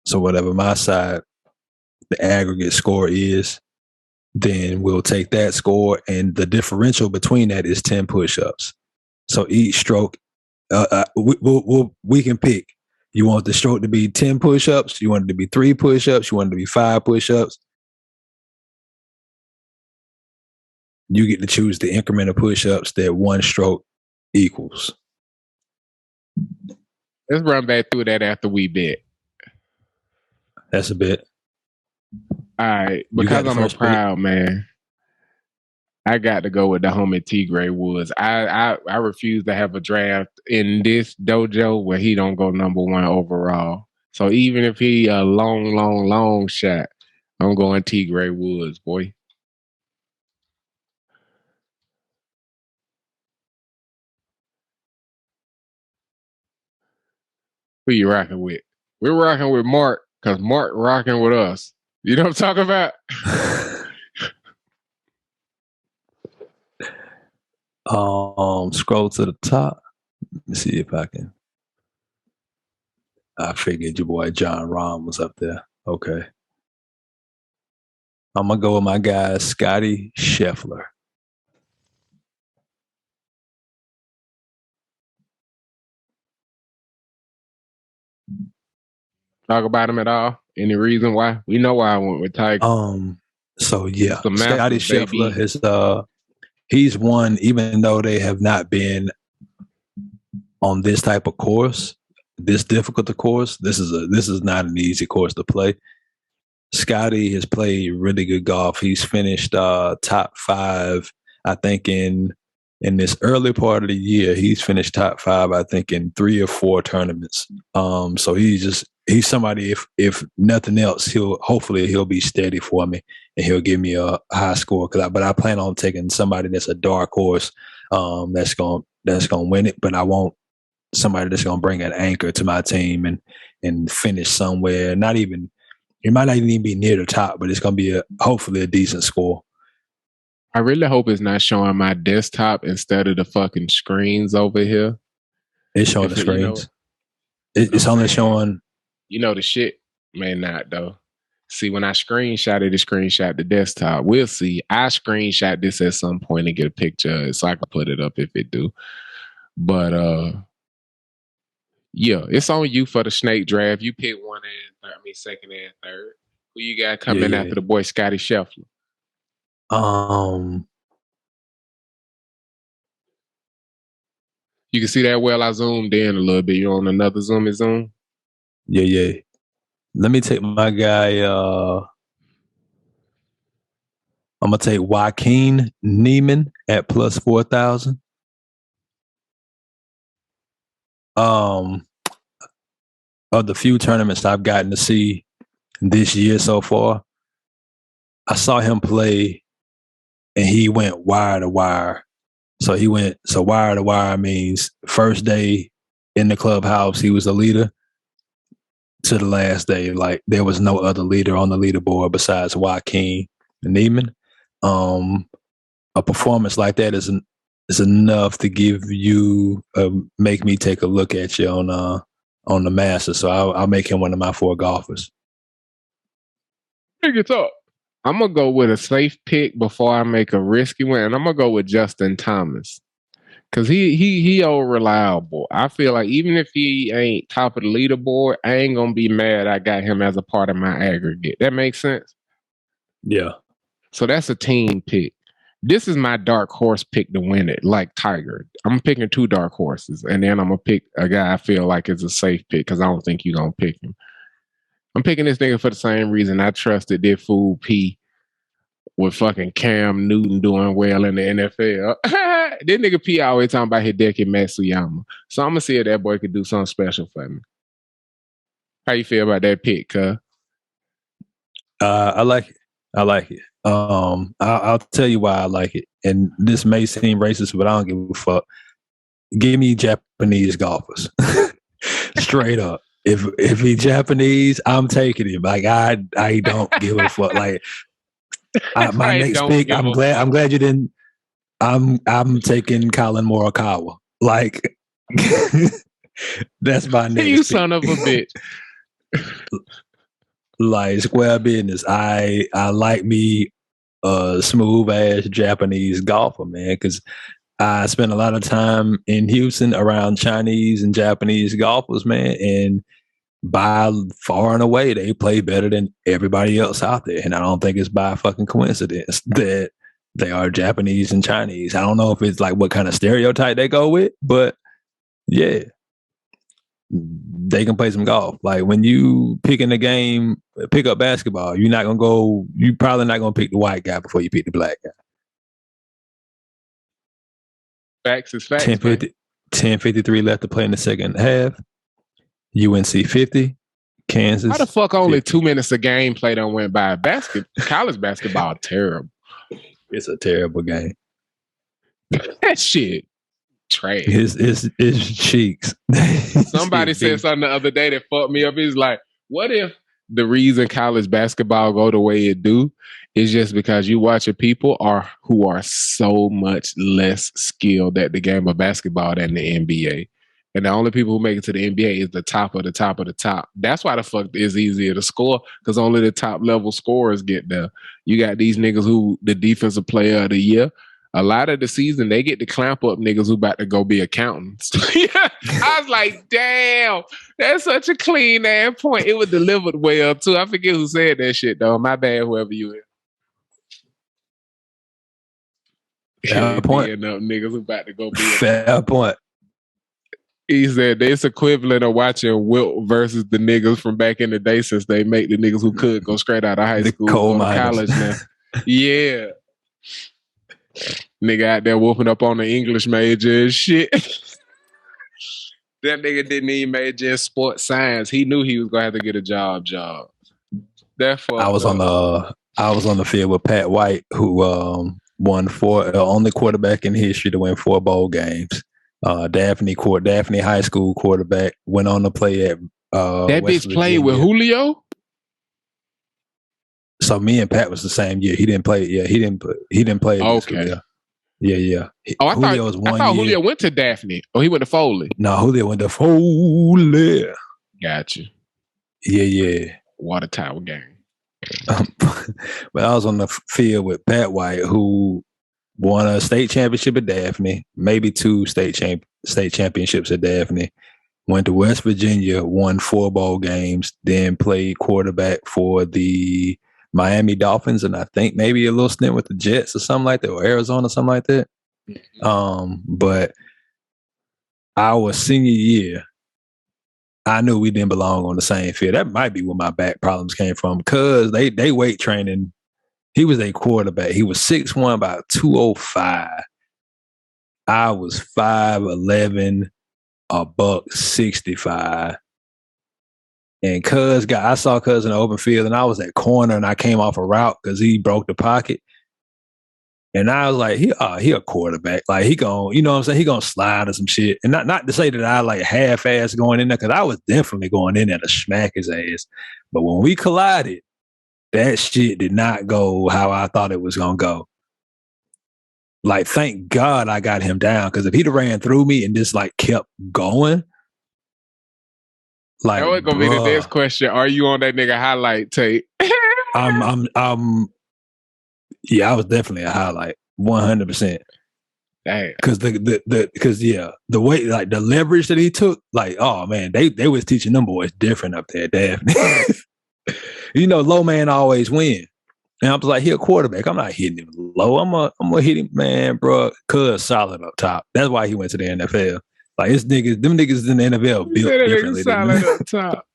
So whatever my side, the aggregate score is, then we'll take that score, and the differential between that is 10 push-ups. So each stroke, we can pick. You want the stroke to be 10 push-ups, you want it to be 3 push-ups, you want it to be 5 push-ups. You get to choose the increment of push-ups that 1 stroke equals. Let's run back through that after we bet. That's a bit. All right, because I'm a proud man, I got to go with the homie T. Gray Woods. I refuse to have a draft in this dojo where he don't go #1 overall. So even if he a long shot, I'm going T. Gray Woods, boy. Who you rocking with? We're rocking with Mark, because Mark rocking with us. You know what I'm talking about? Scroll to the top. Let me see if I can. I figured your boy John Rahm was up there. Okay. I'm going to go with my guy, Scotty Scheffler. Talk about him at all? Any reason why? We know why I went with Tiger. So yeah, Scotty Scheffler has he's won, even though they have not been on this type of course, this difficult a course. This is not an easy course to play. Scotty has played really good golf. He's finished top 5, I think, in this early part of the year. He's finished top 5, I think, in 3 or 4 tournaments. So he's somebody, if nothing else, he'll be steady for me and he'll give me a high score. But I plan on taking somebody that's a dark horse that's gonna win it. But I want somebody that's gonna bring an anchor to my team and finish somewhere. It might not even be near the top, but it's gonna be hopefully a decent score. I really hope it's not showing my desktop instead of the fucking screens over here. It's showing the screens. It's only showing. You know, the shit may not, though. See, when I screenshot the desktop. We'll see. I screenshot this at some point and get a picture of it so I can put it up if it do. But, yeah, it's on you for the snake draft. You pick second and third. Who you got coming after the boy Scotty Scheffler? You can see that well. I zoomed in a little bit. You on another zoom? Yeah. Let me take my guy. I'm gonna take Joaquin Neiman at plus 4,000. Of the few tournaments I've gotten to see this year so far, I saw him play and he went wire to wire. So wire to wire means first day in the clubhouse, he was a leader, to the last day. Like, there was no other leader on the leaderboard besides Joaquin Neiman. A performance like that is enough to give you, make me take a look at you on the Masters. So I'll make him one of my 4 golfers. Pick it up. I'm going to go with a safe pick before I make a risky one. And I'm going to go with Justin Thomas. Because he old reliable. I feel like even if he ain't top of the leaderboard, I ain't going to be mad I got him as a part of my aggregate. That makes sense? Yeah. So that's a team pick. This is my dark horse pick to win it, like Tiger. I'm picking 2 dark horses, and then I'm going to pick a guy I feel like is a safe pick because I don't think you're going to pick him. I'm picking this nigga for the same reason I trusted this fool P with fucking Cam Newton doing well in the NFL. This nigga P always talking about Hideki Matsuyama. So I'm going to see if that boy could do something special for me. How you feel about that pick, cuz? I like it. I'll tell you why I like it. And this may seem racist, but I don't give a fuck. Give me Japanese golfers. Straight up. If he Japanese, I'm taking him. Like, I don't give a fuck. Like, my next pick, I'm glad you didn't. I'm taking Colin Morikawa. Like, that's my next you pick. son of a bitch. Like, square business. I like me a smooth ass Japanese golfer, man, because I spent a lot of time in Houston around Chinese and Japanese golfers, man, and by far and away they play better than everybody else out there. And I don't think it's by fucking coincidence that they are Japanese and Chinese. I don't know if it's like what kind of stereotype they go with, but yeah, they can play some golf. Like, when you pick in the game, pick up basketball, you probably not gonna pick the white guy before you pick the black guy. Facts is facts. 10:53 left to play in the second half. UNC 50, Kansas. How the fuck only 50. 2 minutes of gameplay done went by? College basketball terrible. It's a terrible game. That shit trash. It's cheeks. Somebody said something the other day that fucked me up. He's like, what if the reason college basketball go the way it do is just because you watching people who are so much less skilled at the game of basketball than the NBA. And the only people who make it to the NBA is the top of the top of the top. That's why the fuck it's easier to score, because only the top level scorers get there. You got these niggas who the defensive player of the year. A lot of the season, they get to clamp up niggas who about to go be accountants. I was like, damn, that's such a clean ass point. It was delivered well, too. I forget who said that shit, though. My bad, whoever you is. Fair point. Niggas who about to go be Fair point. He said it's equivalent of watching Wilt versus the niggas from back in the day since they make the niggas who could go straight out of high school coal go to miners. college now. Yeah. Nigga out there whooping up on the English major and shit. That nigga didn't even major in sports science. He knew he was gonna have to get a job. Therefore, I was on the field with Pat White, who won only quarterback in history to win 4 bowl games. Daphne High School quarterback, went on to play at that West bitch played with Virginia. Julio. So me and Pat was the same year. He didn't play. Yeah, he didn't play. Okay. Julio. Yeah. Oh, I Julio was 1 thought year. Julio went to Daphne. Oh, he went to Foley. No, Julio went to Foley. Gotcha. Yeah. Water tower game. But I was on the field with Pat White, who won a state championship at Daphne, maybe 2 state championships at Daphne. Went to West Virginia, won 4 bowl games, then played quarterback for the Miami Dolphins, and I think maybe a little stint with the Jets or something like that, or Arizona, something like that. But our senior year, I knew we didn't belong on the same field. That might be where my back problems came from, because they weight training. He was a quarterback. He was 6'1", about 205. I was 5'11", $165. And I saw Cuz in the open field, and I was at corner, and I came off a route because he broke the pocket. And I was like, he a quarterback. Like, he gon', you know what I'm saying? He gonna slide or some shit. And not to say that I like half-ass going in there, because I was definitely going in there to smack his ass. But when we collided, that shit did not go how I thought it was gonna go. Like, thank God I got him down, because if he'd have ran through me and just like kept going, like, that was gonna be the next question. Are you on that nigga highlight tape? Yeah, I was definitely a highlight, 100%. Damn. Because the way, like, the leverage that he took, like, oh man, they was teaching them boys different up there, Daphne. You know, low man always win. And I was like, he a quarterback. I'm not hitting him low. I'm gonna hit him, man, bro. Cuz solid up top. That's why he went to the NFL. Like, them niggas in the NFL built differently. Solid up top.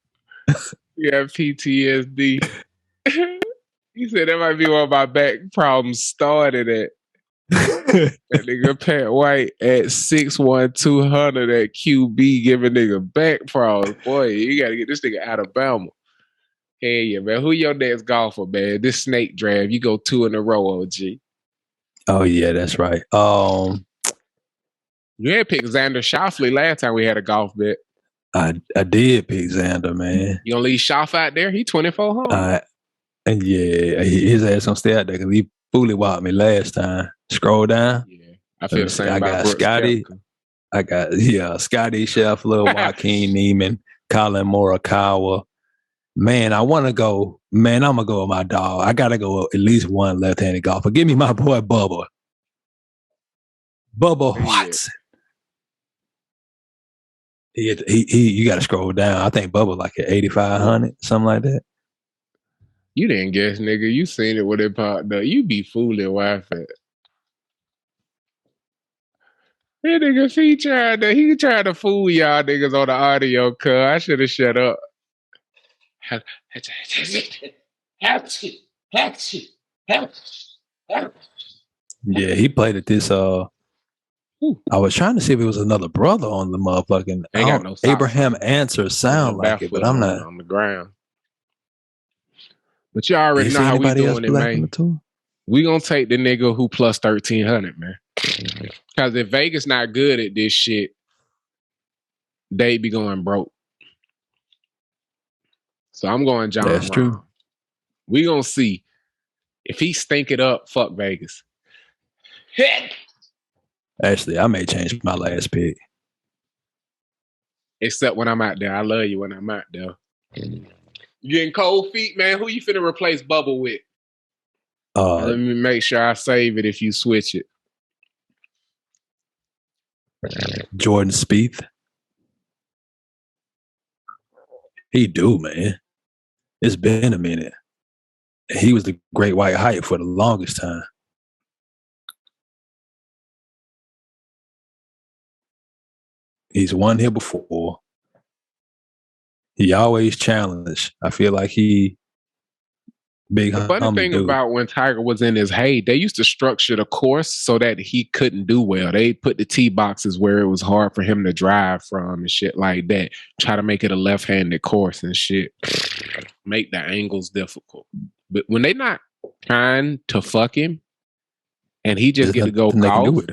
You have PTSD. He said that might be where my back problems started at. That nigga Pat White at 6'1", 200 at QB giving nigga back problems. Boy, you gotta get this nigga out of Alabama. Hey, yeah, man. Who your next golfer, man? This snake draft, you go 2 in a row, OG. Oh yeah, that's right. You had picked Xander Schauffele last time we had a golf bet. I did pick Xander, man. You gonna leave Schaff out there? He 24 home. And yeah, his ass gonna stay out there because he fully walked me last time. Scroll down. Yeah, I feel the same about got Brooks Scotty. Koepka. I got Scotty Scheffler, Joaquin Neiman, Colin Morikawa. Man, I want to go. Man, I'm gonna go with my dog. I gotta go at least one left-handed golfer. Give me my boy Bubba Watson. He you got to scroll down. I think Bubba like at 8,500, something like that. You didn't guess, nigga. You seen it with it popped up. You be fooling wife at. That nigga, he tried to fool y'all niggas on the audio, cuz. I should have shut up. Yeah, he played at this. I was trying to see if it was another brother on the motherfucking. Ain't got no Abraham Answer sound like it, but I'm not on the ground. But you already know how we doing it, man. We gonna take the nigga who plus 1,300, man. Because if Vegas not good at this shit, they be going broke. So I'm going John. That's true. We gonna see if he stink it up. Fuck Vegas. Actually, I may change my last pick. Except when I'm out there. I love you when I'm out there. You getting cold feet, man? Who you finna replace Bubble with? Let me make sure I save it if you switch it. Jordan Spieth. He do, man. It's been a minute. He was the great white hype for the longest time. He's won here before. He always challenged. I feel like he big. The funny thing dude. about when Tiger was in his heyday, they used to structure the course so that he couldn't do well. They put the tee boxes where it was hard for him to drive from and shit like that. Try to make it a left-handed course and shit. Make the angles difficult. But when they not trying to fuck him and he just get to go golf,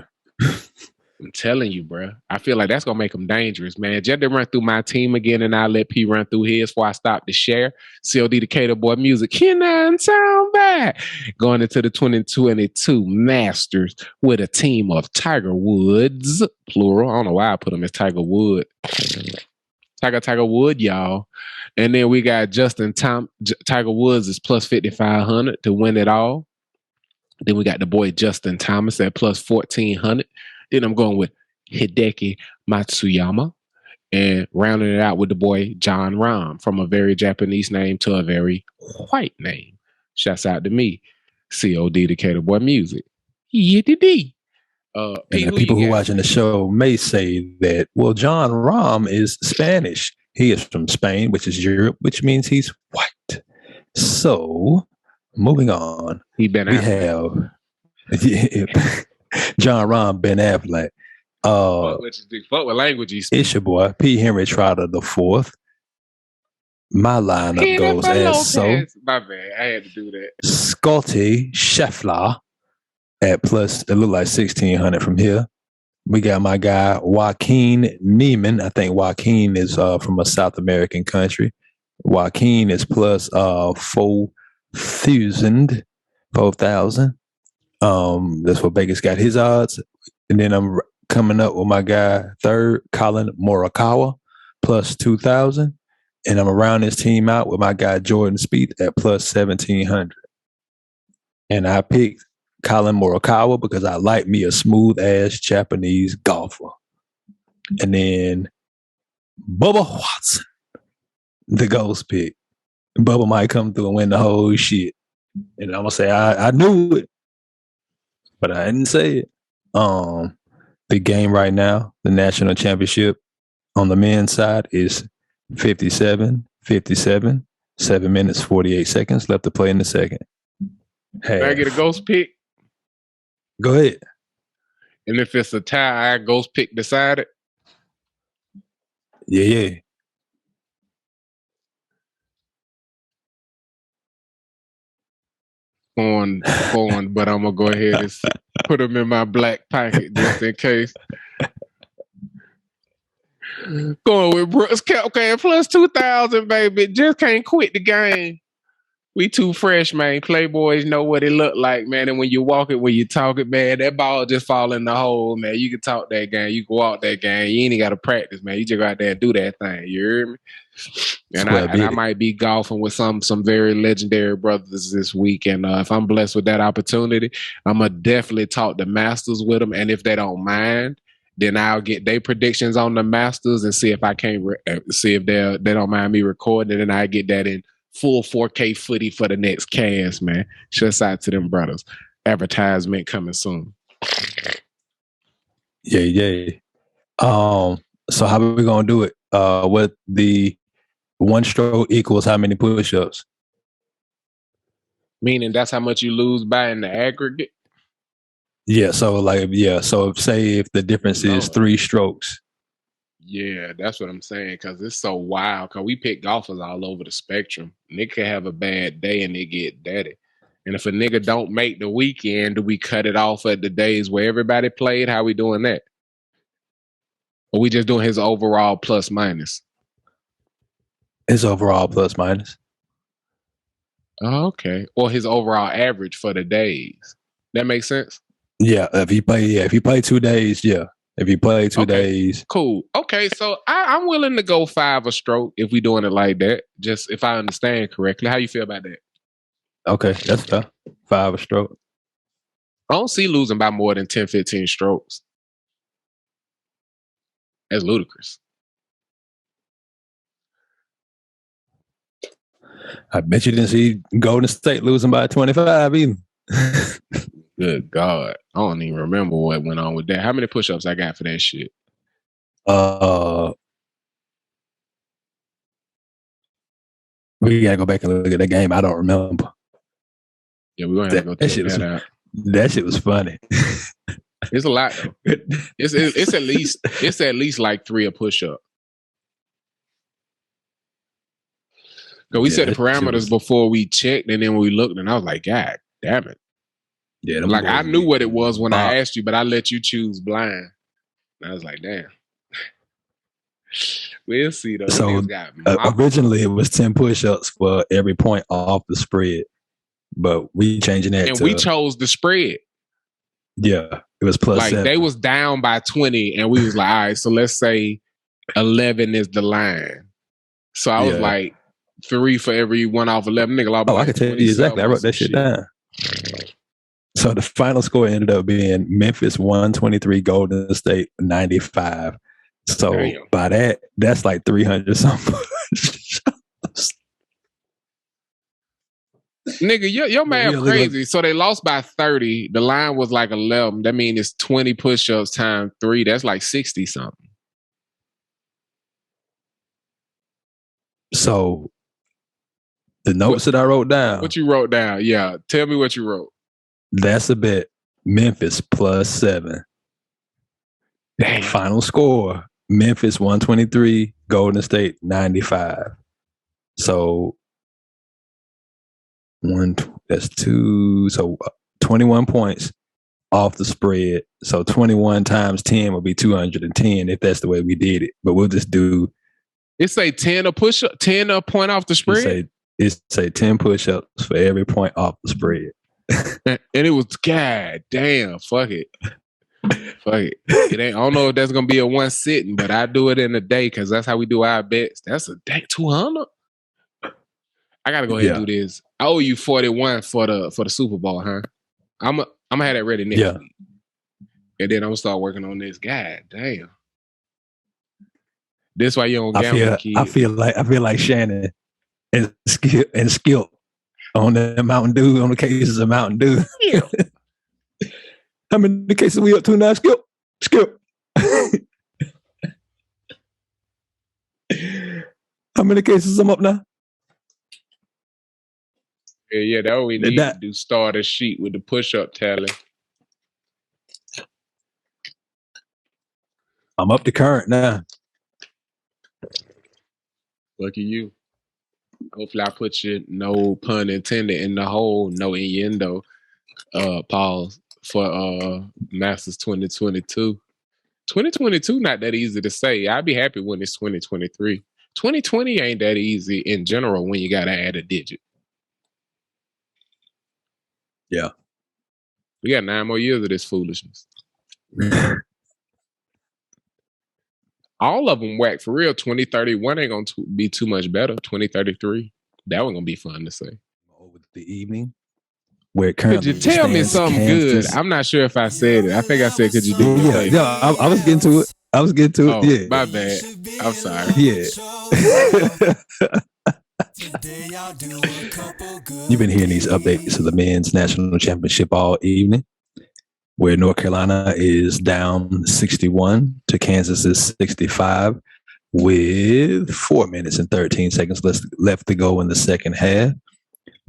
I'm telling you, bro. I feel like that's going to make him dangerous, man. Just to run through my team again, and I'll let P run through his before I stop to share. C.O.W. Decatur Boy Music. Can sound bad. Going into the 2022 Masters with a team of Tiger Woods, plural. I don't know why I put him as Tiger Wood. Tiger Wood, y'all. And then we got Tiger Woods is plus 5,500 to win it all. Then we got the boy Justin Thomas at plus 1,400. Then I'm going with Hideki Matsuyama and rounding it out with the boy John Rahm, from a very Japanese name to a very white name. Shouts out to me, C.O.W. Decatur Boy Music. Yiddity. And the people who are watching the show may say that, well, John Rahm is Spanish. He is from Spain, which is Europe, which means he's white. So, moving on, we have John Rahm, Ben Affleck. Fuck with languages. It's your boy, P. Henry Trotter the Fourth. My lineup goes as so. My bad, I had to do that. Scotty Scheffler at plus, it looked like 1,600 from here. We got my guy, Joaquin Neiman. I think Joaquin is from a South American country. Joaquin is plus 4,000. That's what Vegas got his odds. And then I'm coming up with my guy, third, Colin Morikawa, plus 2,000. And I'm around this team out with my guy, Jordan Spieth, at plus 1,700. And I picked Colin Morikawa because I like me a smooth-ass Japanese golfer. And then Bubba Watson, the ghost pick. Bubba might come through and win the whole shit. And I'm going to say, I knew it, but I didn't say it. The game right now, the national championship on the men's side is 57-57, 7 minutes, 48 seconds left to play in the second. Can I get a ghost pick? Go ahead. And if it's a tie, I ghost pick decided. Yeah. On, but I'm gonna go ahead and put them in my black pocket just in case. Going with Brooks Koepka plus 2,000, baby. Just can't quit the game. We too fresh, man. Playboys know what it look like, man. And when you walk it, when you talk it, man, that ball just fall in the hole, man. You can talk that game. You can walk that game. You ain't got to practice, man. You just go out there and do that thing. You hear me? And I might be golfing with some very legendary brothers this week. And if I'm blessed with that opportunity, I'm going to definitely talk the Masters with them. And if they don't mind, then I'll get their predictions on the Masters and see if I can't see if they don't mind me recording it. And I get that in full 4K footy for the next cast, man. Shouts out to them brothers. Advertisement coming soon. Yeah. So how are we gonna do it? What the one stroke equals how many push-ups? Meaning that's how much you lose by in the aggregate? Yeah, so say if the difference is 3 strokes. Yeah, that's what I'm saying, because it's so wild. Because we pick golfers all over the spectrum. Nick can have a bad day and they get daddy. And if a nigga don't make the weekend, do we cut it off at the days where everybody played? How we doing that? Or we just doing his overall plus minus? His overall plus minus. Oh, okay. Or his overall average for the days. That makes sense? Yeah, if you play 2 days, yeah. If you play 2 days. Cool. Okay, so I'm willing to go 5 a stroke if we doing it like that. Just if I understand correctly. How you feel about that? Okay, that's fair. 5 a stroke. I don't see losing by more than 10, 15 strokes. That's ludicrous. I bet you didn't see Golden State losing by 25 either. Good God. I don't even remember what went on with that. How many push-ups I got for that shit? We gotta go back and look at that game. I don't remember. Yeah, we're gonna have to go check that out. That shit was funny. It's a lot though. It's at least like 3 a push up. Cause we set the parameters before we checked, and then when we looked, and I was like, God damn it. Yeah, like I knew what it was when I asked you, but I let you choose blind. And I was like, damn. We'll see though. So originally it was 10 push-ups for every point off the spread, but we changing that. And we chose the spread. Yeah, it was plus 7. They was down by 20, and we was like, all right, so let's say 11 is the line. So I was like 3 for every one off 11. Nigga, I can tell you exactly. I wrote that shit down. So the final score ended up being Memphis 123, Golden State 95. So by that, that's like 300 something. Nigga, your math crazy. So they lost by 30. The line was like 11. That means it's 20 push-ups times 3. That's like 60 something. So the notes that I wrote down. What you wrote down? Yeah. Tell me what you wrote. That's a bet. Memphis plus 7. Damn. Final score. Memphis 123, Golden State 95. So that's 2. So 21 points off the spread. So 21 times 10 will be 210 if that's the way we did it. But we'll just do. It say 10 a push up, 10 a point off the spread. It say 10 push-ups for every point off the spread. And it was, God damn, fuck it. Fuck it. It ain't. I don't know if that's gonna be a one sitting, but I do it in a day because that's how we do our bets. That's a day 200. I gotta go ahead and do this. I owe you 41 for the Super Bowl, huh? I'm gonna have that ready next week, and then I'm gonna start working on this. God damn. This why you don't gamble, kid. I feel like Shannon and Skip on the Mountain Dew, on the cases of Mountain Dew. Yeah. How many cases we up to now, Skip? How many cases I'm up now? Yeah, that what we need to do. Start a sheet with the push-up tally. I'm up to current now. Lucky you. Hopefully I put you, no pun intended, in the hole, no innuendo, pause, for Masters 2022. 2022 not that easy to say. I'd be happy when it's 2023. 2020 ain't that easy in general when you got to add a digit. Yeah. We got 9 more years of this foolishness. All of them whack for real. 2031 ain't going to be too much better. 2033, that one going to be fun to say. Over the evening. Where currently could you tell me something good? I'm not sure if I said it. I think I said, could you do it? Yeah, I was getting to it. Yeah. My bad. I'm sorry. Yeah. You've been hearing these updates of the men's national championship all evening, where North Carolina is down 61 to Kansas's 65 with 4 minutes and 13 seconds left to go in the second half.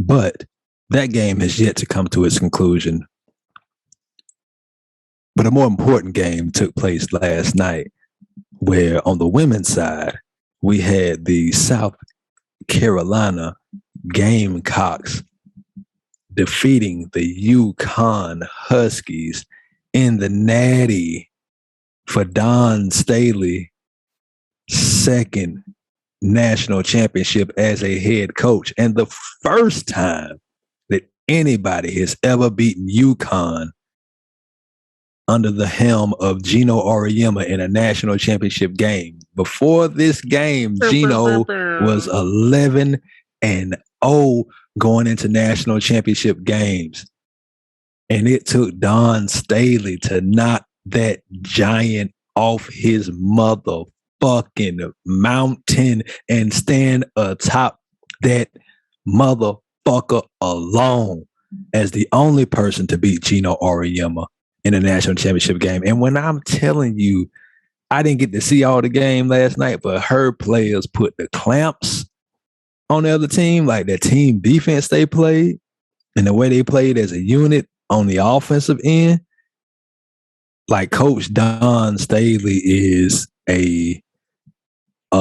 But that game has yet to come to its conclusion. But a more important game took place last night, where on the women's side, we had the South Carolina Gamecocks defeating the UConn Huskies in the Natty for Don Staley's second national championship as a head coach, and the first time that anybody has ever beaten UConn under the helm of Gino Auriemma in a national championship game. Before this game, Gino was 11-0 going into national championship games. And it took Don Staley to knock that giant off his motherfucking mountain and stand atop that motherfucker alone as the only person to beat Gino Auriemma in a national championship game. And when I'm telling you I didn't get to see all the game last night, but her players put the clamps on the other team, like the team defense they played and the way they played as a unit on the offensive end. Like Coach Don Staley is a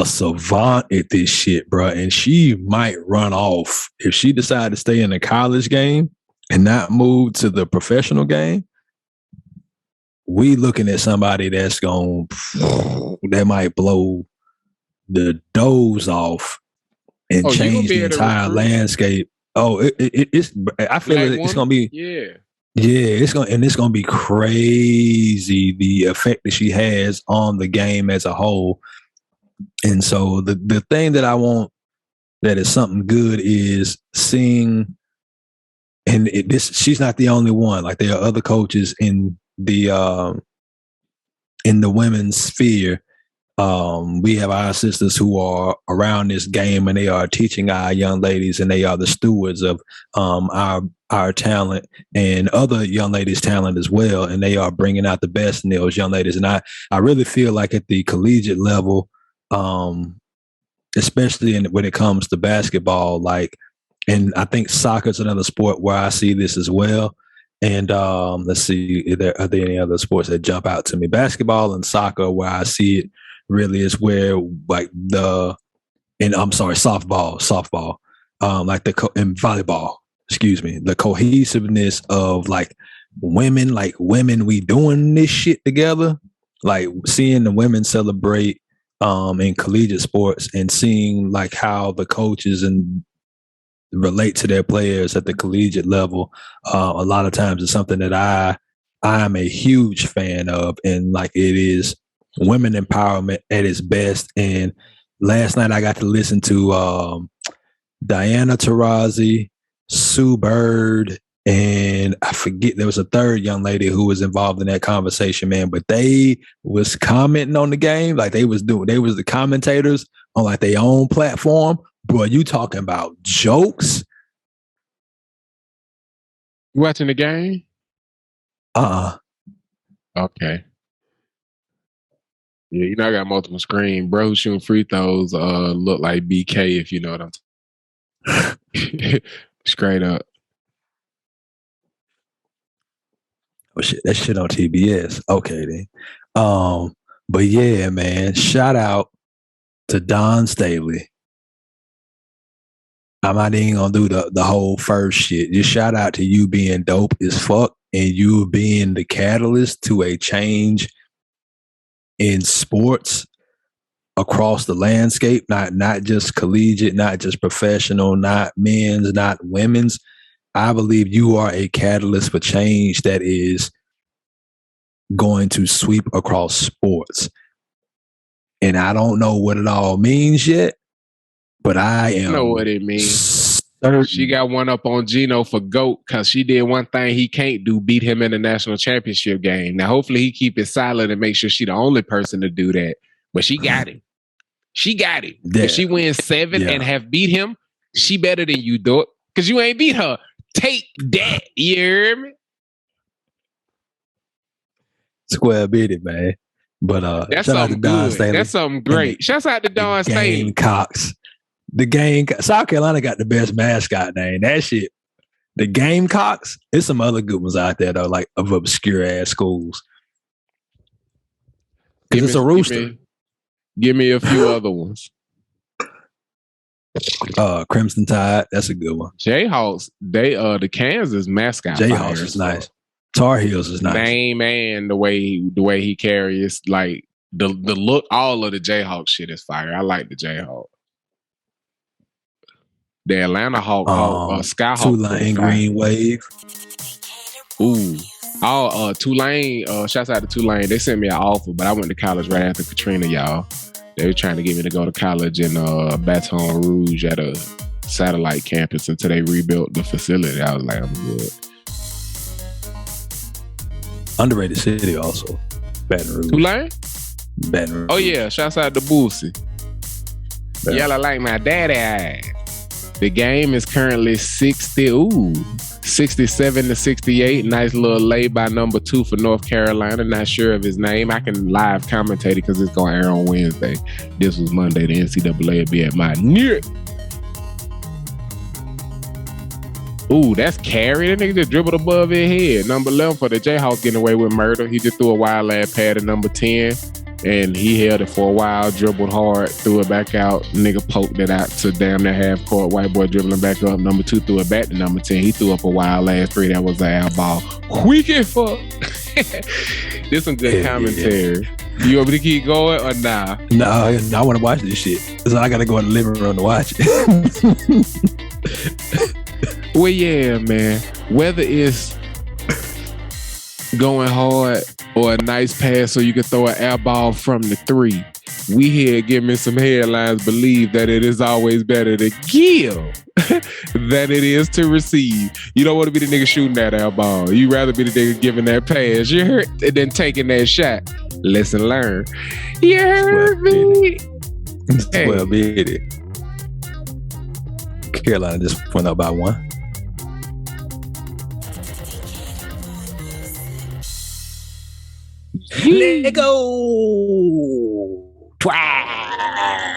savant at this shit, bro. And she might run off if she decided to stay in the college game and not move to the professional game. We looking at somebody that might blow the doors off and change the entire landscape. Oh, it's. I feel like it's gonna be. Yeah, it's gonna be crazy the effect that she has on the game as a whole. And so the thing that I want that is something good is seeing, and she's not the only one. Like there are other coaches in the women's sphere. We have our sisters who are around this game and they are teaching our young ladies, and they are the stewards of our talent and other young ladies' talent as well. And they are bringing out the best in those young ladies. And I really feel like at the collegiate level, especially when it comes to basketball, and I think soccer is another sport where I see this as well. And let's see, are there any other sports that jump out to me? Basketball and soccer, where I see it really is where softball, and volleyball, excuse me, the cohesiveness of women, we doing this shit together, like seeing the women celebrate in collegiate sports and seeing how the coaches and relate to their players at the collegiate level. A lot of times it's something that I am a huge fan of, and it is women empowerment at its best. And last night I got to listen to Diana Taurasi, Sue Bird, and I forget, there was a third young lady who was involved in that conversation, man. But they was commenting on the game, they was the commentators on their own platform. Bro, you talking about jokes? You watching the game? Okay. Yeah, I got multiple screen. Bro who's shooting free throws look like BK, if you know what I'm talking. Straight up. Oh shit, that shit on TBS. Okay then. But yeah, man, shout out to Don Staley. I'm not even gonna do the whole first shit. Just shout out to you being dope as fuck and you being the catalyst to a change in sports across the landscape, not just collegiate, not just professional, not men's, not women's. I believe you are a catalyst for change that is going to sweep across sports. And I don't know what it all means yet, but I know what it means. Certain. She got one up on Gino for GOAT because she did one thing he can't do, beat him in the national championship game. Now, hopefully he keep it silent and make sure she the only person to do that. But she got him. She got him. Yeah. If she wins 7 and have beat him, she better than you, Doc, because you ain't beat her. Take that, you hear me? Square beat it, man. But that's something good. That's something great. Shouts out to Don Staley. Gamecocks. South Carolina got the best mascot name. That shit. The Gamecocks. There's some other good ones out there though, of obscure ass schools. Because it's a rooster. Give me a few other ones. Crimson Tide, that's a good one. Jayhawks, the Kansas mascot. Jayhawks is nice. Tar Heels is nice. Name and the way he carries, the look, all of the Jayhawk shit is fire. I like the Jayhawk. The Atlanta Hawk, Skyhawk, Tulane Green Wave. Ooh, Tulane. Shouts out to Tulane. They sent me an offer, but I went to college right after Katrina, y'all. They were trying to get me to go to college in Baton Rouge at a satellite campus until they rebuilt the facility. I was like, I'm good. Underrated city also. Baton Rouge. Tulane? Baton Rouge. Oh yeah, shouts out to Boosie. Yellow like my daddy. The game is currently 60. Ooh, 67-68. Nice little lay by number 2 for North Carolina. Not sure of his name. I can live commentate it because it's going to air on Wednesday. This was Monday. The NCAA will be at my near. Ooh, that's carry. That nigga just dribbled above his head. Number 11 for the Jayhawks getting away with murder. He just threw a wild ass pad at number 10. And he held it for a while, dribbled hard, threw it back out. Nigga poked it out to damn near half court. White boy dribbling back up. Number 2 threw it back to number 10. He threw up a wild last 3. That was an air ball. Quick as fuck. This some good commentary. Yeah. You want me to keep going or nah? No, I want to watch this shit. So I got to go in the living room to watch it. Well, yeah, man. Whether it's going hard or a nice pass so you can throw an air ball from the 3, we here at Gimme Some Headlines believe that it is always better to give than it is to receive. You don't want to be the nigga shooting that air ball. You rather be the nigga giving that pass. You heard? And then taking that shot. Lesson learned. You heard me? Hey. Well, be it. Carolina just went up by 1. Let go. Twice.